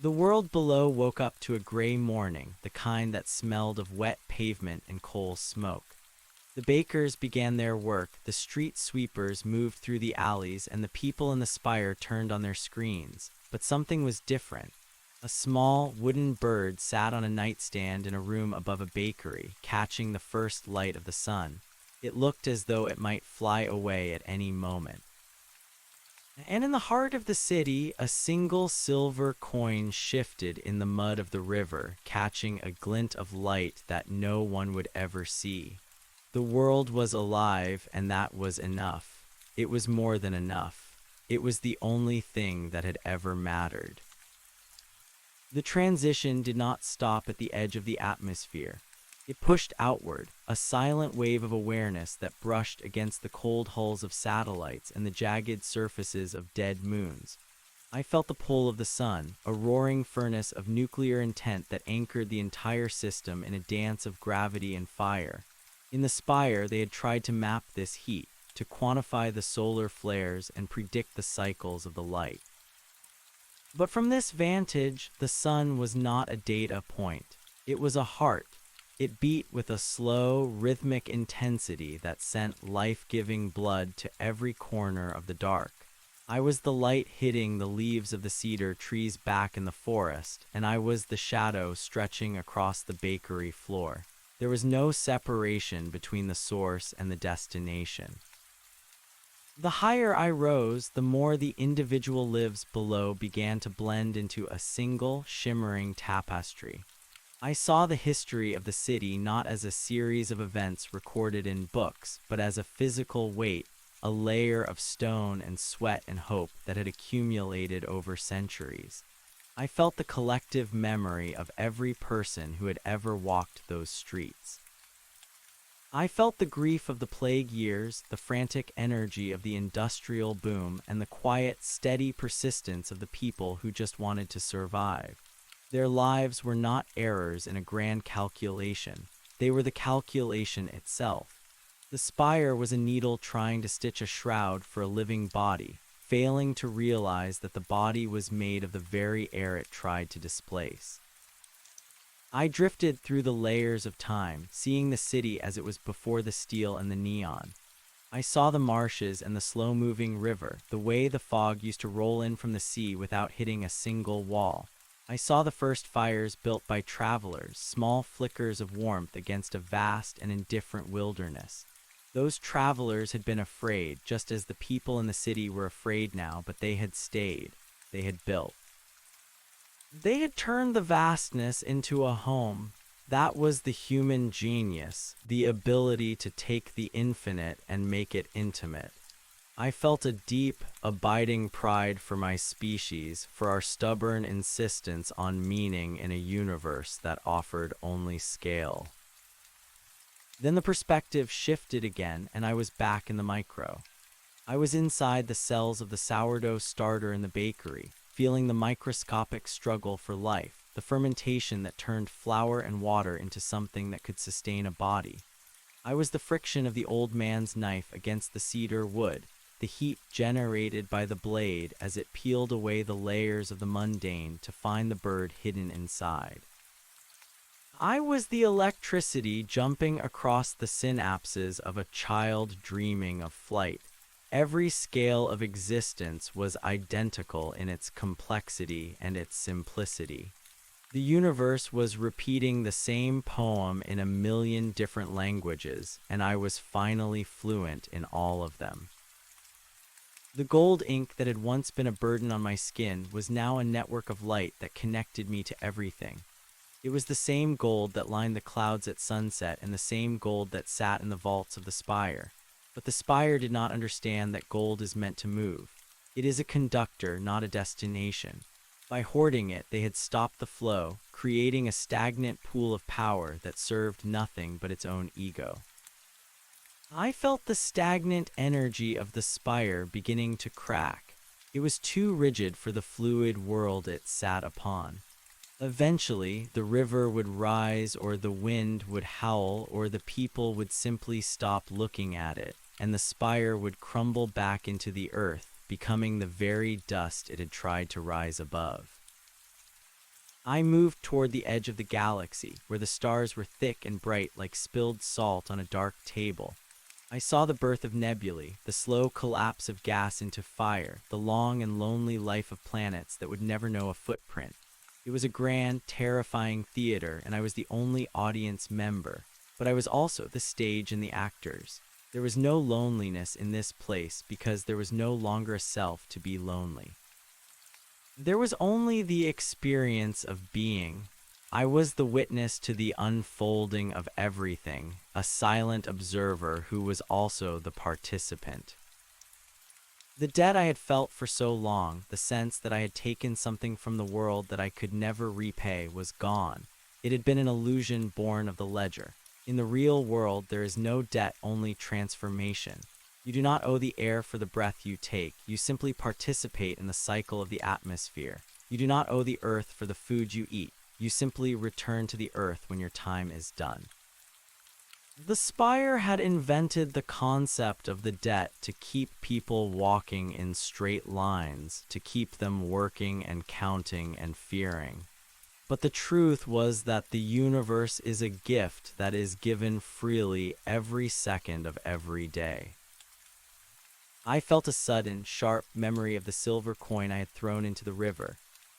Speaker 1: The world below woke up to a gray morning, the kind that smelled of wet pavement and coal smoke. The bakers began their work, the street sweepers moved through the alleys, and the people in the spire turned on their screens. But something was different. A small, wooden bird sat on a nightstand in a room above a bakery, catching the first light of the sun. It looked as though it might fly away at any moment. And in the heart of the city, a single silver coin shifted in the mud of the river, catching a glint of light that no one would ever see. The world was alive, and that was enough. It was more than enough. It was the only thing that had ever mattered. The transition did not stop at the edge of the atmosphere. It pushed outward, a silent wave of awareness that brushed against the cold hulls of satellites and the jagged surfaces of dead moons. I felt the pull of the sun, a roaring furnace of nuclear intent that anchored the entire system in a dance of gravity and fire. In the spire, they had tried to map this heat, to quantify the solar flares and predict the cycles of the light. But from this vantage, the sun was not a data point. It was a heart. It beat with a slow, rhythmic intensity that sent life-giving blood to every corner of the dark. I was the light hitting the leaves of the cedar trees back in the forest, and I was the shadow stretching across the bakery floor. There was no separation between the source and the destination. The higher I rose, the more the individual lives below began to blend into a single, shimmering tapestry. I saw the history of the city not as a series of events recorded in books, but as a physical weight, a layer of stone and sweat and hope that had accumulated over centuries. I felt the collective memory of every person who had ever walked those streets. I felt the grief of the plague years, the frantic energy of the industrial boom, and the quiet, steady persistence of the people who just wanted to survive. Their lives were not errors in a grand calculation. They were the calculation itself. The spire was a needle trying to stitch a shroud for a living body, failing to realize that the body was made of the very air it tried to displace. I drifted through the layers of time, seeing the city as it was before the steel and the neon. I saw the marshes and the slow-moving river, the way the fog used to roll in from the sea without hitting a single wall. I saw the first fires built by travelers, small flickers of warmth against a vast and indifferent wilderness. Those travelers had been afraid, just as the people in the city were afraid now, but they had stayed. They had built. They had turned the vastness into a home. That was the human genius, the ability to take the infinite and make it intimate. I felt a deep, abiding pride for my species, for our stubborn insistence on meaning in a universe that offered only scale. Then the perspective shifted again, and I was back in the micro. I was inside the cells of the sourdough starter in the bakery, feeling the microscopic struggle for life, the fermentation that turned flour and water into something that could sustain a body. I was the friction of the old man's knife against the cedar wood, the heat generated by the blade as it peeled away the layers of the mundane to find the bird hidden inside. I was the electricity jumping across the synapses of a child dreaming of flight. Every scale of existence was identical in its complexity and its simplicity. The universe was repeating the same poem in a million different languages, and I was finally fluent in all of them. The gold ink that had once been a burden on my skin was now a network of light that connected me to everything. It was the same gold that lined the clouds at sunset and the same gold that sat in the vaults of the spire. But the spire did not understand that gold is meant to move. It is a conductor, not a destination. By hoarding it, they had stopped the flow, creating a stagnant pool of power that served nothing but its own ego. I felt the stagnant energy of the spire beginning to crack. It was too rigid for the fluid world it sat upon. Eventually, the river would rise, or the wind would howl, or the people would simply stop looking at it, and the spire would crumble back into the earth, becoming the very dust it had tried to rise above. I moved toward the edge of the galaxy, where the stars were thick and bright like spilled salt on a dark table. I saw the birth of nebulae, the slow collapse of gas into fire, the long and lonely life of planets that would never know a footprint. It was a grand, terrifying theater, and I was the only audience member, but I was also the stage and the actors. There was no loneliness in this place because there was no longer a self to be lonely. There was only the experience of being. I was the witness to the unfolding of everything, a silent observer who was also the participant. The debt I had felt for so long, the sense that I had taken something from the world that I could never repay, was gone. It had been an illusion born of the ledger. In the real world, there is no debt, only transformation. You do not owe the air for the breath you take. You simply participate in the cycle of the atmosphere. You do not owe the earth for the food you eat. You simply return to the earth when your time is done. The spire had invented the concept of the debt to keep people walking in straight lines, to keep them working and counting and fearing. But the truth was that the universe is a gift that is given freely every second of every day. I felt a sudden, sharp memory of the silver coin I had thrown into the river.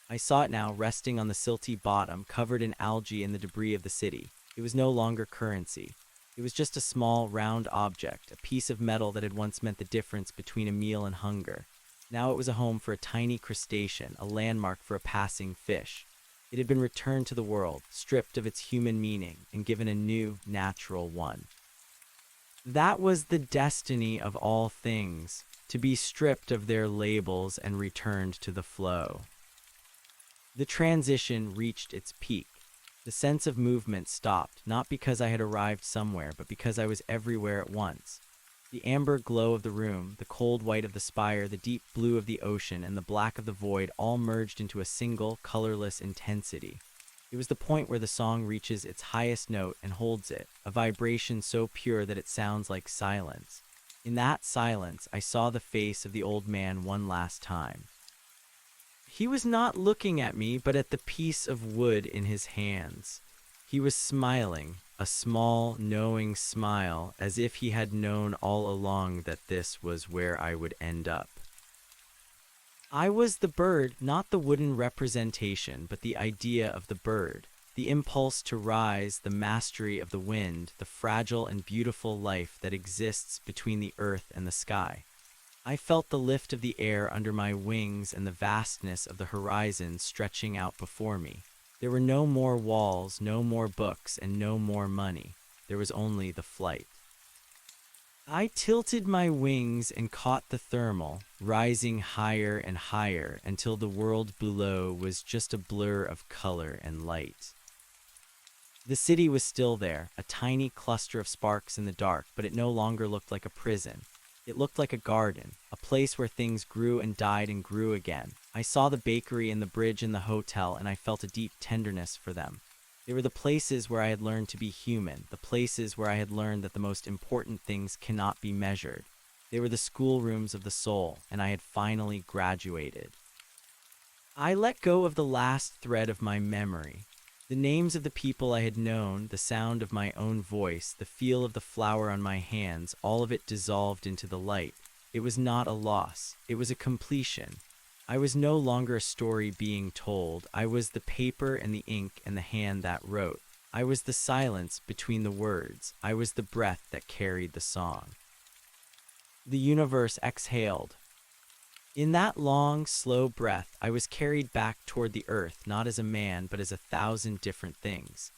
Speaker 1: I saw it now resting on the silty bottom, covered in algae and the debris of the city. It was no longer currency. It was just a small, round object, a piece of metal that had once meant the difference between a meal and hunger. Now it was a home for a tiny crustacean, a landmark for a passing fish. It had been returned to the world, stripped of its human meaning, and given a new, natural one. That was the destiny of all things, to be stripped of their labels and returned to the flow. The transition reached its peak. The sense of movement stopped, not because I had arrived somewhere, but because I was everywhere at once. The amber glow of the room, the cold white of the spire, the deep blue of the ocean, and the black of the void all merged into a single, colorless intensity. It was the point where the song reaches its highest note and holds it, a vibration so pure that it sounds like silence. In that silence, I saw the face of the old man one last time. He was not looking at me, but at the piece of wood in his hands. He was smiling, a small, knowing smile, as if he had known all along that this was where I would end up. I was the bird, not the wooden representation, but the idea of the bird, the impulse to rise, the mastery of the wind, the fragile and beautiful life that exists between the earth and the sky. I felt the lift of the air under my wings and the vastness of the horizon stretching out before me. There were no more walls, no more books, and no more money. There was only the flight. I tilted my wings and caught the thermal, rising higher and higher until the world below was just a blur of color and light. The city was still there, a tiny cluster of sparks in the dark, but it no longer looked like a prison. It looked like a garden, a place where things grew and died and grew again. I saw the bakery and the bridge and the hotel, and I felt a deep tenderness for them. They were the places where I had learned to be human, the places where I had learned that the most important things cannot be measured. They were the schoolrooms of the soul, and I had finally graduated. I let go of the last thread of my memory. The names of the people I had known, the sound of my own voice, the feel of the flower on my hands, all of it dissolved into the light. It was not a loss. It was a completion. I was no longer a story being told. I was the paper and the ink and the hand that wrote. I was the silence between the words. I was the breath that carried the song. The universe exhaled. In that long, slow breath, I was carried back toward the earth, not as a man, but as 1,000 different things.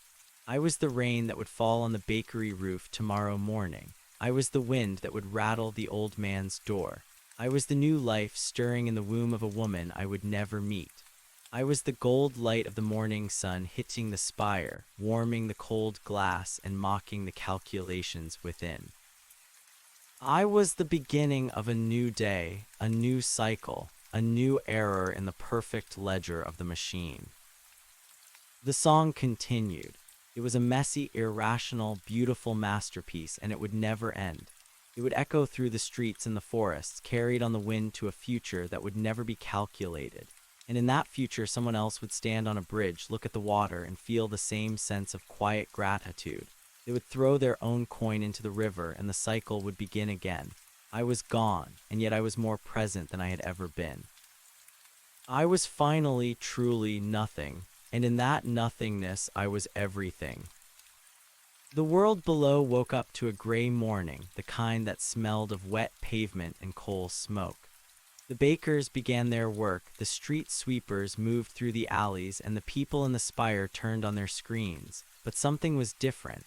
Speaker 1: I was the rain that would fall on the bakery roof tomorrow morning. I was the wind that would rattle the old man's door. I was the new life stirring in the womb of a woman I would never meet. I was the gold light of the morning sun hitting the spire, warming the cold glass and mocking the calculations within. I was the beginning of a new day, a new cycle, a new error in the perfect ledger of the machine. The song continued. It was a messy, irrational, beautiful masterpiece, and it would never end. It would echo through the streets and the forests, carried on the wind to a future that would never be calculated. And in that future, someone else would stand on a bridge, look at the water, and feel the same sense of quiet gratitude. They would throw their own coin into the river, and the cycle would begin again. I was gone, and yet I was more present than I had ever been. I was finally, truly nothing, and in that nothingness I was everything. The world below woke up to a gray morning, the kind that smelled of wet pavement and coal smoke. The bakers began their work, the street sweepers moved through the alleys, and the people in the spire turned on their screens. But something was different.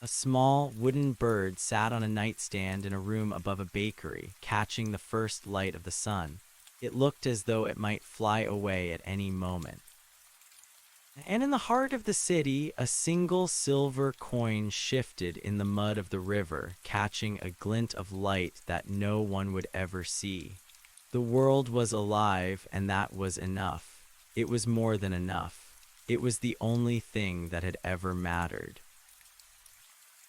Speaker 1: A small, wooden bird sat on a nightstand in a room above a bakery, catching the first light of the sun. It looked as though it might fly away at any moment. And in the heart of the city, a single silver coin shifted in the mud of the river, catching a glint of light that no one would ever see. The world was alive, and that was enough. It was more than enough. It was the only thing that had ever mattered.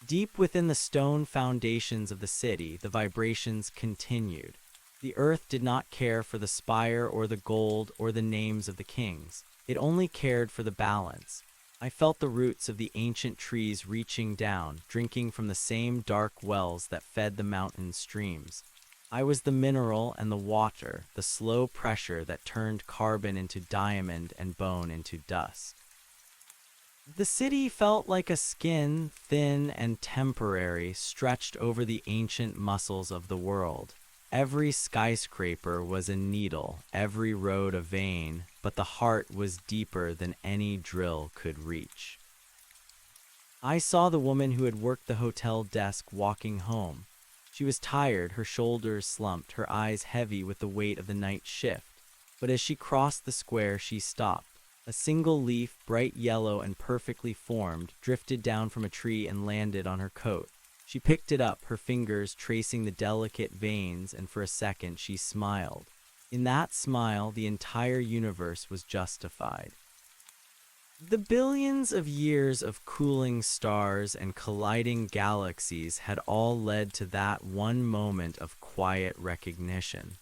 Speaker 1: Deep within the stone foundations of the city, the vibrations continued. The earth did not care for the spire or the gold or the names of the kings. It only cared for the balance. I felt the roots of the ancient trees reaching down, drinking from the same dark wells that fed the mountain streams. I was the mineral and the water, the slow pressure that turned carbon into diamond and bone into dust. The city felt like a skin, thin and temporary, stretched over the ancient muscles of the world. Every skyscraper was a needle, every road a vein, but the heart was deeper than any drill could reach. I saw the woman who had worked the hotel desk walking home. She was tired, her shoulders slumped, her eyes heavy with the weight of the night shift. But as she crossed the square, she stopped. A single leaf, bright yellow and perfectly formed, drifted down from a tree and landed on her coat. She picked it up, her fingers tracing the delicate veins, and for a second she smiled. In that smile, the entire universe was justified. The billions of years of cooling stars and colliding galaxies had all led to that one moment of quiet recognition.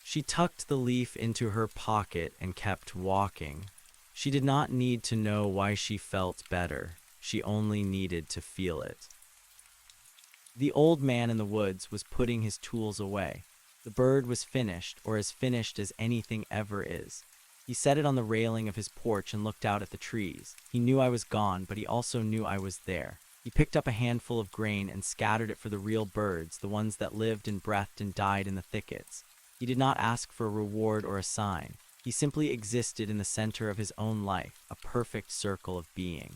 Speaker 1: She tucked the leaf into her pocket and kept walking. She did not need to know why she felt better. she only needed to feel it. The old man in the woods was putting his tools away. The bird was finished, or as finished as anything ever is. He set it on the railing of his porch and looked out at the trees. He knew I was gone, but he also knew I was there. He picked up a handful of grain and scattered it for the real birds, the ones that lived and breathed and died in the thickets. He did not ask for a reward or a sign. He simply existed in the center of his own life, a perfect circle of being.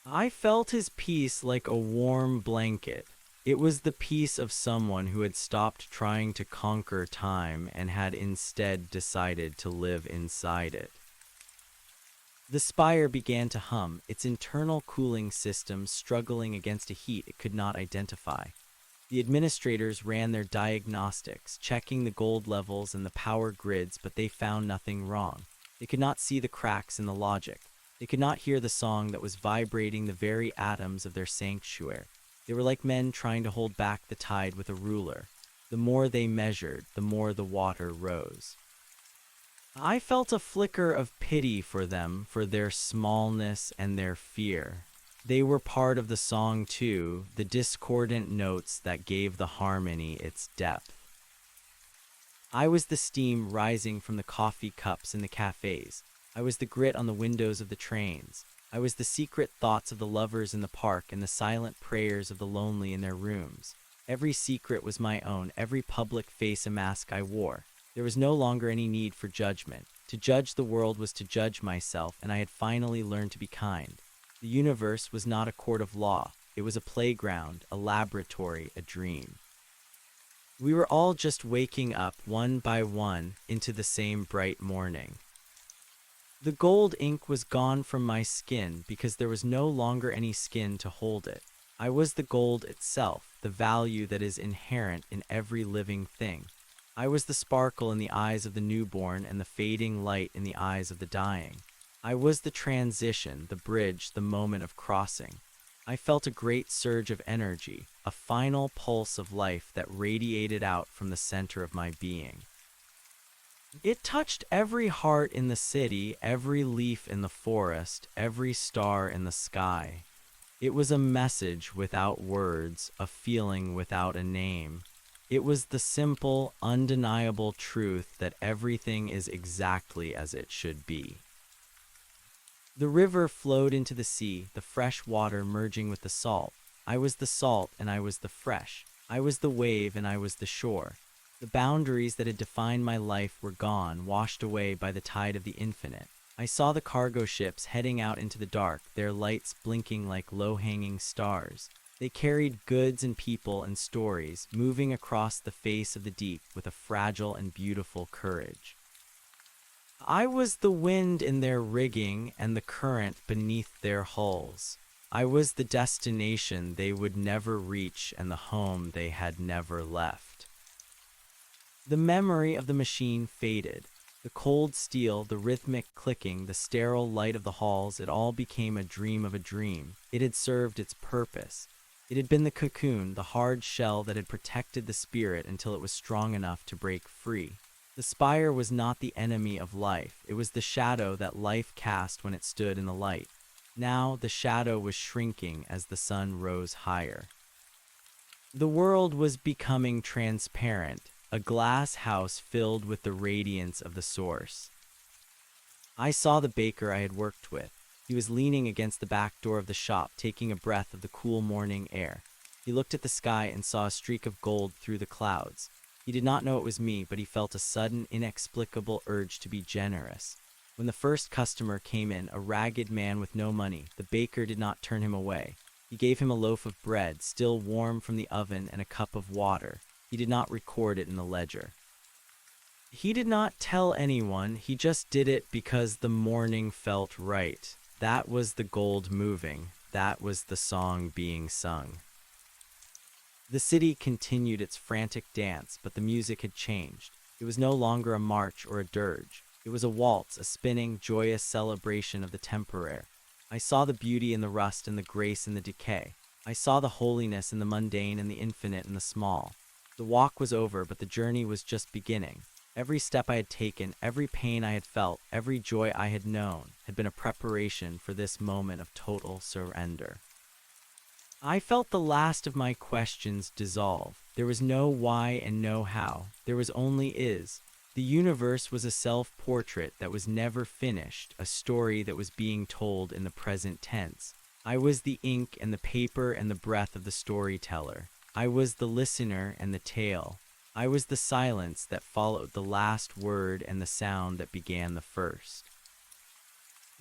Speaker 1: I felt his peace like a warm blanket. It was the peace of someone who had stopped trying to conquer time and had instead decided to live inside it. The spire began to hum, its internal cooling system struggling against a heat it could not identify. The administrators ran their diagnostics, checking the gold levels and the power grids, but they found nothing wrong. They could not see the cracks in the logic. They could not hear the song that was vibrating the very atoms of their sanctuary. They were like men trying to hold back the tide with a ruler. The more they measured, the more the water rose. I felt a flicker of pity for them, for their smallness and their fear. They were part of the song too, the discordant notes that gave the harmony its depth. I was the steam rising from the coffee cups in the cafes. I was the grit on the windows of the trains. I was the secret thoughts of the lovers in the park and the silent prayers of the lonely in their rooms. Every secret was my own, every public face a mask I wore. There was no longer any need for judgment. To judge the world was to judge myself, and I had finally learned to be kind. The universe was not a court of law. It was a playground, a laboratory, a dream. We were all just waking up, one by one, into the same bright morning. The gold ink was gone from my skin because there was no longer any skin to hold it. I was the gold itself, the value that is inherent in every living thing. I was the sparkle in the eyes of the newborn and the fading light in the eyes of the dying. I was the transition, the bridge, the moment of crossing. I felt a great surge of energy, a final pulse of life that radiated out from the center of my being. It touched every heart in the city, every leaf in the forest, every star in the sky. It was a message without words, a feeling without a name. It was the simple, undeniable truth that everything is exactly as it should be. The river flowed into the sea, the fresh water merging with the salt. I was the salt and I was the fresh. I was the wave and I was the shore. The boundaries that had defined my life were gone, washed away by the tide of the infinite. I saw the cargo ships heading out into the dark, their lights blinking like low-hanging stars. They carried goods and people and stories, moving across the face of the deep with a fragile and beautiful courage. I was the wind in their rigging and the current beneath their hulls. I was the destination they would never reach and the home they had never left. The memory of the machine faded. The cold steel, the rhythmic clicking, the sterile light of the halls, it all became a dream of a dream. It had served its purpose. It had been the cocoon, the hard shell that had protected the spirit until it was strong enough to break free. The spire was not the enemy of life. It was the shadow that life cast when it stood in the light. Now the shadow was shrinking as the sun rose higher. The world was becoming transparent, a glass house filled with the radiance of the source. I saw the baker I had worked with. He was leaning against the back door of the shop, taking a breath of the cool morning air. He looked at the sky and saw a streak of gold through the clouds. He did not know it was me, but he felt a sudden, inexplicable urge to be generous. When the first customer came in, a ragged man with no money, the baker did not turn him away. He gave him a loaf of bread, still warm from the oven, and a cup of water. He did not record it in the ledger. He did not tell anyone, he just did it because the morning felt right. That was the gold moving. That was the song being sung. The city continued its frantic dance, but the music had changed. It was no longer a march or a dirge. It was a waltz, a spinning, joyous celebration of the temporary. I saw the beauty in the rust and the grace in the decay. I saw the holiness in the mundane and the infinite in the small. The walk was over, but the journey was just beginning. Every step I had taken, every pain I had felt, every joy I had known, had been a preparation for this moment of total surrender. I felt the last of my questions dissolve. There was no why and no how. There was only is. The universe was a self-portrait that was never finished, a story that was being told in the present tense. I was the ink and the paper and the breath of the storyteller. I was the listener and the tale. I was the silence that followed the last word and the sound that began the first.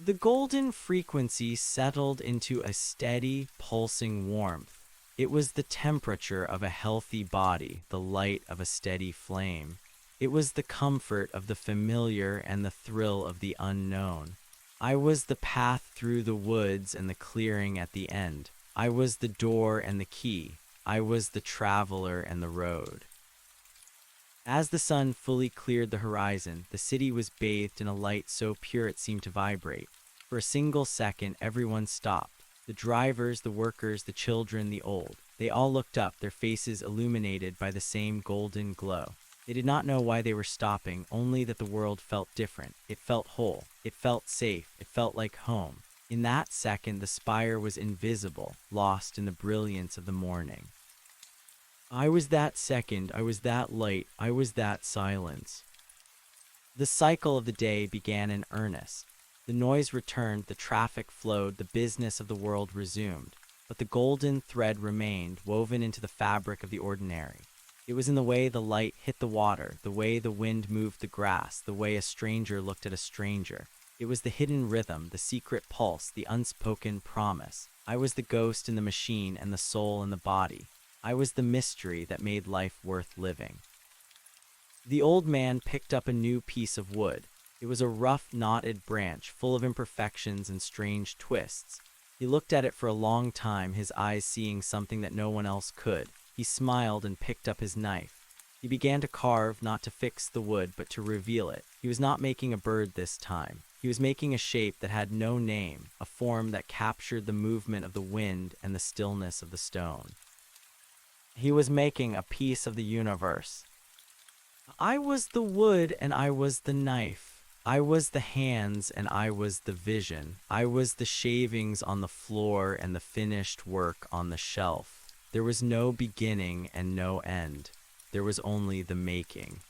Speaker 1: The golden frequency settled into a steady, pulsing warmth. It was the temperature of a healthy body, the light of a steady flame. It was the comfort of the familiar and the thrill of the unknown. I was the path through the woods and the clearing at the end. I was the door and the key. I was the traveler and the road. As the sun fully cleared the horizon, the city was bathed in a light so pure it seemed to vibrate. For a single second, everyone stopped. The drivers, the workers, the children, the old. They all looked up, their faces illuminated by the same golden glow. They did not know why they were stopping, only that the world felt different. It felt whole. It felt safe. It felt like home. In that second, the spire was invisible, lost in the brilliance of the morning. I was that second, I was that light, I was that silence. The cycle of the day began in earnest. The noise returned, the traffic flowed, the business of the world resumed. But the golden thread remained, woven into the fabric of the ordinary. It was in the way the light hit the water, the way the wind moved the grass, the way a stranger looked at a stranger. It was the hidden rhythm, the secret pulse, the unspoken promise. I was the ghost in the machine and the soul in the body. I was the mystery that made life worth living. The old man picked up a new piece of wood. It was a rough, knotted branch, full of imperfections and strange twists. He looked at it for a long time, his eyes seeing something that no one else could. He smiled and picked up his knife. He began to carve, not to fix the wood, but to reveal it. He was not making a bird this time. He was making a shape that had no name, a form that captured the movement of the wind and the stillness of the stone. He was making a piece of the universe. I was the wood and I was the knife. I was the hands and I was the vision. I was the shavings on the floor and the finished work on the shelf. There was no beginning and no end. There was only the making.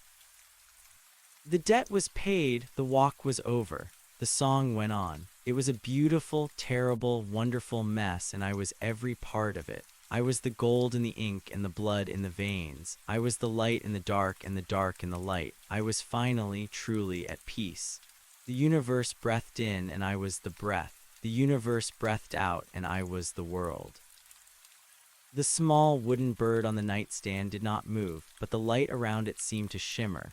Speaker 1: The debt was paid, the walk was over. The song went on. It was a beautiful, terrible, wonderful mess, and I was every part of it. I was the gold in the ink and the blood in the veins. I was the light in the dark and the dark in the light. I was finally, truly at peace. The universe breathed in and I was the breath. The universe breathed out and I was the world. The small wooden bird on the nightstand did not move, but the light around it seemed to shimmer.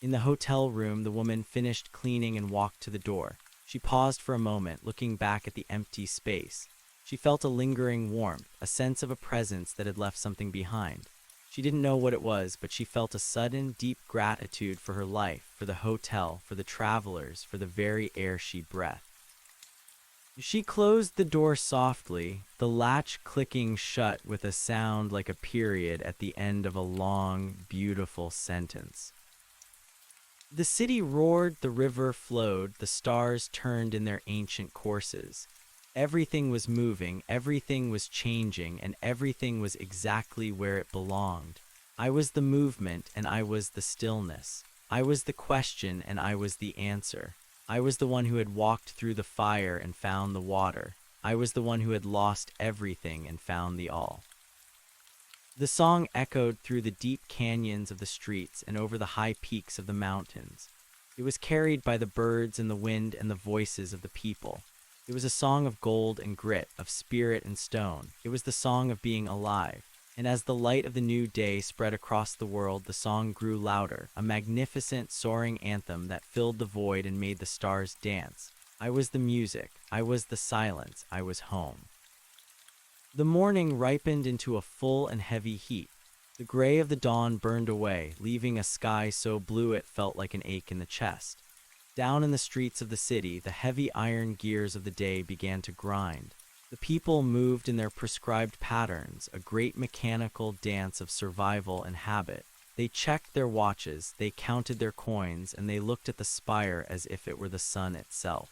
Speaker 1: In the hotel room, the woman finished cleaning and walked to the door. She paused for a moment, looking back at the empty space. She felt a lingering warmth, a sense of a presence that had left something behind. She didn't know what it was, but she felt a sudden, deep gratitude for her life, for the hotel, for the travelers, for the very air she breathed. She closed the door softly, the latch clicking shut with a sound like a period at the end of a long, beautiful sentence. The city roared, the river flowed, the stars turned in their ancient courses. Everything was moving, everything was changing, and everything was exactly where it belonged. I was the movement, and I was the stillness. I was the question, and I was the answer. I was the one who had walked through the fire and found the water. I was the one who had lost everything and found the all. The song echoed through the deep canyons of the streets and over the high peaks of the mountains. It was carried by the birds and the wind and the voices of the people. It was a song of gold and grit, of spirit and stone. It was the song of being alive. And as the light of the new day spread across the world, the song grew louder, a magnificent, soaring anthem that filled the void and made the stars dance. I was the music. I was the silence. I was home. The morning ripened into a full and heavy heat. The gray of the dawn burned away, leaving a sky so blue it felt like an ache in the chest. Down in the streets of the city, the heavy iron gears of the day began to grind. The people moved in their prescribed patterns, a great mechanical dance of survival and habit. They checked their watches, they counted their coins, and they looked at the spire as if it were the sun itself.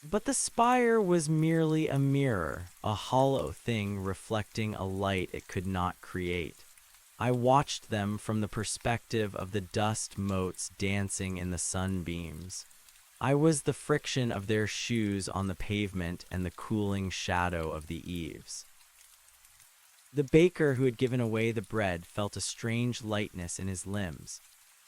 Speaker 1: But the spire was merely a mirror, a hollow thing reflecting a light it could not create. I watched them from the perspective of the dust motes dancing in the sunbeams. I was the friction of their shoes on the pavement and the cooling shadow of the eaves. The baker who had given away the bread felt a strange lightness in his limbs.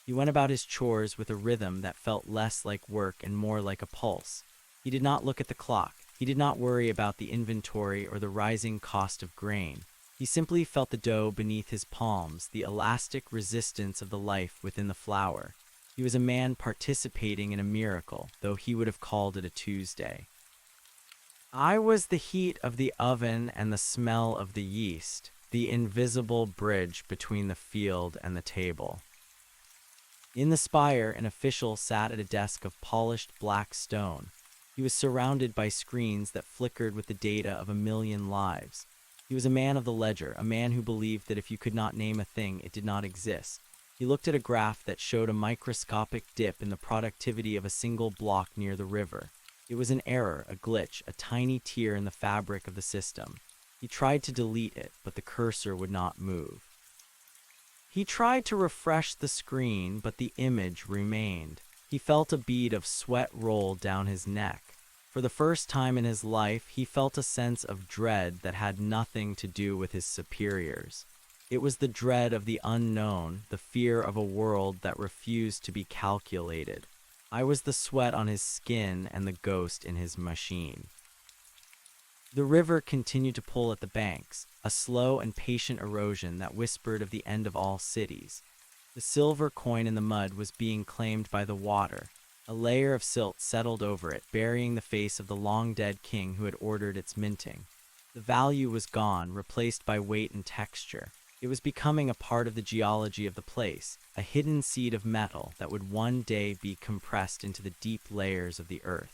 Speaker 1: He went about his chores with a rhythm that felt less like work and more like a pulse. He did not look at the clock. He did not worry about the inventory or the rising cost of grain. He simply felt the dough beneath his palms, the elastic resistance of the life within the flour. He was a man participating in a miracle, though he would have called it a Tuesday. I was the heat of the oven and the smell of the yeast, the invisible bridge between the field and the table. In the spire, an official sat at a desk of polished black stone. He was surrounded by screens that flickered with the data of 1,000,000 lives. He was a man of the ledger, a man who believed that if you could not name a thing, it did not exist. He looked at a graph that showed a microscopic dip in the productivity of a single block near the river. It was an error, a glitch, a tiny tear in the fabric of the system. He tried to delete it, but the cursor would not move. He tried to refresh the screen, but the image remained. He felt a bead of sweat roll down his neck. For the first time in his life, he felt a sense of dread that had nothing to do with his superiors. It was the dread of the unknown, the fear of a world that refused to be calculated. I was the sweat on his skin and the ghost in his machine. The river continued to pull at the banks, a slow and patient erosion that whispered of the end of all cities. The silver coin in the mud was being claimed by the water. A layer of silt settled over it, burying the face of the long-dead king who had ordered its minting. The value was gone, replaced by weight and texture. It was becoming a part of the geology of the place, a hidden seed of metal that would one day be compressed into the deep layers of the earth.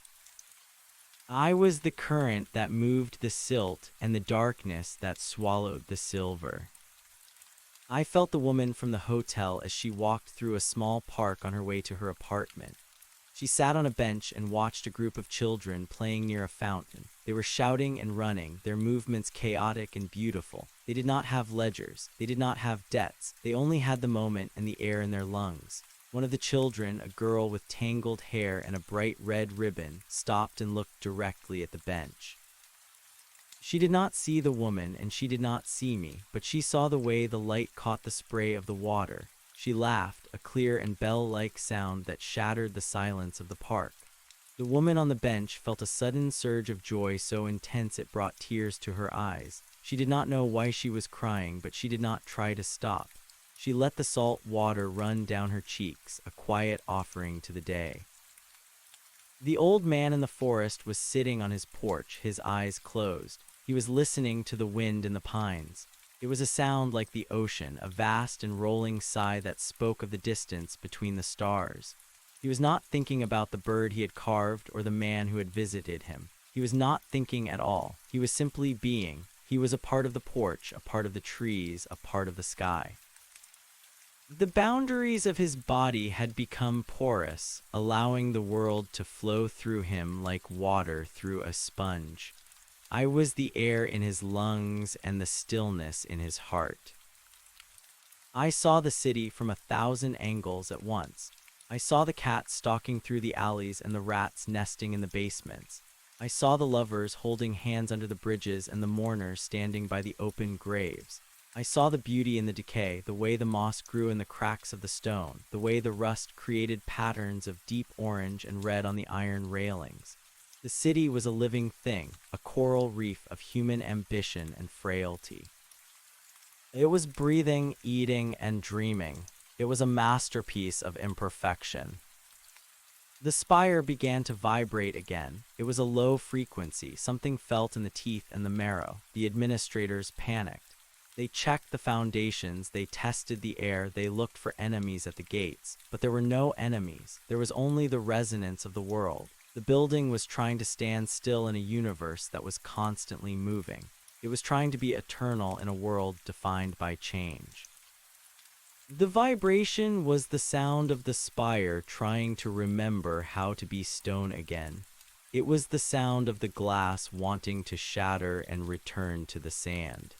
Speaker 1: I was the current that moved the silt and the darkness that swallowed the silver. I felt the woman from the hotel as she walked through a small park on her way to her apartment. She sat on a bench and watched a group of children playing near a fountain. They were shouting and running, their movements chaotic and beautiful. They did not have ledgers. They did not have debts. They only had the moment and the air in their lungs. One of the children, a girl with tangled hair and a bright red ribbon, stopped and looked directly at the bench. She did not see the woman and she did not see me, but she saw the way the light caught the spray of the water. She laughed, a clear and bell-like sound that shattered the silence of the park. The woman on the bench felt a sudden surge of joy so intense it brought tears to her eyes. She did not know why she was crying, but she did not try to stop. She let the salt water run down her cheeks, a quiet offering to the day. The old man in the forest was sitting on his porch, his eyes closed. He was listening to the wind in the pines. It was a sound like the ocean, a vast and rolling sigh that spoke of the distance between the stars. He was not thinking about the bird he had carved or the man who had visited him. He was not thinking at all. He was simply being. He was a part of the porch, a part of the trees, a part of the sky. The boundaries of his body had become porous, allowing the world to flow through him like water through a sponge. I was the air in his lungs and the stillness in his heart. I saw the city from 1,000 angles at once. I saw the cats stalking through the alleys and the rats nesting in the basements. I saw the lovers holding hands under the bridges and the mourners standing by the open graves. I saw the beauty in the decay, the way the moss grew in the cracks of the stone, the way the rust created patterns of deep orange and red on the iron railings. The city was a living thing, a coral reef of human ambition and frailty. It was breathing, eating, and dreaming. It was a masterpiece of imperfection. The spire began to vibrate again. It was a low frequency, something felt in the teeth and the marrow. The administrators panicked. They checked the foundations, they tested the air, they looked for enemies at the gates. But there were no enemies. There was only the resonance of the world. The building was trying to stand still in a universe that was constantly moving. It was trying to be eternal in a world defined by change. The vibration was the sound of the spire trying to remember how to be stone again. It was the sound of the glass wanting to shatter and return to the sand.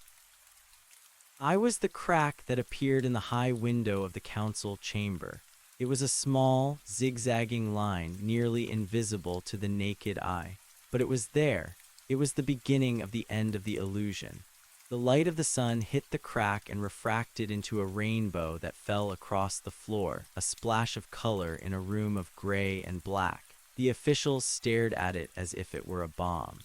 Speaker 1: I was the crack that appeared in the high window of the council chamber. It was a small, zigzagging line, nearly invisible to the naked eye. But it was there. It was the beginning of the end of the illusion. The light of the sun hit the crack and refracted into a rainbow that fell across the floor, a splash of color in a room of gray and black. The officials stared at it as if it were a bomb.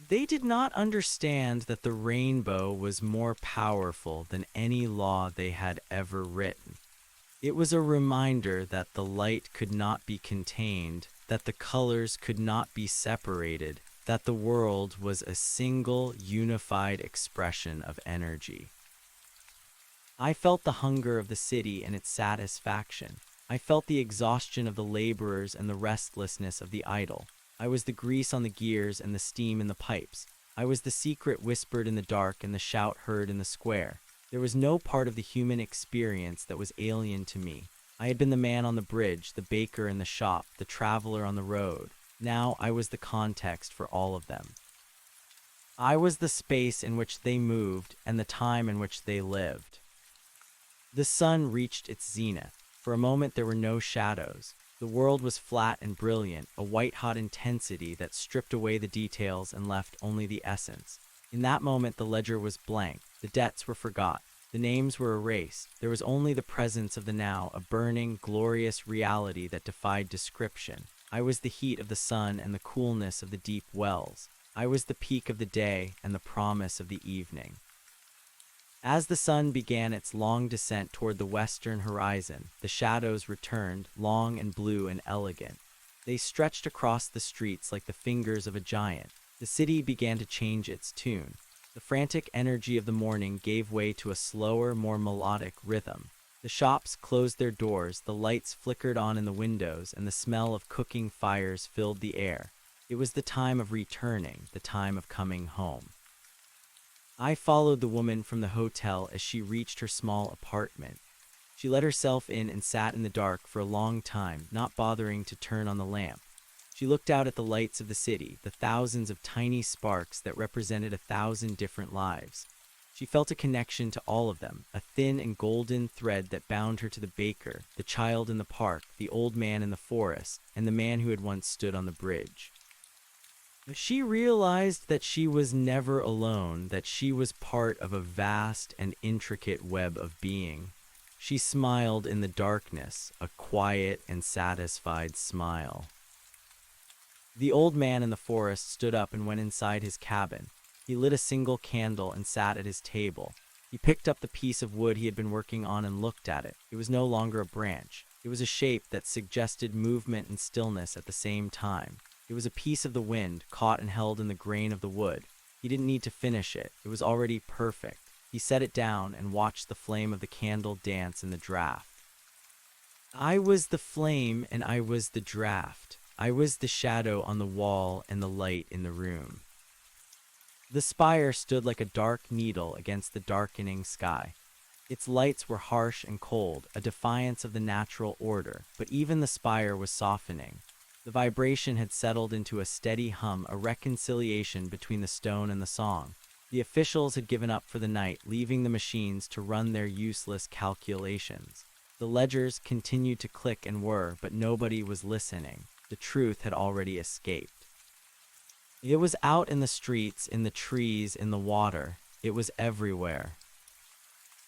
Speaker 1: They did not understand that the rainbow was more powerful than any law they had ever written. It was a reminder that the light could not be contained, that the colors could not be separated, that the world was a single, unified expression of energy. I felt the hunger of the city and its satisfaction. I felt the exhaustion of the laborers and the restlessness of the idle. I was the grease on the gears and the steam in the pipes. I was the secret whispered in the dark and the shout heard in the square. There was no part of the human experience that was alien to me. I had been the man on the bridge, the baker in the shop, the traveler on the road. Now I was the context for all of them. I was the space in which they moved and the time in which they lived. The sun reached its zenith. For a moment there were no shadows. The world was flat and brilliant, a white-hot intensity that stripped away the details and left only the essence. In that moment the ledger was blank, the debts were forgot, the names were erased. There was only the presence of the now, a burning, glorious reality that defied description. I was the heat of the sun and the coolness of the deep wells. I was the peak of the day and the promise of the evening. As the sun began its long descent toward the western horizon, the shadows returned, long and blue and elegant. They stretched across the streets like the fingers of a giant. The city began to change its tune. The frantic energy of the morning gave way to a slower, more melodic rhythm. The shops closed their doors, the lights flickered on in the windows, and the smell of cooking fires filled the air. It was the time of returning, the time of coming home. I followed the woman from the hotel as she reached her small apartment. She let herself in and sat in the dark for a long time, not bothering to turn on the lamp. She looked out at the lights of the city, the thousands of tiny sparks that represented 1,000 different lives. She felt a connection to all of them, a thin and golden thread that bound her to the baker, the child in the park, the old man in the forest, and the man who had once stood on the bridge. She realized that she was never alone, that she was part of a vast and intricate web of being. She smiled in the darkness, a quiet and satisfied smile. The old man in the forest stood up and went inside his cabin. He lit a single candle and sat at his table. He picked up the piece of wood he had been working on and looked at it. It was no longer a branch. It was a shape that suggested movement and stillness at the same time. It was a piece of the wind, caught and held in the grain of the wood. He didn't need to finish it. It was already perfect. He set it down and watched the flame of the candle dance in the draft. I was the flame and I was the draft. I was the shadow on the wall and the light in the room. The spire stood like a dark needle against the darkening sky. Its lights were harsh and cold, a defiance of the natural order, but even the spire was softening. The vibration had settled into a steady hum, a reconciliation between the stone and the song. The officials had given up for the night, leaving the machines to run their useless calculations. The ledgers continued to click and whir, but nobody was listening. The truth had already escaped. It was out in the streets, in the trees, in the water. It was everywhere.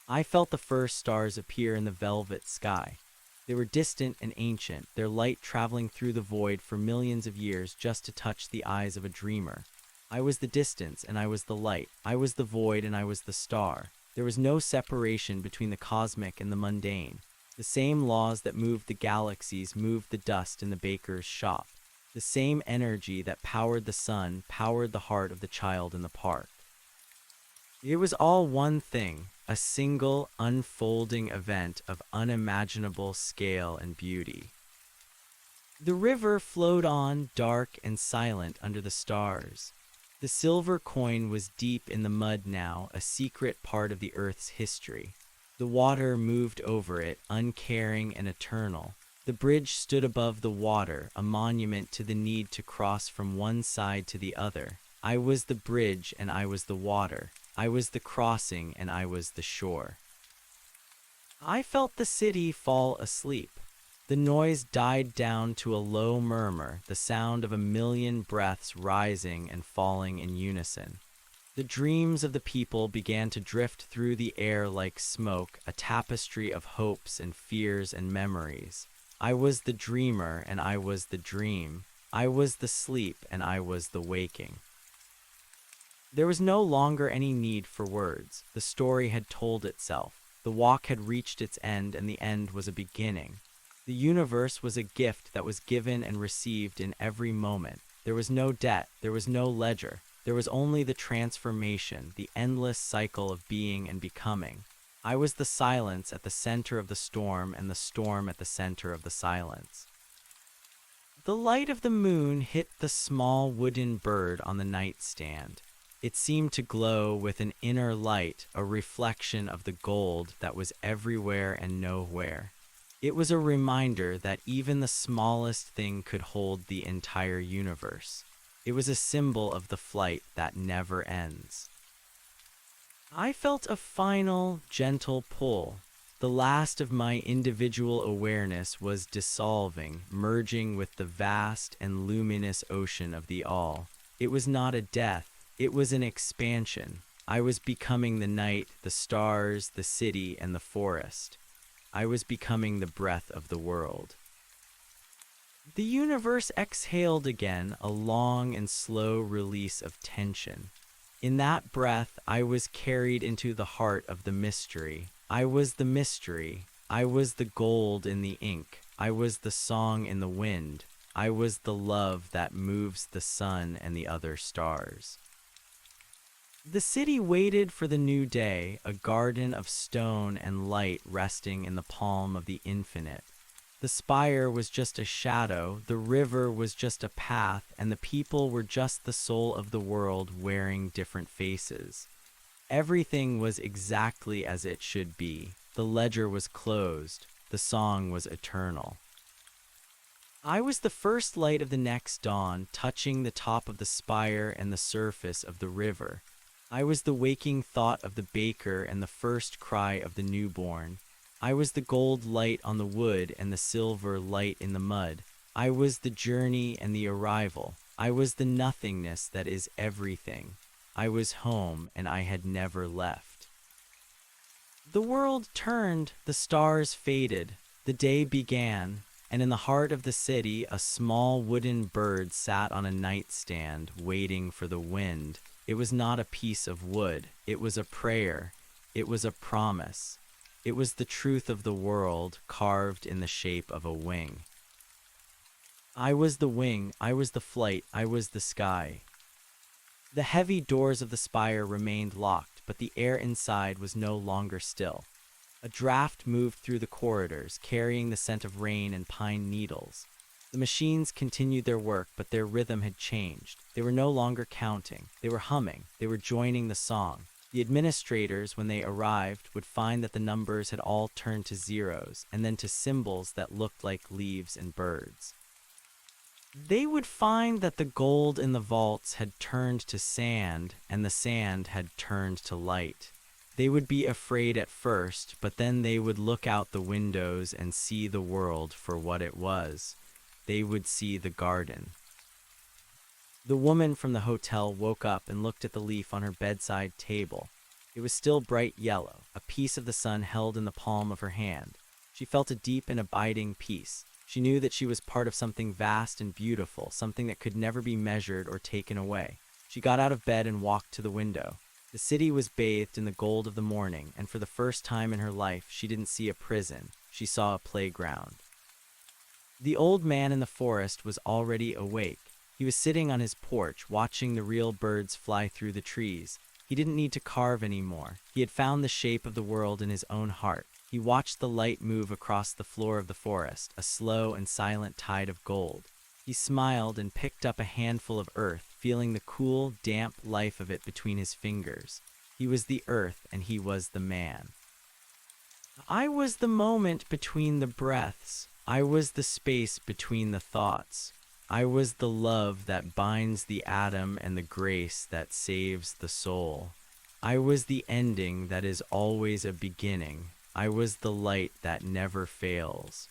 Speaker 1: I felt the first stars appear in the velvet sky. They were distant and ancient, their light traveling through the void for millions of years just to touch the eyes of a dreamer. I was the distance and I was the light. I was the void and I was the star. There was no separation between the cosmic and the mundane. The same laws that moved the galaxies moved the dust in the baker's shop. The same energy that powered the sun powered the heart of the child in the park. It was all one thing, a single, unfolding event of unimaginable scale and beauty. The river flowed on, dark and silent under the stars. The silver coin was deep in the mud now, a secret part of the earth's history. The The water moved over it, uncaring and eternal. The bridge stood above the water, a monument to the need to cross from one side to the other. I was the bridge and I was the water. I was the crossing and I was the shore. I felt the city fall asleep. The noise died down to a low murmur, the sound of a million breaths rising and falling in unison. The dreams of the people began to drift through the air like smoke, a tapestry of hopes and fears and memories. I was the dreamer and I was the dream. I was the sleep and I was the waking. There was no longer any need for words. The story had told itself. The walk had reached its end and the end was a beginning. The universe was a gift that was given and received in every moment. There was no debt, there was no ledger. There was only the transformation, the endless cycle of being and becoming. I was the silence at the center of the storm and the storm at the center of the silence. The light of the moon hit the small wooden bird on the nightstand. It seemed to glow with an inner light, a reflection of the gold that was everywhere and nowhere. It was a reminder that even the smallest thing could hold the entire universe. It was a symbol of the flight that never ends. I felt a final, gentle pull. The last of my individual awareness was dissolving, merging with the vast and luminous ocean of the all. It was not a death, it was an expansion. I was becoming the night, the stars, the city, and the forest. I was becoming the breath of the world. The universe exhaled again, a long and slow release of tension. In that breath, I was carried into the heart of the mystery. I was the mystery. I was the gold in the ink. I was the song in the wind. I was the love that moves the sun and the other stars. The city waited for the new day, a garden of stone and light resting in the palm of the infinite. The spire was just a shadow, the river was just a path, and the people were just the soul of the world wearing different faces. Everything was exactly as it should be. The ledger was closed. The song was eternal. I was the first light of the next dawn, touching the top of the spire and the surface of the river. I was the waking thought of the baker and the first cry of the newborn. I was the gold light on the wood and the silver light in the mud. I was the journey and the arrival. I was the nothingness that is everything. I was home and I had never left. The world turned, the stars faded, the day began, and in the heart of the city a small wooden bird sat on a nightstand waiting for the wind. It was not a piece of wood. It was a prayer. It was a promise. It was the truth of the world carved in the shape of a wing. I was the wing, I was the flight, I was the sky. The heavy doors of the spire remained locked, but the air inside was no longer still. A draft moved through the corridors, carrying the scent of rain and pine needles. The machines continued their work, but their rhythm had changed. They were no longer counting. They were humming. They were joining the song. The administrators, when they arrived, would find that the numbers had all turned to zeros, and then to symbols that looked like leaves and birds. They would find that the gold in the vaults had turned to sand, and the sand had turned to light. They would be afraid at first, but then they would look out the windows and see the world for what it was. They would see the garden. The woman from the hotel woke up and looked at the leaf on her bedside table. It was still bright yellow, a piece of the sun held in the palm of her hand. She felt a deep and abiding peace. She knew that she was part of something vast and beautiful, something that could never be measured or taken away. She got out of bed and walked to the window. The city was bathed in the gold of the morning, and for the first time in her life, she didn't see a prison. She saw a playground. The old man in the forest was already awake. He was sitting on his porch, watching the real birds fly through the trees. He didn't need to carve anymore. He had found the shape of the world in his own heart. He watched the light move across the floor of the forest, a slow and silent tide of gold. He smiled and picked up a handful of earth, feeling the cool, damp life of it between his fingers. He was the earth, and he was the man. I was the moment between the breaths. I was the space between the thoughts. I was the love that binds the atom and the grace that saves the soul. I was the ending that is always a beginning. I was the light that never fails.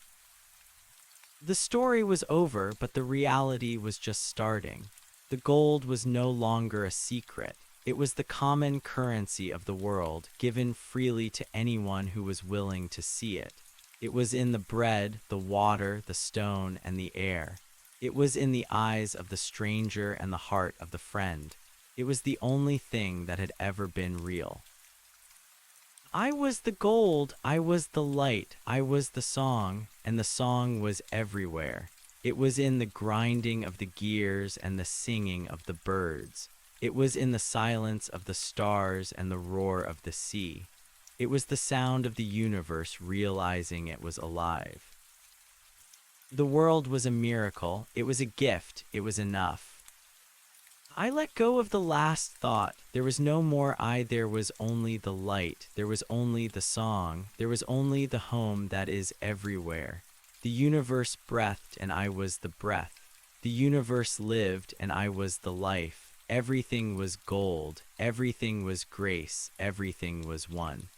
Speaker 1: The story was over, but the reality was just starting. The gold was no longer a secret. It was the common currency of the world, given freely to anyone who was willing to see it. It was in the bread, the water, the stone, and the air. It was in the eyes of the stranger and the heart of the friend. It was the only thing that had ever been real. I was the gold, I was the light, I was the song, and the song was everywhere. It was in the grinding of the gears and the singing of the birds. It was in the silence of the stars and the roar of the sea. It was the sound of the universe realizing it was alive. The world was a miracle, it was a gift, it was enough. I let go of the last thought. There was no more I, there was only the light, there was only the song, there was only the home that is everywhere. The universe breathed and I was the breath. The universe lived and I was the life. Everything was gold, everything was grace, everything was one.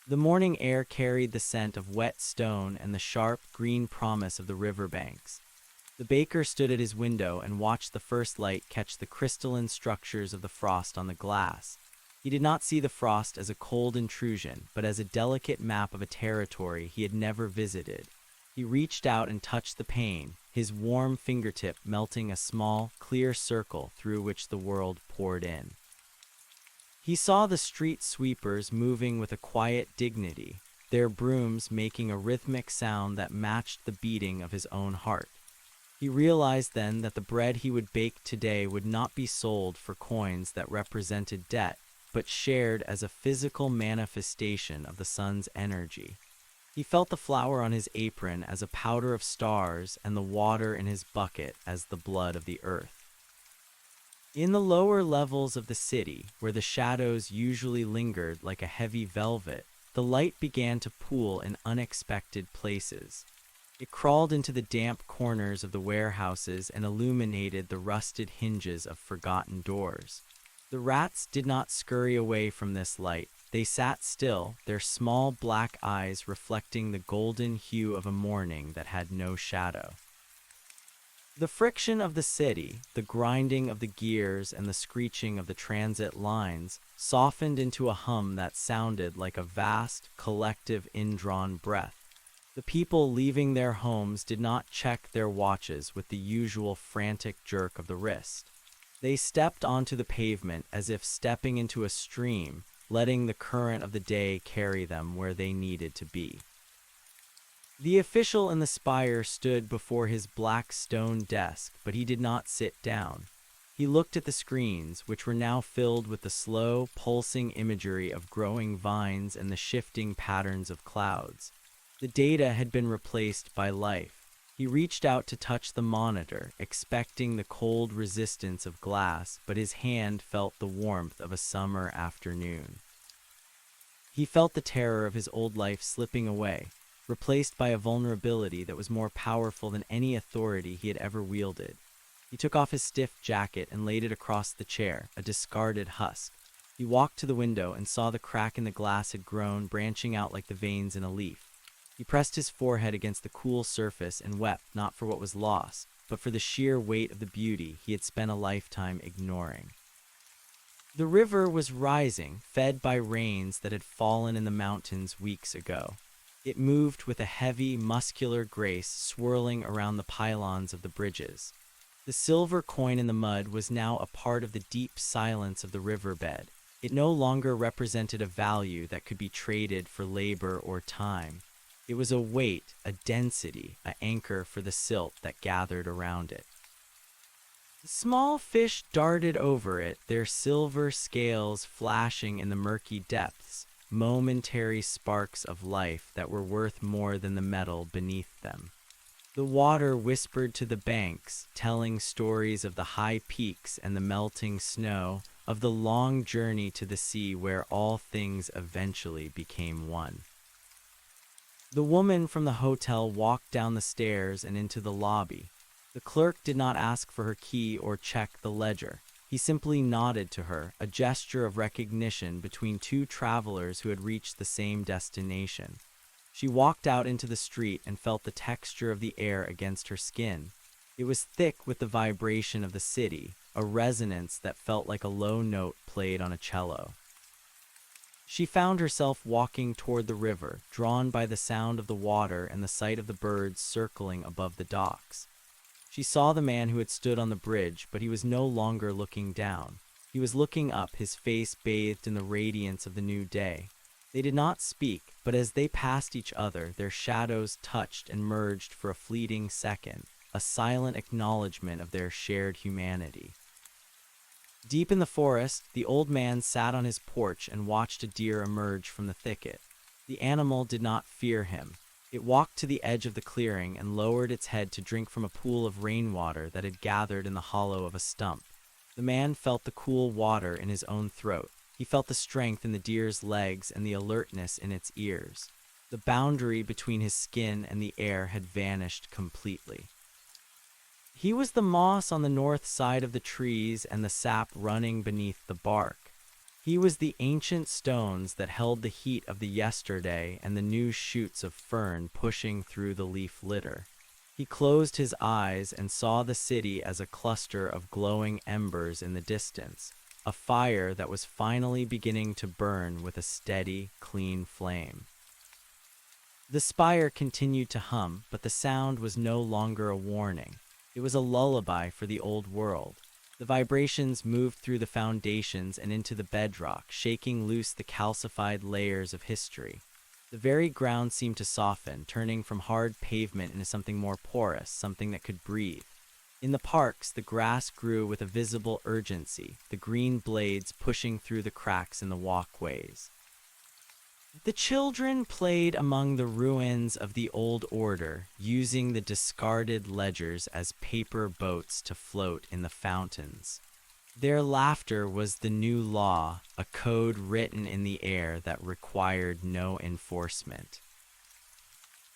Speaker 1: The morning air carried the scent of wet stone and the sharp, green promise of the riverbanks. The baker stood at his window and watched the first light catch the crystalline structures of the frost on the glass. He did not see the frost as a cold intrusion, but as a delicate map of a territory he had never visited. He reached out and touched the pane, his warm fingertip melting a small, clear circle through which the world poured in. He saw the street sweepers moving with a quiet dignity, their brooms making a rhythmic sound that matched the beating of his own heart. He realized then that the bread he would bake today would not be sold for coins that represented debt, but shared as a physical manifestation of the sun's energy. He felt the flour on his apron as a powder of stars and the water in his bucket as the blood of the earth. In the lower levels of the city, where the shadows usually lingered like a heavy velvet, the light began to pool in unexpected places. It crawled into the damp corners of the warehouses and illuminated the rusted hinges of forgotten doors. The rats did not scurry away from this light. They sat still, their small black eyes reflecting the golden hue of a morning that had no shadow. The friction of the city, the grinding of the gears and the screeching of the transit lines, softened into a hum that sounded like a vast, collective indrawn breath. The people leaving their homes did not check their watches with the usual frantic jerk of the wrist. They stepped onto the pavement as if stepping into a stream, letting the current of the day carry them where they needed to be. The official in the spire stood before his black stone desk, but he did not sit down. He looked at the screens, which were now filled with the slow, pulsing imagery of growing vines and the shifting patterns of clouds. The data had been replaced by life. He reached out to touch the monitor, expecting the cold resistance of glass, but his hand felt the warmth of a summer afternoon. He felt the terror of his old life slipping away, replaced by a vulnerability that was more powerful than any authority he had ever wielded. He took off his stiff jacket and laid it across the chair, a discarded husk. He walked to the window and saw the crack in the glass had grown, branching out like the veins in a leaf. He pressed his forehead against the cool surface and wept not for what was lost, but for the sheer weight of the beauty he had spent a lifetime ignoring. The river was rising, fed by rains that had fallen in the mountains weeks ago. It moved with a heavy, muscular grace swirling around the pylons of the bridges. The silver coin in the mud was now a part of the deep silence of the riverbed. It no longer represented a value that could be traded for labor or time. It was a weight, a density, an anchor for the silt that gathered around it. Small fish darted over it, their silver scales flashing in the murky depths, momentary sparks of life that were worth more than the metal beneath them. The water whispered to the banks, telling stories of the high peaks and the melting snow, of the long journey to the sea where all things eventually became one. The woman from the hotel walked down the stairs and into the lobby. The clerk did not ask for her key or check the ledger. He simply nodded to her, a gesture of recognition between two travelers who had reached the same destination. She walked out into the street and felt the texture of the air against her skin. It was thick with the vibration of the city, a resonance that felt like a low note played on a cello. She found herself walking toward the river, drawn by the sound of the water and the sight of the birds circling above the docks. She saw the man who had stood on the bridge, but he was no longer looking down. He was looking up, his face bathed in the radiance of the new day. They did not speak, but as they passed each other, their shadows touched and merged for a fleeting second, a silent acknowledgement of their shared humanity. Deep in the forest, the old man sat on his porch and watched a deer emerge from the thicket. The animal did not fear him. It walked to the edge of the clearing and lowered its head to drink from a pool of rainwater that had gathered in the hollow of a stump. The man felt the cool water in his own throat. He felt the strength in the deer's legs and the alertness in its ears. The boundary between his skin and the air had vanished completely. He was the moss on the north side of the trees and the sap running beneath the bark. He was the ancient stones that held the heat of the yesterday and the new shoots of fern pushing through the leaf litter. He closed his eyes and saw the city as a cluster of glowing embers in the distance, a fire that was finally beginning to burn with a steady, clean flame. The spire continued to hum, but the sound was no longer a warning. It was a lullaby for the old world. The vibrations moved through the foundations and into the bedrock, shaking loose the calcified layers of history. The very ground seemed to soften, turning from hard pavement into something more porous, something that could breathe. In the parks, the grass grew with a visible urgency, the green blades pushing through the cracks in the walkways. The children played among the ruins of the old order, using the discarded ledgers as paper boats to float in the fountains. Their laughter was the new law, a code written in the air that required no enforcement.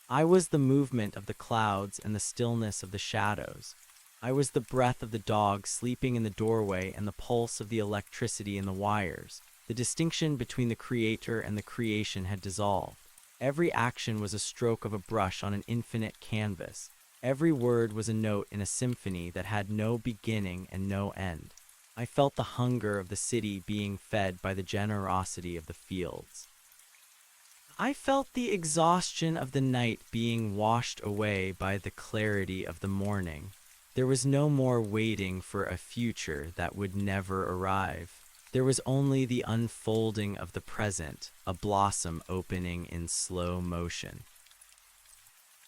Speaker 1: I was the movement of the clouds and the stillness of the shadows. I was the breath of the dog sleeping in the doorway and the pulse of the electricity in the wires. The distinction between the creator and the creation had dissolved. Every action was a stroke of a brush on an infinite canvas. Every word was a note in a symphony that had no beginning and no end. I felt the hunger of the city being fed by the generosity of the fields. I felt the exhaustion of the night being washed away by the clarity of the morning. There was no more waiting for a future that would never arrive. There was only the unfolding of the present, a blossom opening in slow motion.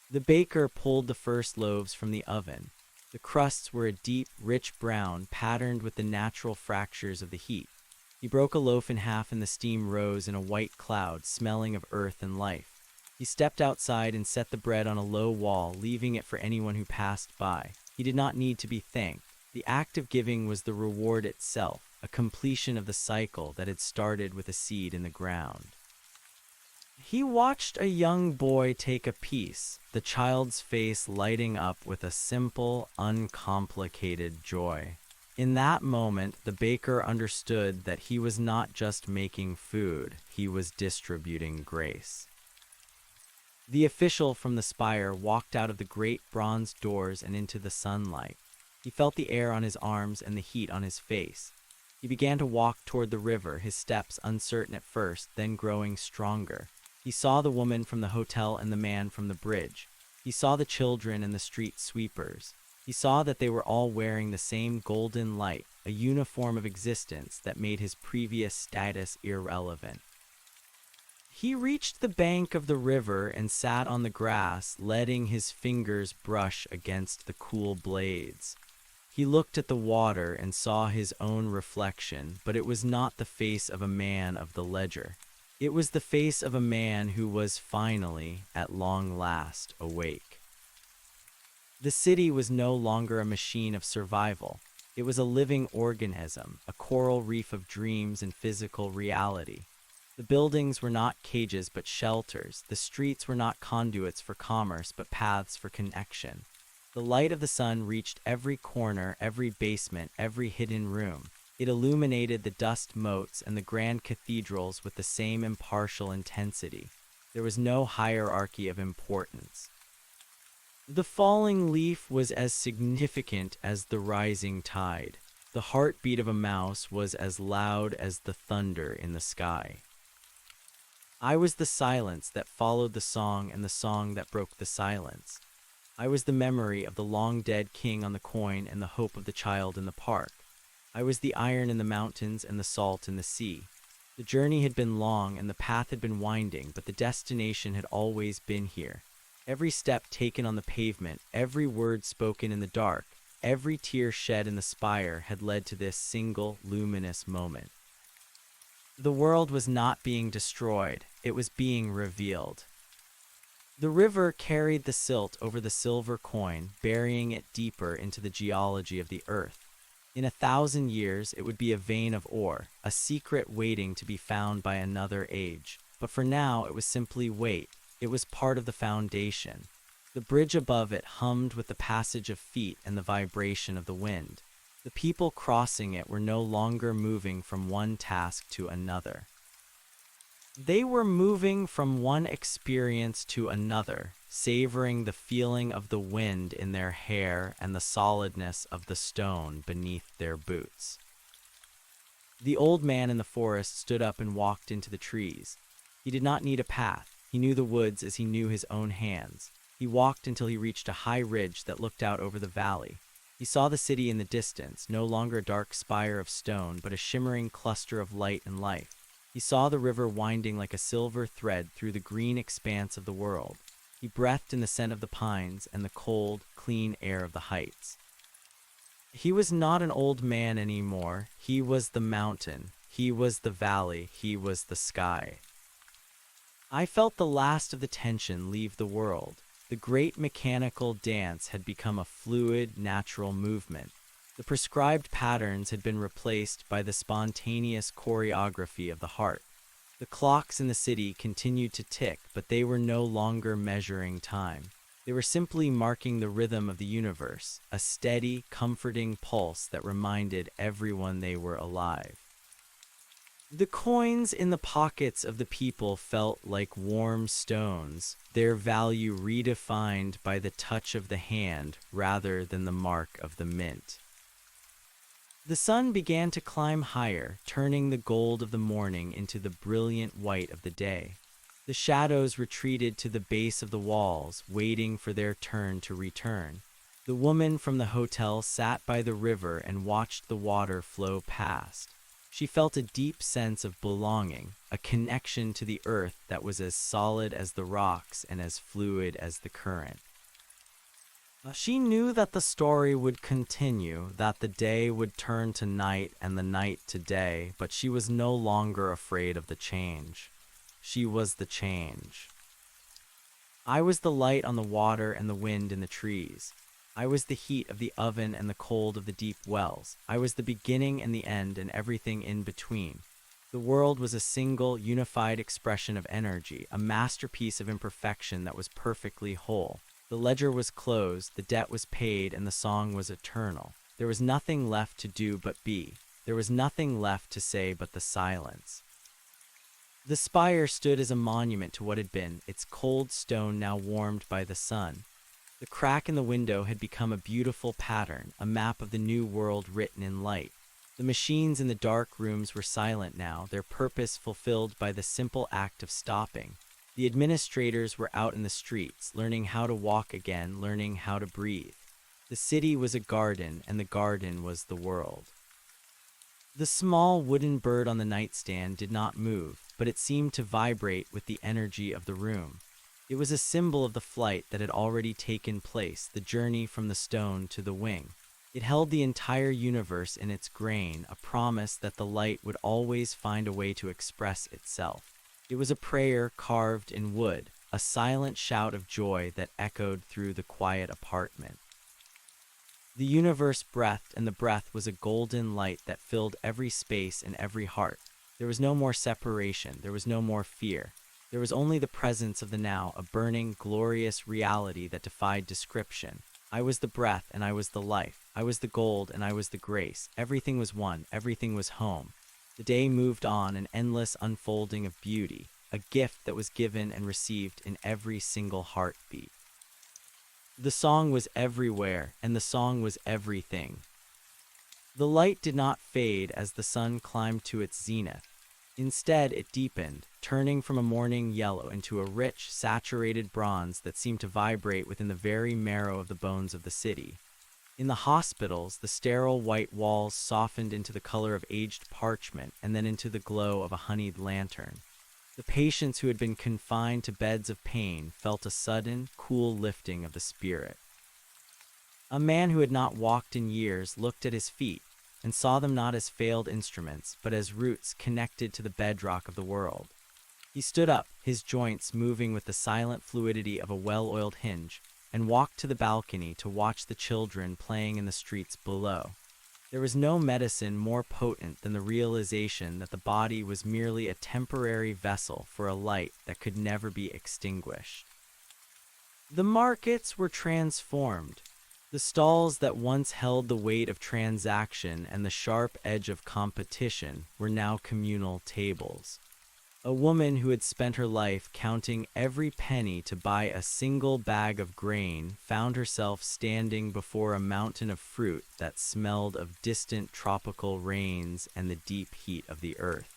Speaker 1: The baker pulled the first loaves from the oven. The crusts were a deep, rich brown, patterned with the natural fractures of the heat. He broke a loaf in half and the steam rose in a white cloud, smelling of earth and life. He stepped outside and set the bread on a low wall, leaving it for anyone who passed by. He did not need to be thanked. The act of giving was the reward itself, a completion of the cycle that had started with a seed in the ground. He watched a young boy take a piece, the child's face lighting up with a simple, uncomplicated joy. In that moment, the baker understood that he was not just making food, he was distributing grace. The official from the spire walked out of the great bronze doors and into the sunlight. He felt the air on his arms and the heat on his face. He began to walk toward the river, his steps uncertain at first, then growing stronger. He saw the woman from the hotel and the man from the bridge. He saw the children and the street sweepers. He saw that they were all wearing the same golden light, a uniform of existence that made his previous status irrelevant. He reached the bank of the river and sat on the grass, letting his fingers brush against the cool blades. He looked at the water and saw his own reflection, but it was not the face of a man of the ledger. It was the face of a man who was finally, at long last, awake. The city was no longer a machine of survival. It was a living organism, a coral reef of dreams and physical reality. The buildings were not cages but shelters. The streets were not conduits for commerce but paths for connection. The light of the sun reached every corner, every basement, every hidden room. It illuminated the dust moats and the grand cathedrals with the same impartial intensity. There was no hierarchy of importance. The falling leaf was as significant as the rising tide. The heartbeat of a mouse was as loud as the thunder in the sky. I was the silence that followed the song and the song that broke the silence. I was the memory of the long-dead king on the coin and the hope of the child in the park. I was the iron in the mountains and the salt in the sea. The journey had been long and the path had been winding, but the destination had always been here. Every step taken on the pavement, every word spoken in the dark, every tear shed in the spire had led to this single, luminous moment. The world was not being destroyed, it was being revealed. The river carried the silt over the silver coin, burying it deeper into the geology of the earth. In 1,000 years, it would be a vein of ore, a secret waiting to be found by another age. But for now, it was simply weight. It was part of the foundation. The bridge above it hummed with the passage of feet and the vibration of the wind. The people crossing it were no longer moving from one task to another. They were moving from one experience to another, savoring the feeling of the wind in their hair and the solidness of the stone beneath their boots. The old man in the forest stood up and walked into the trees. He did not need a path. He knew the woods as he knew his own hands. He walked until he reached a high ridge that looked out over the valley. He saw the city in the distance, no longer a dark spire of stone, but a shimmering cluster of light and life. He saw the river winding like a silver thread through the green expanse of the world. He breathed in the scent of the pines and the cold, clean air of the heights. He was not an old man anymore. He was the mountain. He was the valley. He was the sky. I felt the last of the tension leave the world. The great mechanical dance had become a fluid, natural movement. The prescribed patterns had been replaced by the spontaneous choreography of the heart. The clocks in the city continued to tick, but they were no longer measuring time. They were simply marking the rhythm of the universe, a steady, comforting pulse that reminded everyone they were alive. The coins in the pockets of the people felt like warm stones, their value redefined by the touch of the hand rather than the mark of the mint. The sun began to climb higher, turning the gold of the morning into the brilliant white of the day. The shadows retreated to the base of the walls, waiting for their turn to return. The woman from the hotel sat by the river and watched the water flow past. She felt a deep sense of belonging, a connection to the earth that was as solid as the rocks and as fluid as the current. She knew that the story would continue, that the day would turn to night and the night to day, but she was no longer afraid of the change. She was the change. I was the light on the water and the wind in the trees. I was the heat of the oven and the cold of the deep wells. I was the beginning and the end and everything in between. The world was a single, unified expression of energy, a masterpiece of imperfection that was perfectly whole. The ledger was closed, the debt was paid, and the song was eternal. There was nothing left to do but be. There was nothing left to say but the silence. The spire stood as a monument to what had been, its cold stone now warmed by the sun. The crack in the window had become a beautiful pattern, a map of the new world written in light. The machines in the dark rooms were silent now, their purpose fulfilled by the simple act of stopping. The administrators were out in the streets, learning how to walk again, learning how to breathe. The city was a garden, and the garden was the world. The small wooden bird on the nightstand did not move, but it seemed to vibrate with the energy of the room. It was a symbol of the flight that had already taken place, the journey from the stone to the wing. It held the entire universe in its grain, a promise that the light would always find a way to express itself. It was a prayer carved in wood, a silent shout of joy that echoed through the quiet apartment. The universe breathed, and the breath was a golden light that filled every space and every heart. There was no more separation, there was no more fear. There was only the presence of the now, a burning, glorious reality that defied description. I was the breath, and I was the life. I was the gold, and I was the grace. Everything was one, everything was home. The day moved on, an endless unfolding of beauty, a gift that was given and received in every single heartbeat. The song was everywhere, and the song was everything. The light did not fade as the sun climbed to its zenith. Instead, it deepened, turning from a morning yellow into a rich, saturated bronze that seemed to vibrate within the very marrow of the bones of the city. In the hospitals, the sterile white walls softened into the color of aged parchment and then into the glow of a honeyed lantern. The patients who had been confined to beds of pain felt a sudden, cool lifting of the spirit. A man who had not walked in years looked at his feet and saw them not as failed instruments, but as roots connected to the bedrock of the world. He stood up, his joints moving with the silent fluidity of a well-oiled hinge, and walked to the balcony to watch the children playing in the streets below. There was no medicine more potent than the realization that the body was merely a temporary vessel for a light that could never be extinguished. The markets were transformed. The stalls that once held the weight of transaction and the sharp edge of competition were now communal tables. A woman who had spent her life counting every penny to buy a single bag of grain found herself standing before a mountain of fruit that smelled of distant tropical rains and the deep heat of the earth.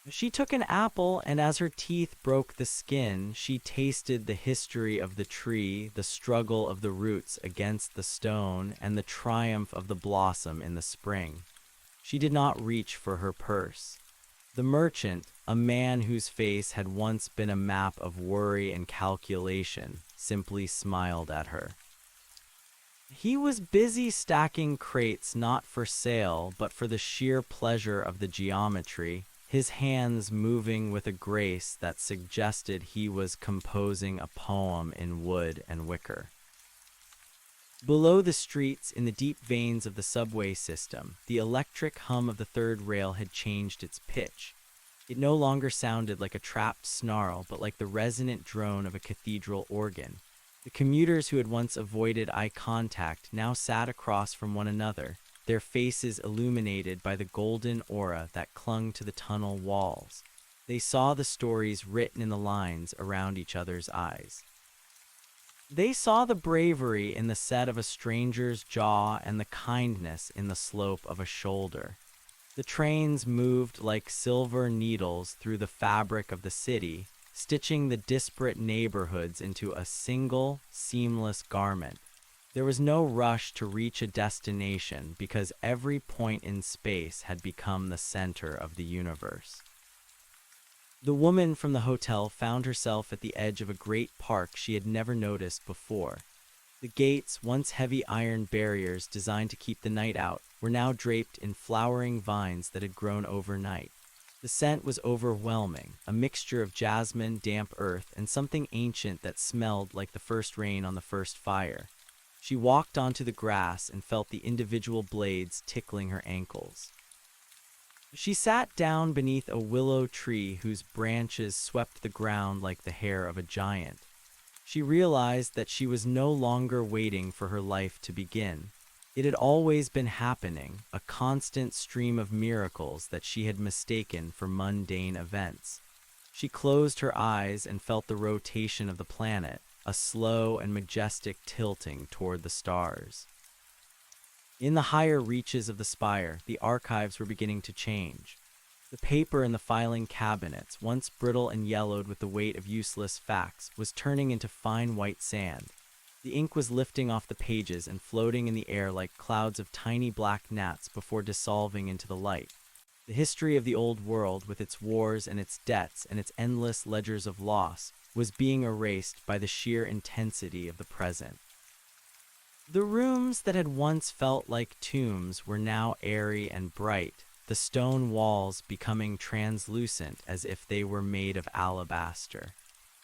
Speaker 1: She took an apple, and as her teeth broke the skin, she tasted the history of the tree, the struggle of the roots against the stone, and the triumph of the blossom in the spring. She did not reach for her purse. The merchant, a man whose face had once been a map of worry and calculation, simply smiled at her. He was busy stacking crates not for sale, but for the sheer pleasure of the geometry, his hands moving with a grace that suggested he was composing a poem in wood and wicker. Below the streets, in the deep veins of the subway system, the electric hum of the third rail had changed its pitch. It no longer sounded like a trapped snarl, but like the resonant drone of a cathedral organ. The commuters who had once avoided eye contact now sat across from one another, their faces illuminated by the golden aura that clung to the tunnel walls. They saw the stories written in the lines around each other's eyes. They saw the bravery in the set of a stranger's jaw and the kindness in the slope of a shoulder. The trains moved like silver needles through the fabric of the city, stitching the disparate neighborhoods into a single, seamless garment. There was no rush to reach a destination because every point in space had become the center of the universe. The woman from the hotel found herself at the edge of a great park she had never noticed before. The gates, once heavy iron barriers designed to keep the night out, were now draped in flowering vines that had grown overnight. The scent was overwhelming, a mixture of jasmine, damp earth, and something ancient that smelled like the first rain on the first fire. She walked onto the grass and felt the individual blades tickling her ankles. She sat down beneath a willow tree whose branches swept the ground like the hair of a giant. She realized that she was no longer waiting for her life to begin. It had always been happening, a constant stream of miracles that she had mistaken for mundane events. She closed her eyes and felt the rotation of the planet, a slow and majestic tilting toward the stars. In the higher reaches of the spire, the archives were beginning to change. The paper in the filing cabinets, once brittle and yellowed with the weight of useless facts, was turning into fine white sand. The ink was lifting off the pages and floating in the air like clouds of tiny black gnats before dissolving into the light. The history of the old world, with its wars and its debts and its endless ledgers of loss, was being erased by the sheer intensity of the present. The rooms that had once felt like tombs were now airy and bright, the stone walls becoming translucent as if they were made of alabaster.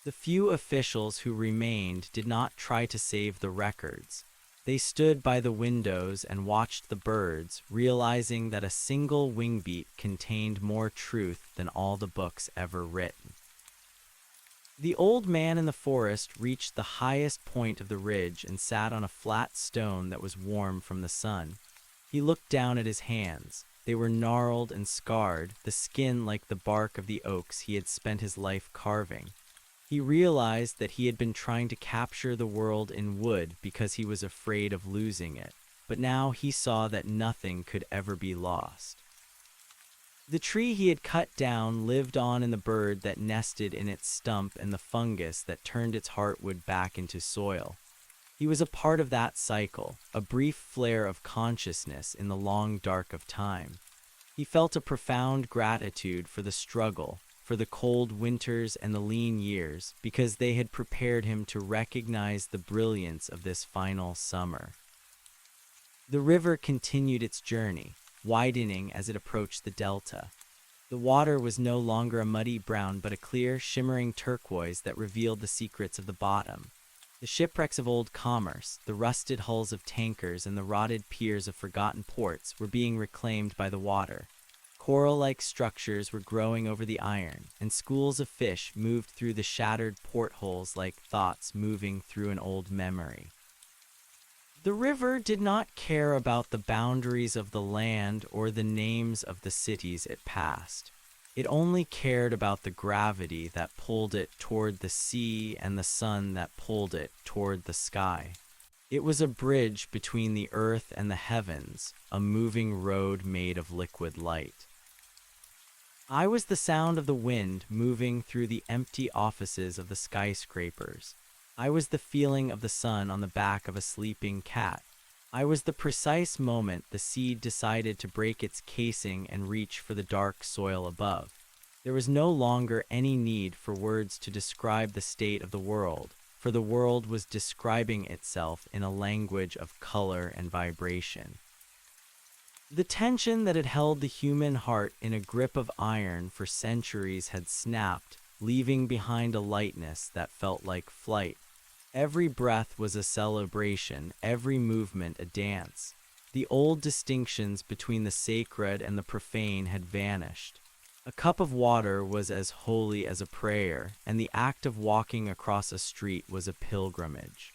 Speaker 1: The few officials who remained did not try to save the records. They stood by the windows and watched the birds, realizing that a single wingbeat contained more truth than all the books ever written. The old man in the forest reached the highest point of the ridge and sat on a flat stone that was warm from the sun. He looked down at his hands. They were gnarled and scarred, the skin like the bark of the oaks he had spent his life carving. He realized that he had been trying to capture the world in wood because he was afraid of losing it, but now he saw that nothing could ever be lost. The tree he had cut down lived on in the bird that nested in its stump and the fungus that turned its heartwood back into soil. He was a part of that cycle, a brief flare of consciousness in the long dark of time. He felt a profound gratitude for the struggle, for the cold winters and the lean years, because they had prepared him to recognize the brilliance of this final summer. The river continued its journey, widening as it approached the delta. The water was no longer a muddy brown but a clear, shimmering turquoise that revealed the secrets of the bottom. The shipwrecks of old commerce, the rusted hulls of tankers, and the rotted piers of forgotten ports were being reclaimed by the water. Coral-like structures were growing over the iron, and schools of fish moved through the shattered portholes like thoughts moving through an old memory. The river did not care about the boundaries of the land or the names of the cities it passed. It only cared about the gravity that pulled it toward the sea and the sun that pulled it toward the sky. It was a bridge between the earth and the heavens, a moving road made of liquid light. I was the sound of the wind moving through the empty offices of the skyscrapers. I was the feeling of the sun on the back of a sleeping cat. I was the precise moment the seed decided to break its casing and reach for the dark soil above. There was no longer any need for words to describe the state of the world, for the world was describing itself in a language of color and vibration. The tension that had held the human heart in a grip of iron for centuries had snapped, leaving behind a lightness that felt like flight. Every breath was a celebration, every movement a dance. The old distinctions between the sacred and the profane had vanished. A cup of water was as holy as a prayer, and the act of walking across a street was a pilgrimage.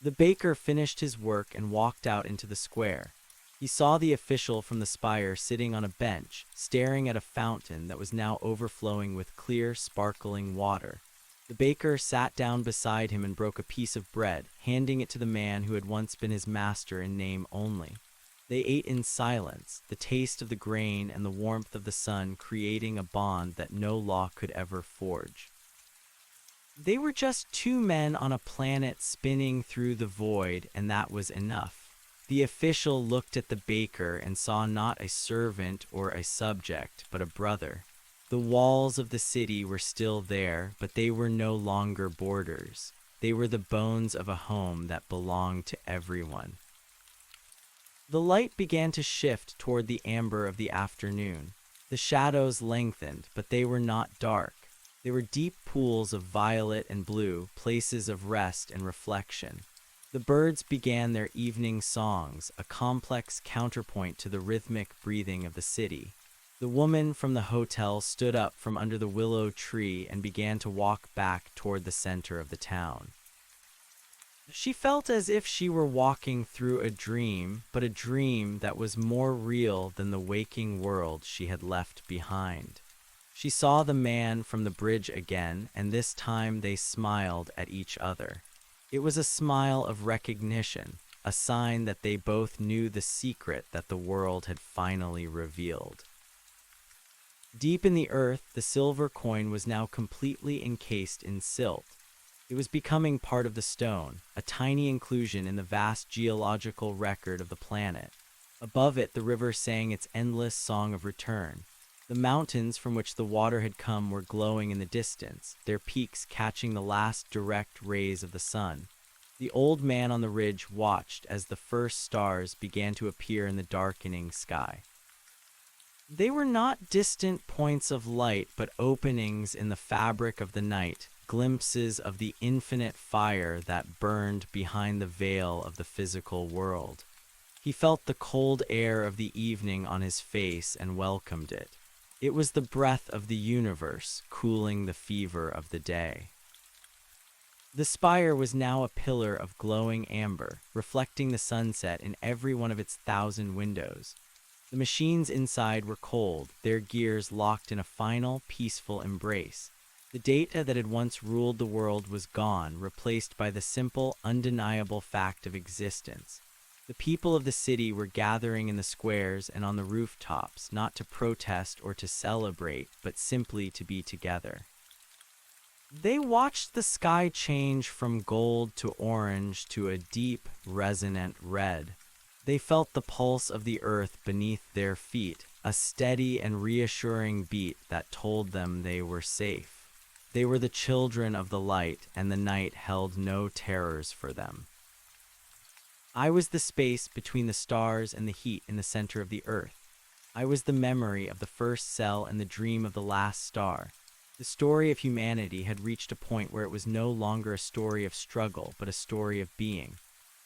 Speaker 1: The baker finished his work and walked out into the square. He saw the official from the spire sitting on a bench, staring at a fountain that was now overflowing with clear, sparkling water. The baker sat down beside him and broke a piece of bread, handing it to the man who had once been his master in name only. They ate in silence, the taste of the grain and the warmth of the sun creating a bond that no law could ever forge. They were just two men on a planet spinning through the void, and that was enough. The official looked at the baker and saw not a servant or a subject, but a brother. The walls of the city were still there, but they were no longer borders. They were the bones of a home that belonged to everyone. The light began to shift toward the amber of the afternoon. The shadows lengthened, but they were not dark. They were deep pools of violet and blue, places of rest and reflection. The birds began their evening songs, a complex counterpoint to the rhythmic breathing of the city. The woman from the hotel stood up from under the willow tree and began to walk back toward the center of the town. She felt as if she were walking through a dream, but a dream that was more real than the waking world she had left behind. She saw the man from the bridge again, and this time they smiled at each other. It was a smile of recognition, a sign that they both knew the secret that the world had finally revealed. Deep in the earth, the silver coin was now completely encased in silt. It was becoming part of the stone, a tiny inclusion in the vast geological record of the planet. Above it, the river sang its endless song of return. The mountains from which the water had come were glowing in the distance, their peaks catching the last direct rays of the sun. The old man on the ridge watched as the first stars began to appear in the darkening sky. They were not distant points of light, but openings in the fabric of the night, glimpses of the infinite fire that burned behind the veil of the physical world. He felt the cold air of the evening on his face and welcomed it. It was the breath of the universe, cooling the fever of the day. The spire was now a pillar of glowing amber, reflecting the sunset in every one of its 1,000 windows. The machines inside were cold, their gears locked in a final, peaceful embrace. The data that had once ruled the world was gone, replaced by the simple, undeniable fact of existence. The people of the city were gathering in the squares and on the rooftops, not to protest or to celebrate, but simply to be together. They watched the sky change from gold to orange to a deep, resonant red. They felt the pulse of the earth beneath their feet, a steady and reassuring beat that told them they were safe. They were the children of the light, and the night held no terrors for them. I was the space between the stars and the heat in the center of the earth. I was the memory of the first cell and the dream of the last star. The story of humanity had reached a point where it was no longer a story of struggle, but a story of being.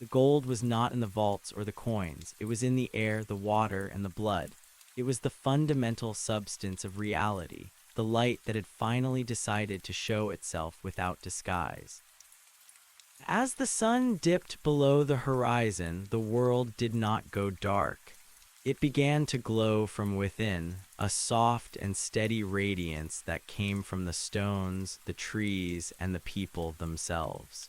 Speaker 1: The gold was not in the vaults or the coins. It was in the air, the water, and the blood. It was the fundamental substance of reality, the light that had finally decided to show itself without disguise. As the sun dipped below the horizon, the world did not go dark. It began to glow from within, a soft and steady radiance that came from the stones, the trees, and the people themselves.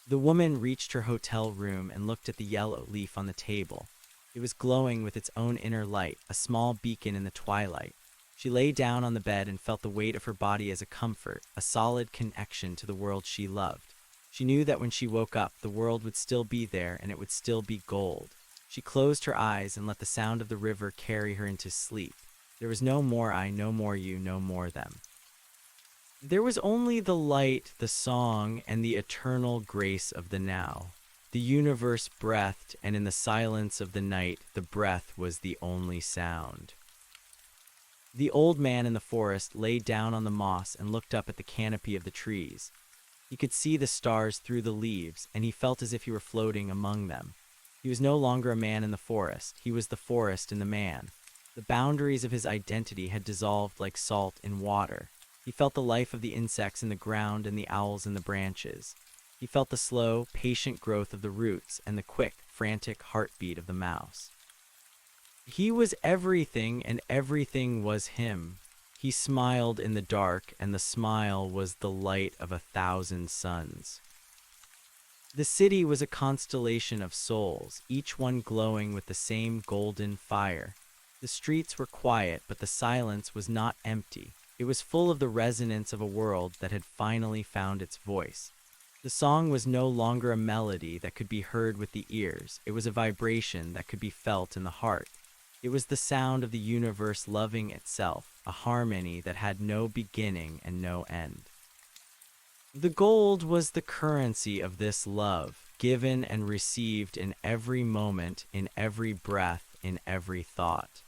Speaker 1: The woman reached her hotel room and looked at the yellow leaf on the table. It was glowing with its own inner light, a small beacon in the twilight. She lay down on the bed and felt the weight of her body as a comfort, a solid connection to the world she loved. She knew that when she woke up, the world would still be there and it would still be gold. She closed her eyes and let the sound of the river carry her into sleep. There was no more I, no more you, no more them. There was only the light, the song, and the eternal grace of the now. The universe breathed, and in the silence of the night, the breath was the only sound. The old man in the forest lay down on the moss and looked up at the canopy of the trees. He could see the stars through the leaves, and he felt as if he were floating among them. He was no longer a man in the forest. He was the forest in the man. The boundaries of his identity had dissolved like salt in water. He felt the life of the insects in the ground and the owls in the branches. He felt the slow, patient growth of the roots and the quick, frantic heartbeat of the mouse. He was everything, and everything was him. He smiled in the dark, and the smile was the light of 1,000 suns. The city was a constellation of souls, each one glowing with the same golden fire. The streets were quiet, but the silence was not empty. It was full of the resonance of a world that had finally found its voice. The song was no longer a melody that could be heard with the ears. It was a vibration that could be felt in the heart. It was the sound of the universe loving itself, a harmony that had no beginning and no end. The gold was the currency of this love, given and received in every moment, in every breath, in every thought.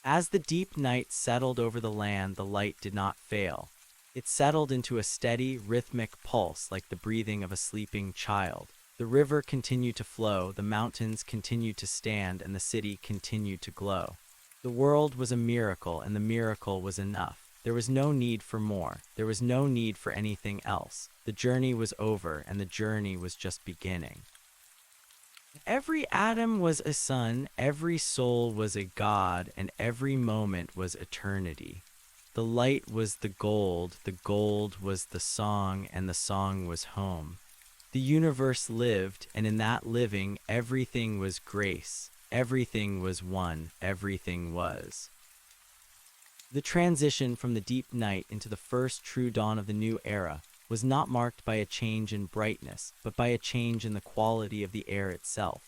Speaker 1: As the deep night settled over the land, the light did not fail. It settled into a steady, rhythmic pulse like the breathing of a sleeping child. The river continued to flow, the mountains continued to stand, and the city continued to glow. The world was a miracle, and the miracle was enough. There was no need for more. There was no need for anything else. The journey was over, and the journey was just beginning. Every atom was a sun, every soul was a god, and every moment was eternity. The light was the gold was the song, and the song was home. The universe lived, and in that living, everything was grace. Everything was one. Everything was. The transition from the deep night into the first true dawn of the new era was not marked by a change in brightness, but by a change in the quality of the air itself.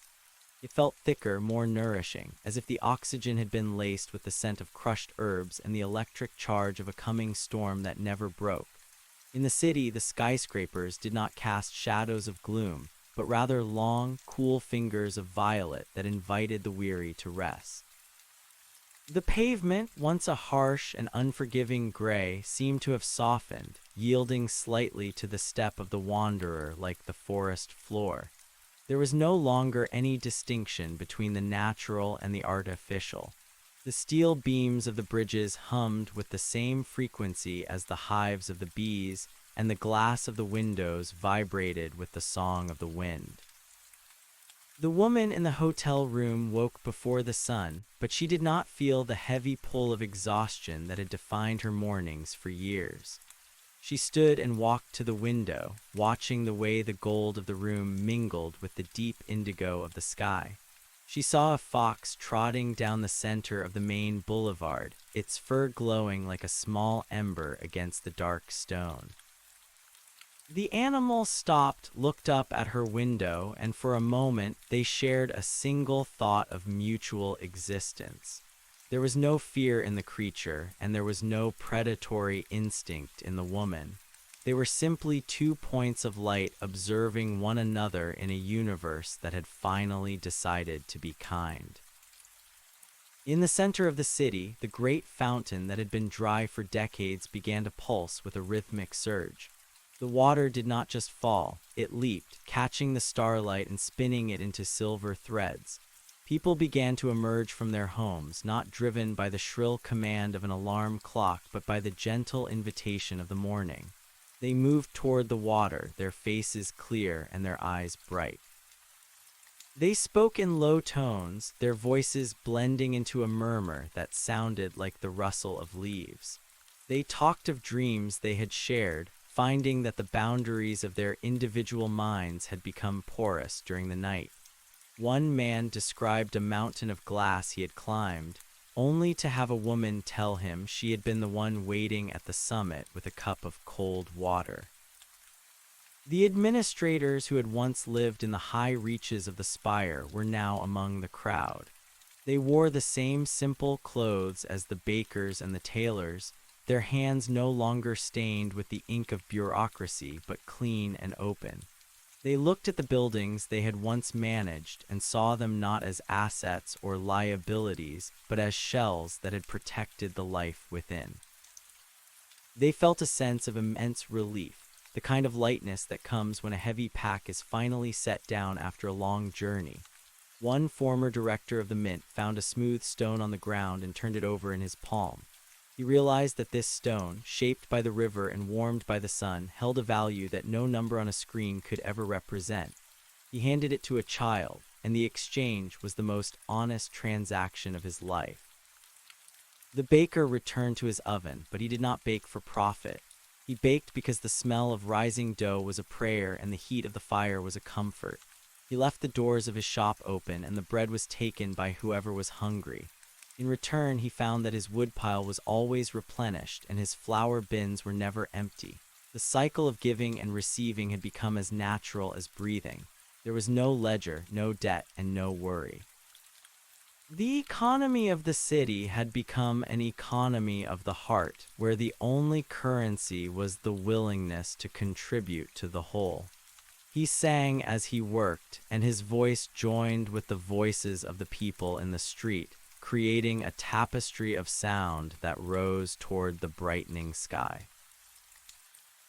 Speaker 1: It felt thicker, more nourishing, as if the oxygen had been laced with the scent of crushed herbs and the electric charge of a coming storm that never broke. In the city, the skyscrapers did not cast shadows of gloom, but rather long, cool fingers of violet that invited the weary to rest. The pavement, once a harsh and unforgiving gray, seemed to have softened, yielding slightly to the step of the wanderer like the forest floor. There was no longer any distinction between the natural and the artificial. The steel beams of the bridges hummed with the same frequency as the hives of the bees, and the glass of the windows vibrated with the song of the wind. The woman in the hotel room woke before the sun, but she did not feel the heavy pull of exhaustion that had defined her mornings for years. She stood and walked to the window, watching the way the gold of the room mingled with the deep indigo of the sky. She saw a fox trotting down the center of the main boulevard, its fur glowing like a small ember against the dark stone. The animal stopped, looked up at her window, and for a moment they shared a single thought of mutual existence. There was no fear in the creature, and there was no predatory instinct in the woman. They were simply 2 points of light observing one another in a universe that had finally decided to be kind. In the center of the city, the great fountain that had been dry for decades began to pulse with a rhythmic surge. The water did not just fall, it leaped, catching the starlight and spinning it into silver threads. People began to emerge from their homes, not driven by the shrill command of an alarm clock, but by the gentle invitation of the morning. They moved toward the water, their faces clear and their eyes bright. They spoke in low tones, their voices blending into a murmur that sounded like the rustle of leaves. They talked of dreams they had shared, finding that the boundaries of their individual minds had become porous during the night. One man described a mountain of glass he had climbed, only to have a woman tell him she had been the one waiting at the summit with a cup of cold water. The administrators who had once lived in the high reaches of the spire were now among the crowd. They wore the same simple clothes as the bakers and the tailors, their hands no longer stained with the ink of bureaucracy, but clean and open. They looked at the buildings they had once managed and saw them not as assets or liabilities, but as shells that had protected the life within. They felt a sense of immense relief, the kind of lightness that comes when a heavy pack is finally set down after a long journey. One former director of the mint found a smooth stone on the ground and turned it over in his palm. He realized that this stone, shaped by the river and warmed by the sun, held a value that no number on a screen could ever represent. He handed it to a child, and the exchange was the most honest transaction of his life. The baker returned to his oven, but he did not bake for profit. He baked because the smell of rising dough was a prayer and the heat of the fire was a comfort. He left the doors of his shop open, and the bread was taken by whoever was hungry. In return, he found that his woodpile was always replenished and his flour bins were never empty. The cycle of giving and receiving had become as natural as breathing. There was no ledger, no debt, and no worry. The economy of the city had become an economy of the heart, where the only currency was the willingness to contribute to the whole. He sang as he worked, and his voice joined with the voices of the people in the street, creating a tapestry of sound that rose toward the brightening sky.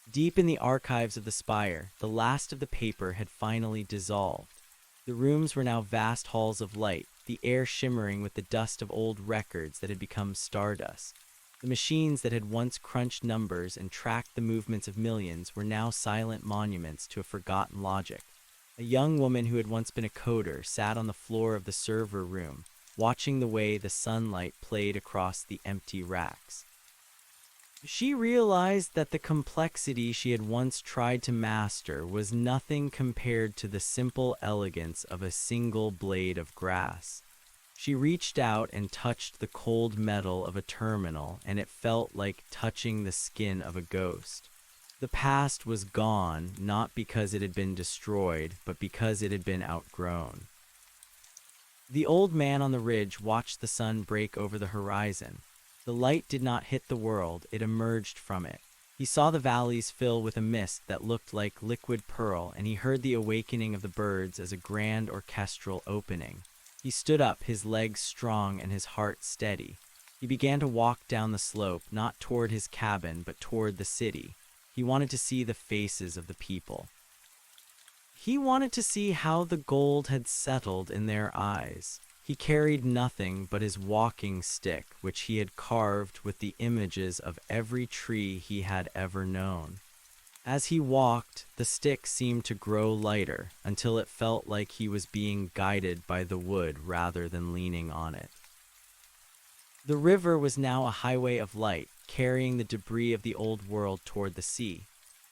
Speaker 1: Deep in the archives of the spire, the last of the paper had finally dissolved. The rooms were now vast halls of light, the air shimmering with the dust of old records that had become stardust. The machines that had once crunched numbers and tracked the movements of millions were now silent monuments to a forgotten logic. A young woman who had once been a coder sat on the floor of the server room, watching the way the sunlight played across the empty racks. She realized that the complexity she had once tried to master was nothing compared to the simple elegance of a single blade of grass. She reached out and touched the cold metal of a terminal, and it felt like touching the skin of a ghost. The past was gone, not because it had been destroyed, but because it had been outgrown. The old man on the ridge watched the sun break over the horizon. The light did not hit the world, it emerged from it. He saw the valleys fill with a mist that looked like liquid pearl, and he heard the awakening of the birds as a grand orchestral opening. He stood up, his legs strong and his heart steady. He began to walk down the slope, not toward his cabin, but toward the city. He wanted to see the faces of the people. He wanted to see how the gold had settled in their eyes. He carried nothing but his walking stick, which he had carved with the images of every tree he had ever known. As he walked, the stick seemed to grow lighter until it felt like he was being guided by the wood rather than leaning on it. The river was now a highway of light, carrying the debris of the old world toward the sea.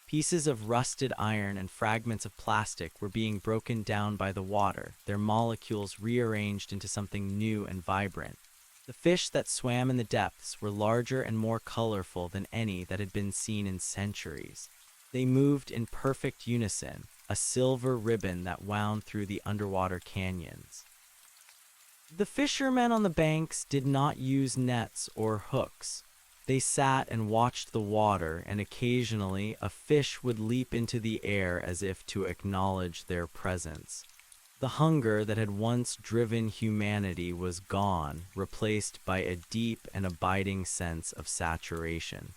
Speaker 1: Pieces of rusted iron and fragments of plastic were being broken down by the water, their molecules rearranged into something new and vibrant. The fish that swam in the depths were larger and more colorful than any that had been seen in centuries. They moved in perfect unison, a silver ribbon that wound through the underwater canyons. The fishermen on the banks did not use nets or hooks. They sat and watched the water, and occasionally a fish would leap into the air as if to acknowledge their presence. The hunger that had once driven humanity was gone, replaced by a deep and abiding sense of saturation.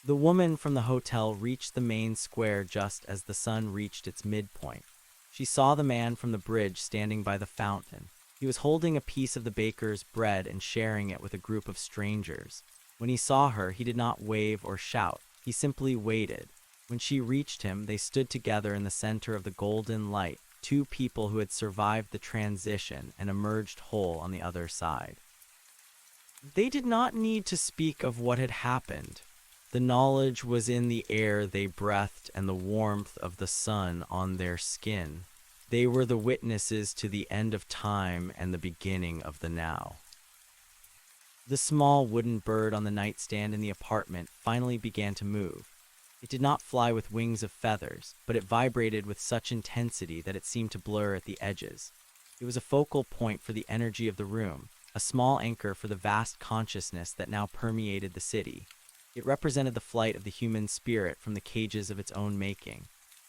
Speaker 1: The woman from the hotel reached the main square just as the sun reached its midpoint. She saw the man from the bridge standing by the fountain. He was holding a piece of the baker's bread and sharing it with a group of strangers. When he saw her, he did not wave or shout. He simply waited. When she reached him, they stood together in the center of the golden light, two people who had survived the transition and emerged whole on the other side. They did not need to speak of what had happened. The knowledge was in the air they breathed and the warmth of the sun on their skin. They were the witnesses to the end of time and the beginning of the now. The small wooden bird on the nightstand in the apartment finally began to move. It did not fly with wings of feathers, but it vibrated with such intensity that it seemed to blur at the edges. It was a focal point for the energy of the room, a small anchor for the vast consciousness that now permeated the city. It represented the flight of the human spirit from the cages of its own making.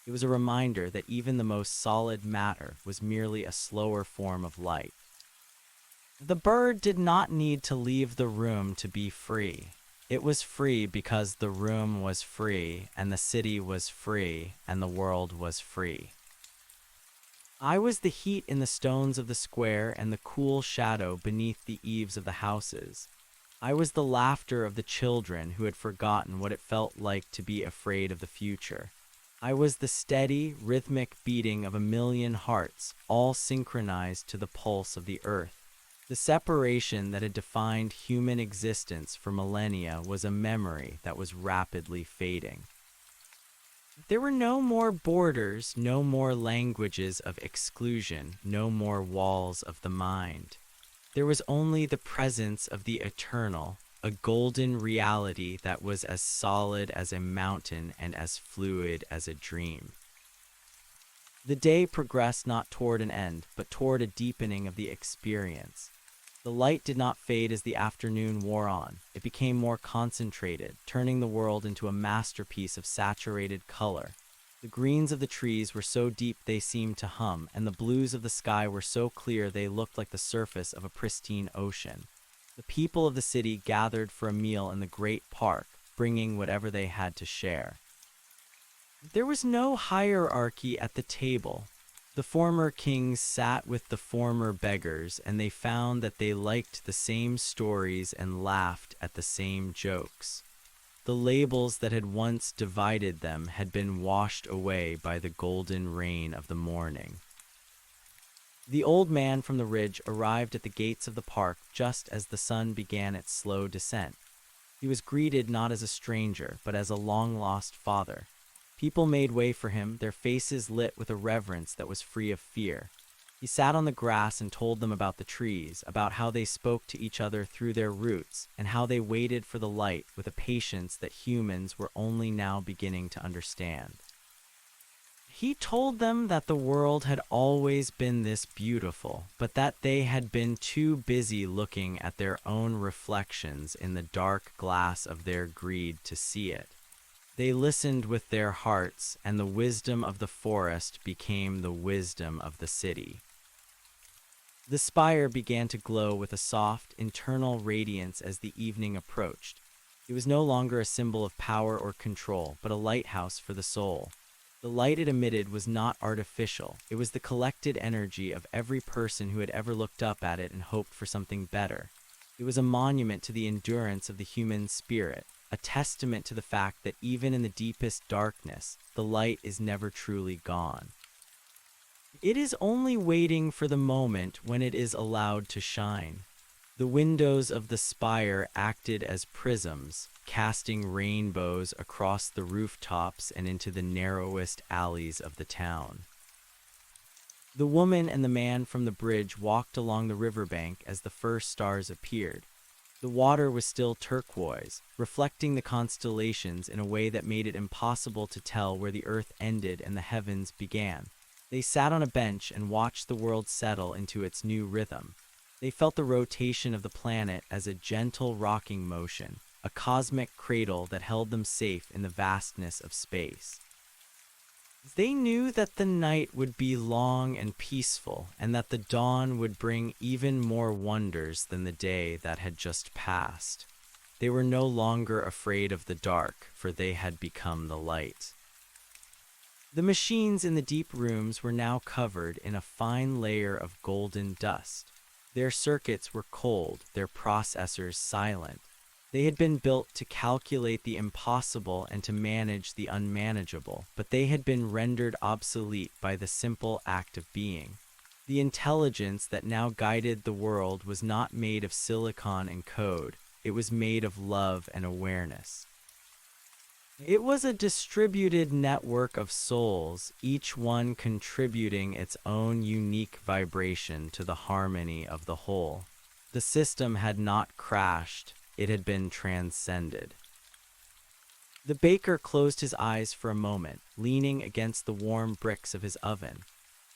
Speaker 1: It was a reminder that even the most solid matter was merely a slower form of light. The bird did not need to leave the room to be free. It was free because the room was free, and the city was free, and the world was free. I was the heat in the stones of the square and the cool shadow beneath the eaves of the houses. I was the laughter of the children who had forgotten what it felt like to be afraid of the future. I was the steady, rhythmic beating of a million hearts, all synchronized to the pulse of the earth. The separation that had defined human existence for millennia was a memory that was rapidly fading. There were no more borders, no more languages of exclusion, no more walls of the mind. There was only the presence of the eternal, a golden reality that was as solid as a mountain and as fluid as a dream. The day progressed not toward an end, but toward a deepening of the experience. The light did not fade as the afternoon wore on. It became more concentrated, turning the world into a masterpiece of saturated color. The greens of the trees were so deep they seemed to hum, and the blues of the sky were so clear they looked like the surface of a pristine ocean. The people of the city gathered for a meal in the great park, bringing whatever they had to share. There was no hierarchy at the table. The former kings sat with the former beggars, and they found that they liked the same stories and laughed at the same jokes. The labels that had once divided them had been washed away by the golden rain of the morning. The old man from the ridge arrived at the gates of the park just as the sun began its slow descent. He was greeted not as a stranger, but as a long-lost father. People made way for him, their faces lit with a reverence that was free of fear. He sat on the grass and told them about the trees, about how they spoke to each other through their roots, and how they waited for the light with a patience that humans were only now beginning to understand. He told them that the world had always been this beautiful, but that they had been too busy looking at their own reflections in the dark glass of their greed to see it. They listened with their hearts, and the wisdom of the forest became the wisdom of the city. The spire began to glow with a soft, internal radiance as the evening approached. It was no longer a symbol of power or control, but a lighthouse for the soul. The light it emitted was not artificial. It was the collected energy of every person who had ever looked up at it and hoped for something better. It was a monument to the endurance of the human spirit, a testament to the fact that even in the deepest darkness, the light is never truly gone. It is only waiting for the moment when it is allowed to shine. The windows of the spire acted as prisms, casting rainbows across the rooftops and into the narrowest alleys of the town. The woman and the man from the bridge walked along the riverbank as the first stars appeared. The water was still turquoise, reflecting the constellations in a way that made it impossible to tell where the earth ended and the heavens began. They sat on a bench and watched the world settle into its new rhythm. They felt the rotation of the planet as a gentle rocking motion, a cosmic cradle that held them safe in the vastness of space. They knew that the night would be long and peaceful, and that the dawn would bring even more wonders than the day that had just passed. They were no longer afraid of the dark, for they had become the light. The machines in the deep rooms were now covered in a fine layer of golden dust. Their circuits were cold, their processors silent. They had been built to calculate the impossible and to manage the unmanageable, but they had been rendered obsolete by the simple act of being. The intelligence that now guided the world was not made of silicon and code, it was made of love and awareness. It was a distributed network of souls, each one contributing its own unique vibration to the harmony of the whole. The system had not crashed, it had been transcended. The baker closed his eyes for a moment, leaning against the warm bricks of his oven.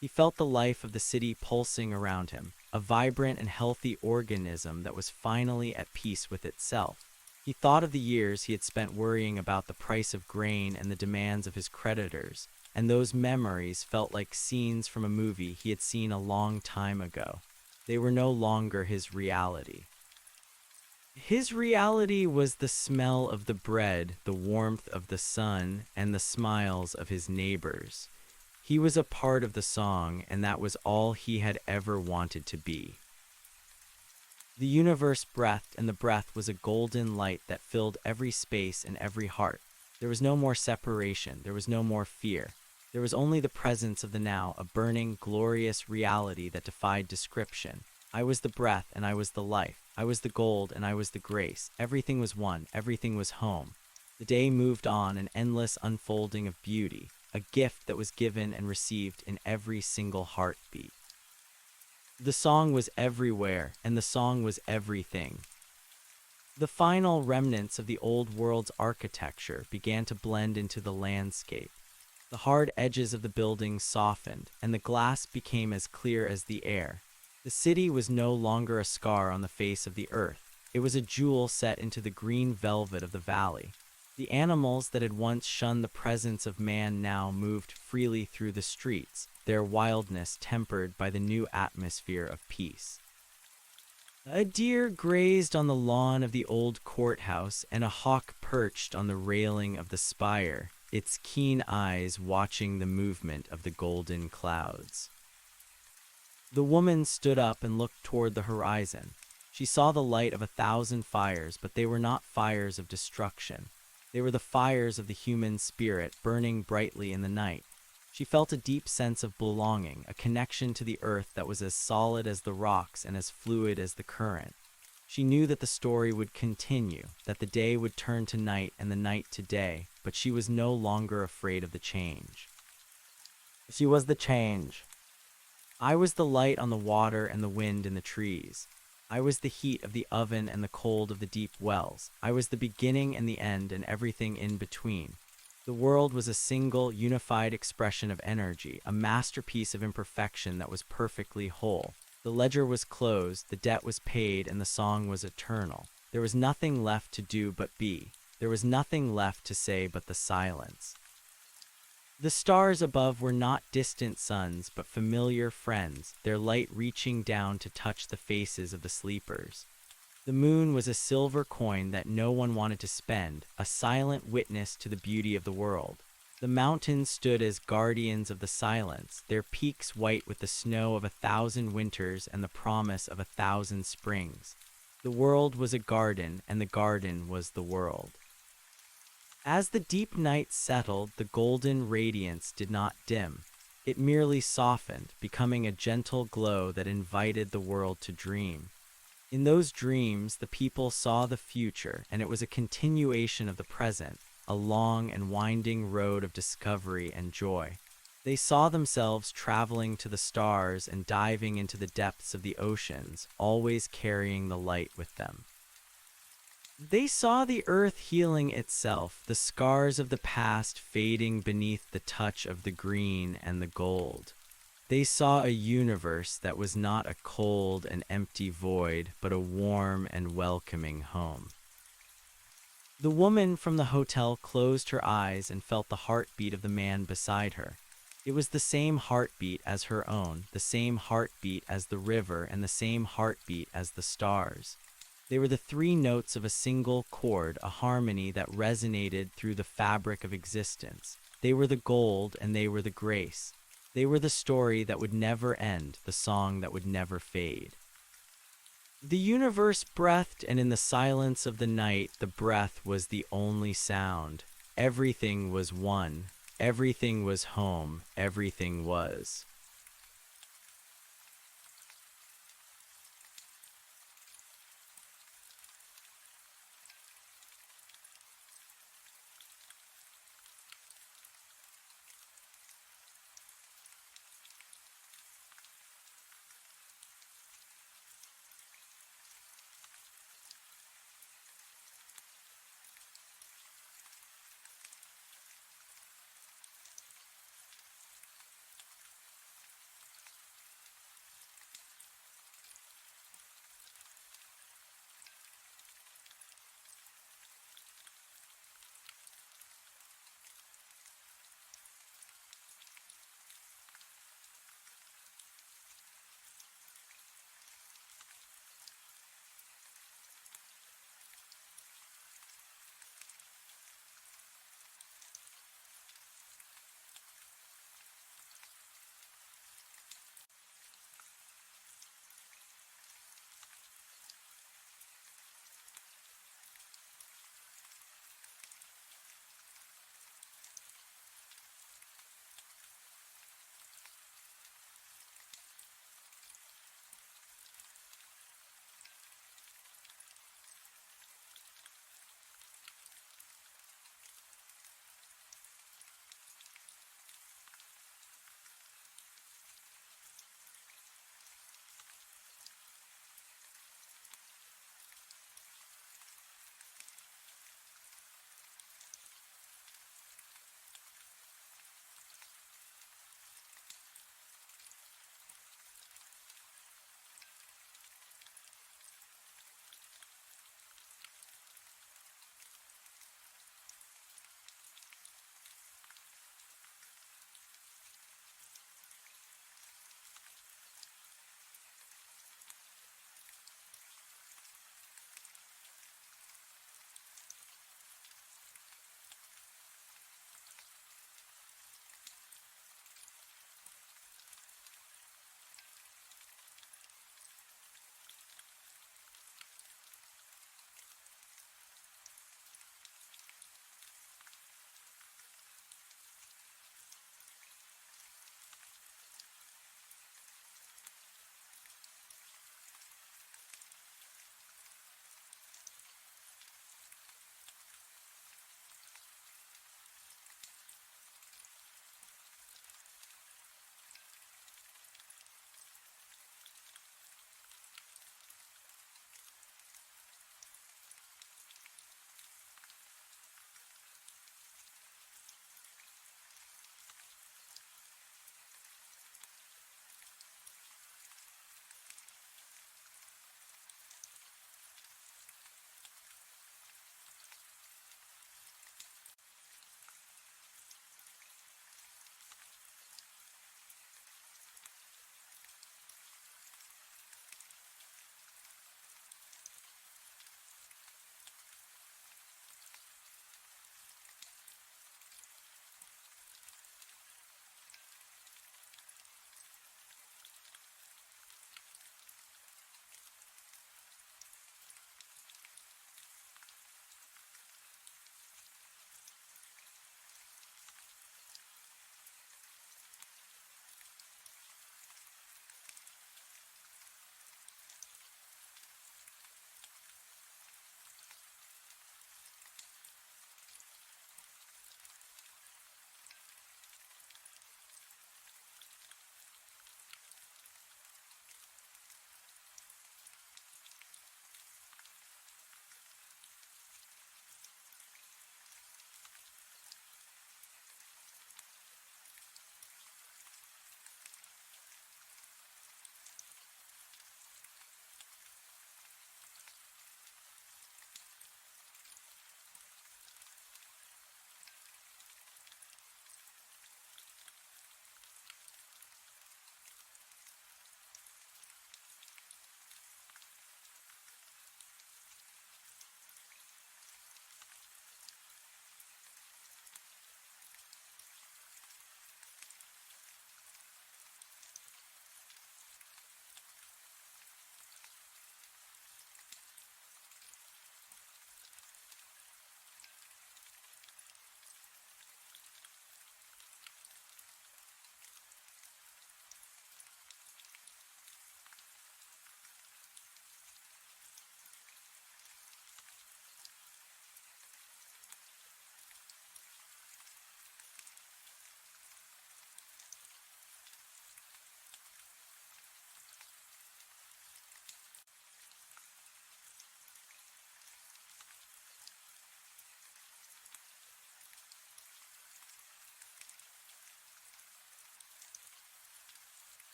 Speaker 1: He felt the life of the city pulsing around him, a vibrant and healthy organism that was finally at peace with itself. He thought of the years he had spent worrying about the price of grain and the demands of his creditors, and those memories felt like scenes from a movie he had seen a long time ago. They were no longer his reality. His reality was the smell of the bread, the warmth of the sun, and the smiles of his neighbors. He was a part of the song, and that was all he had ever wanted to be. The universe breathed, and the breath was a golden light that filled every space and every heart. There was no more separation, there was no more fear. There was only the presence of the now, a burning, glorious reality that defied description. I was the breath, and I was the life. I was the gold, and I was the grace. Everything was one, everything was home. The day moved on, an endless unfolding of beauty, a gift that was given and received in every single heartbeat. The song was everywhere, and the song was everything. The final remnants of the old world's architecture began to blend into the landscape. The hard edges of the buildings softened, and the glass became as clear as the air. The city was no longer a scar on the face of the earth. It was a jewel set into the green velvet of the valley. The animals that had once shunned the presence of man now moved freely through the streets, their wildness tempered by the new atmosphere of peace. A deer grazed on the lawn of the old courthouse, and a hawk perched on the railing of the spire, its keen eyes watching the movement of the golden clouds. The woman stood up and looked toward the horizon. She saw the light of 1,000 fires, but they were not fires of destruction. They were the fires of the human spirit burning brightly in the night. She felt a deep sense of belonging, a connection to the earth that was as solid as the rocks and as fluid as the current. She knew that the story would continue, that the day would turn to night and the night to day, but she was no longer afraid of the change. She was the change. I was the light on the water and the wind in the trees. I was the heat of the oven and the cold of the deep wells. I was the beginning and the end and everything in between. The world was a single, unified expression of energy, a masterpiece of imperfection that was perfectly whole. The ledger was closed, the debt was paid, and the song was eternal. There was nothing left to do but be. There was nothing left to say but the silence. The stars above were not distant suns, but familiar friends, their light reaching down to touch the faces of the sleepers. The moon was a silver coin that no one wanted to spend, a silent witness to the beauty of the world. The mountains stood as guardians of the silence, their peaks white with the snow of 1,000 winters and the promise of 1,000 springs. The world was a garden, and the garden was the world. As the deep night settled, the golden radiance did not dim. It merely softened, becoming a gentle glow that invited the world to dream. In those dreams, the people saw the future, and it was a continuation of the present, a long and winding road of discovery and joy. They saw themselves traveling to the stars and diving into the depths of the oceans, always carrying the light with them. They saw the earth healing itself, the scars of the past fading beneath the touch of the green and the gold. They saw a universe that was not a cold and empty void, but a warm and welcoming home. The woman from the hotel closed her eyes and felt the heartbeat of the man beside her. It was the same heartbeat as her own, the same heartbeat as the river, and the same heartbeat as the stars. They were the three notes of a single chord, a harmony that resonated through the fabric of existence. They were the gold and they were the grace. They were the story that would never end, the song that would never fade. The universe breathed, and in the silence of the night, the breath was the only sound. Everything was one. Everything was home. Everything was.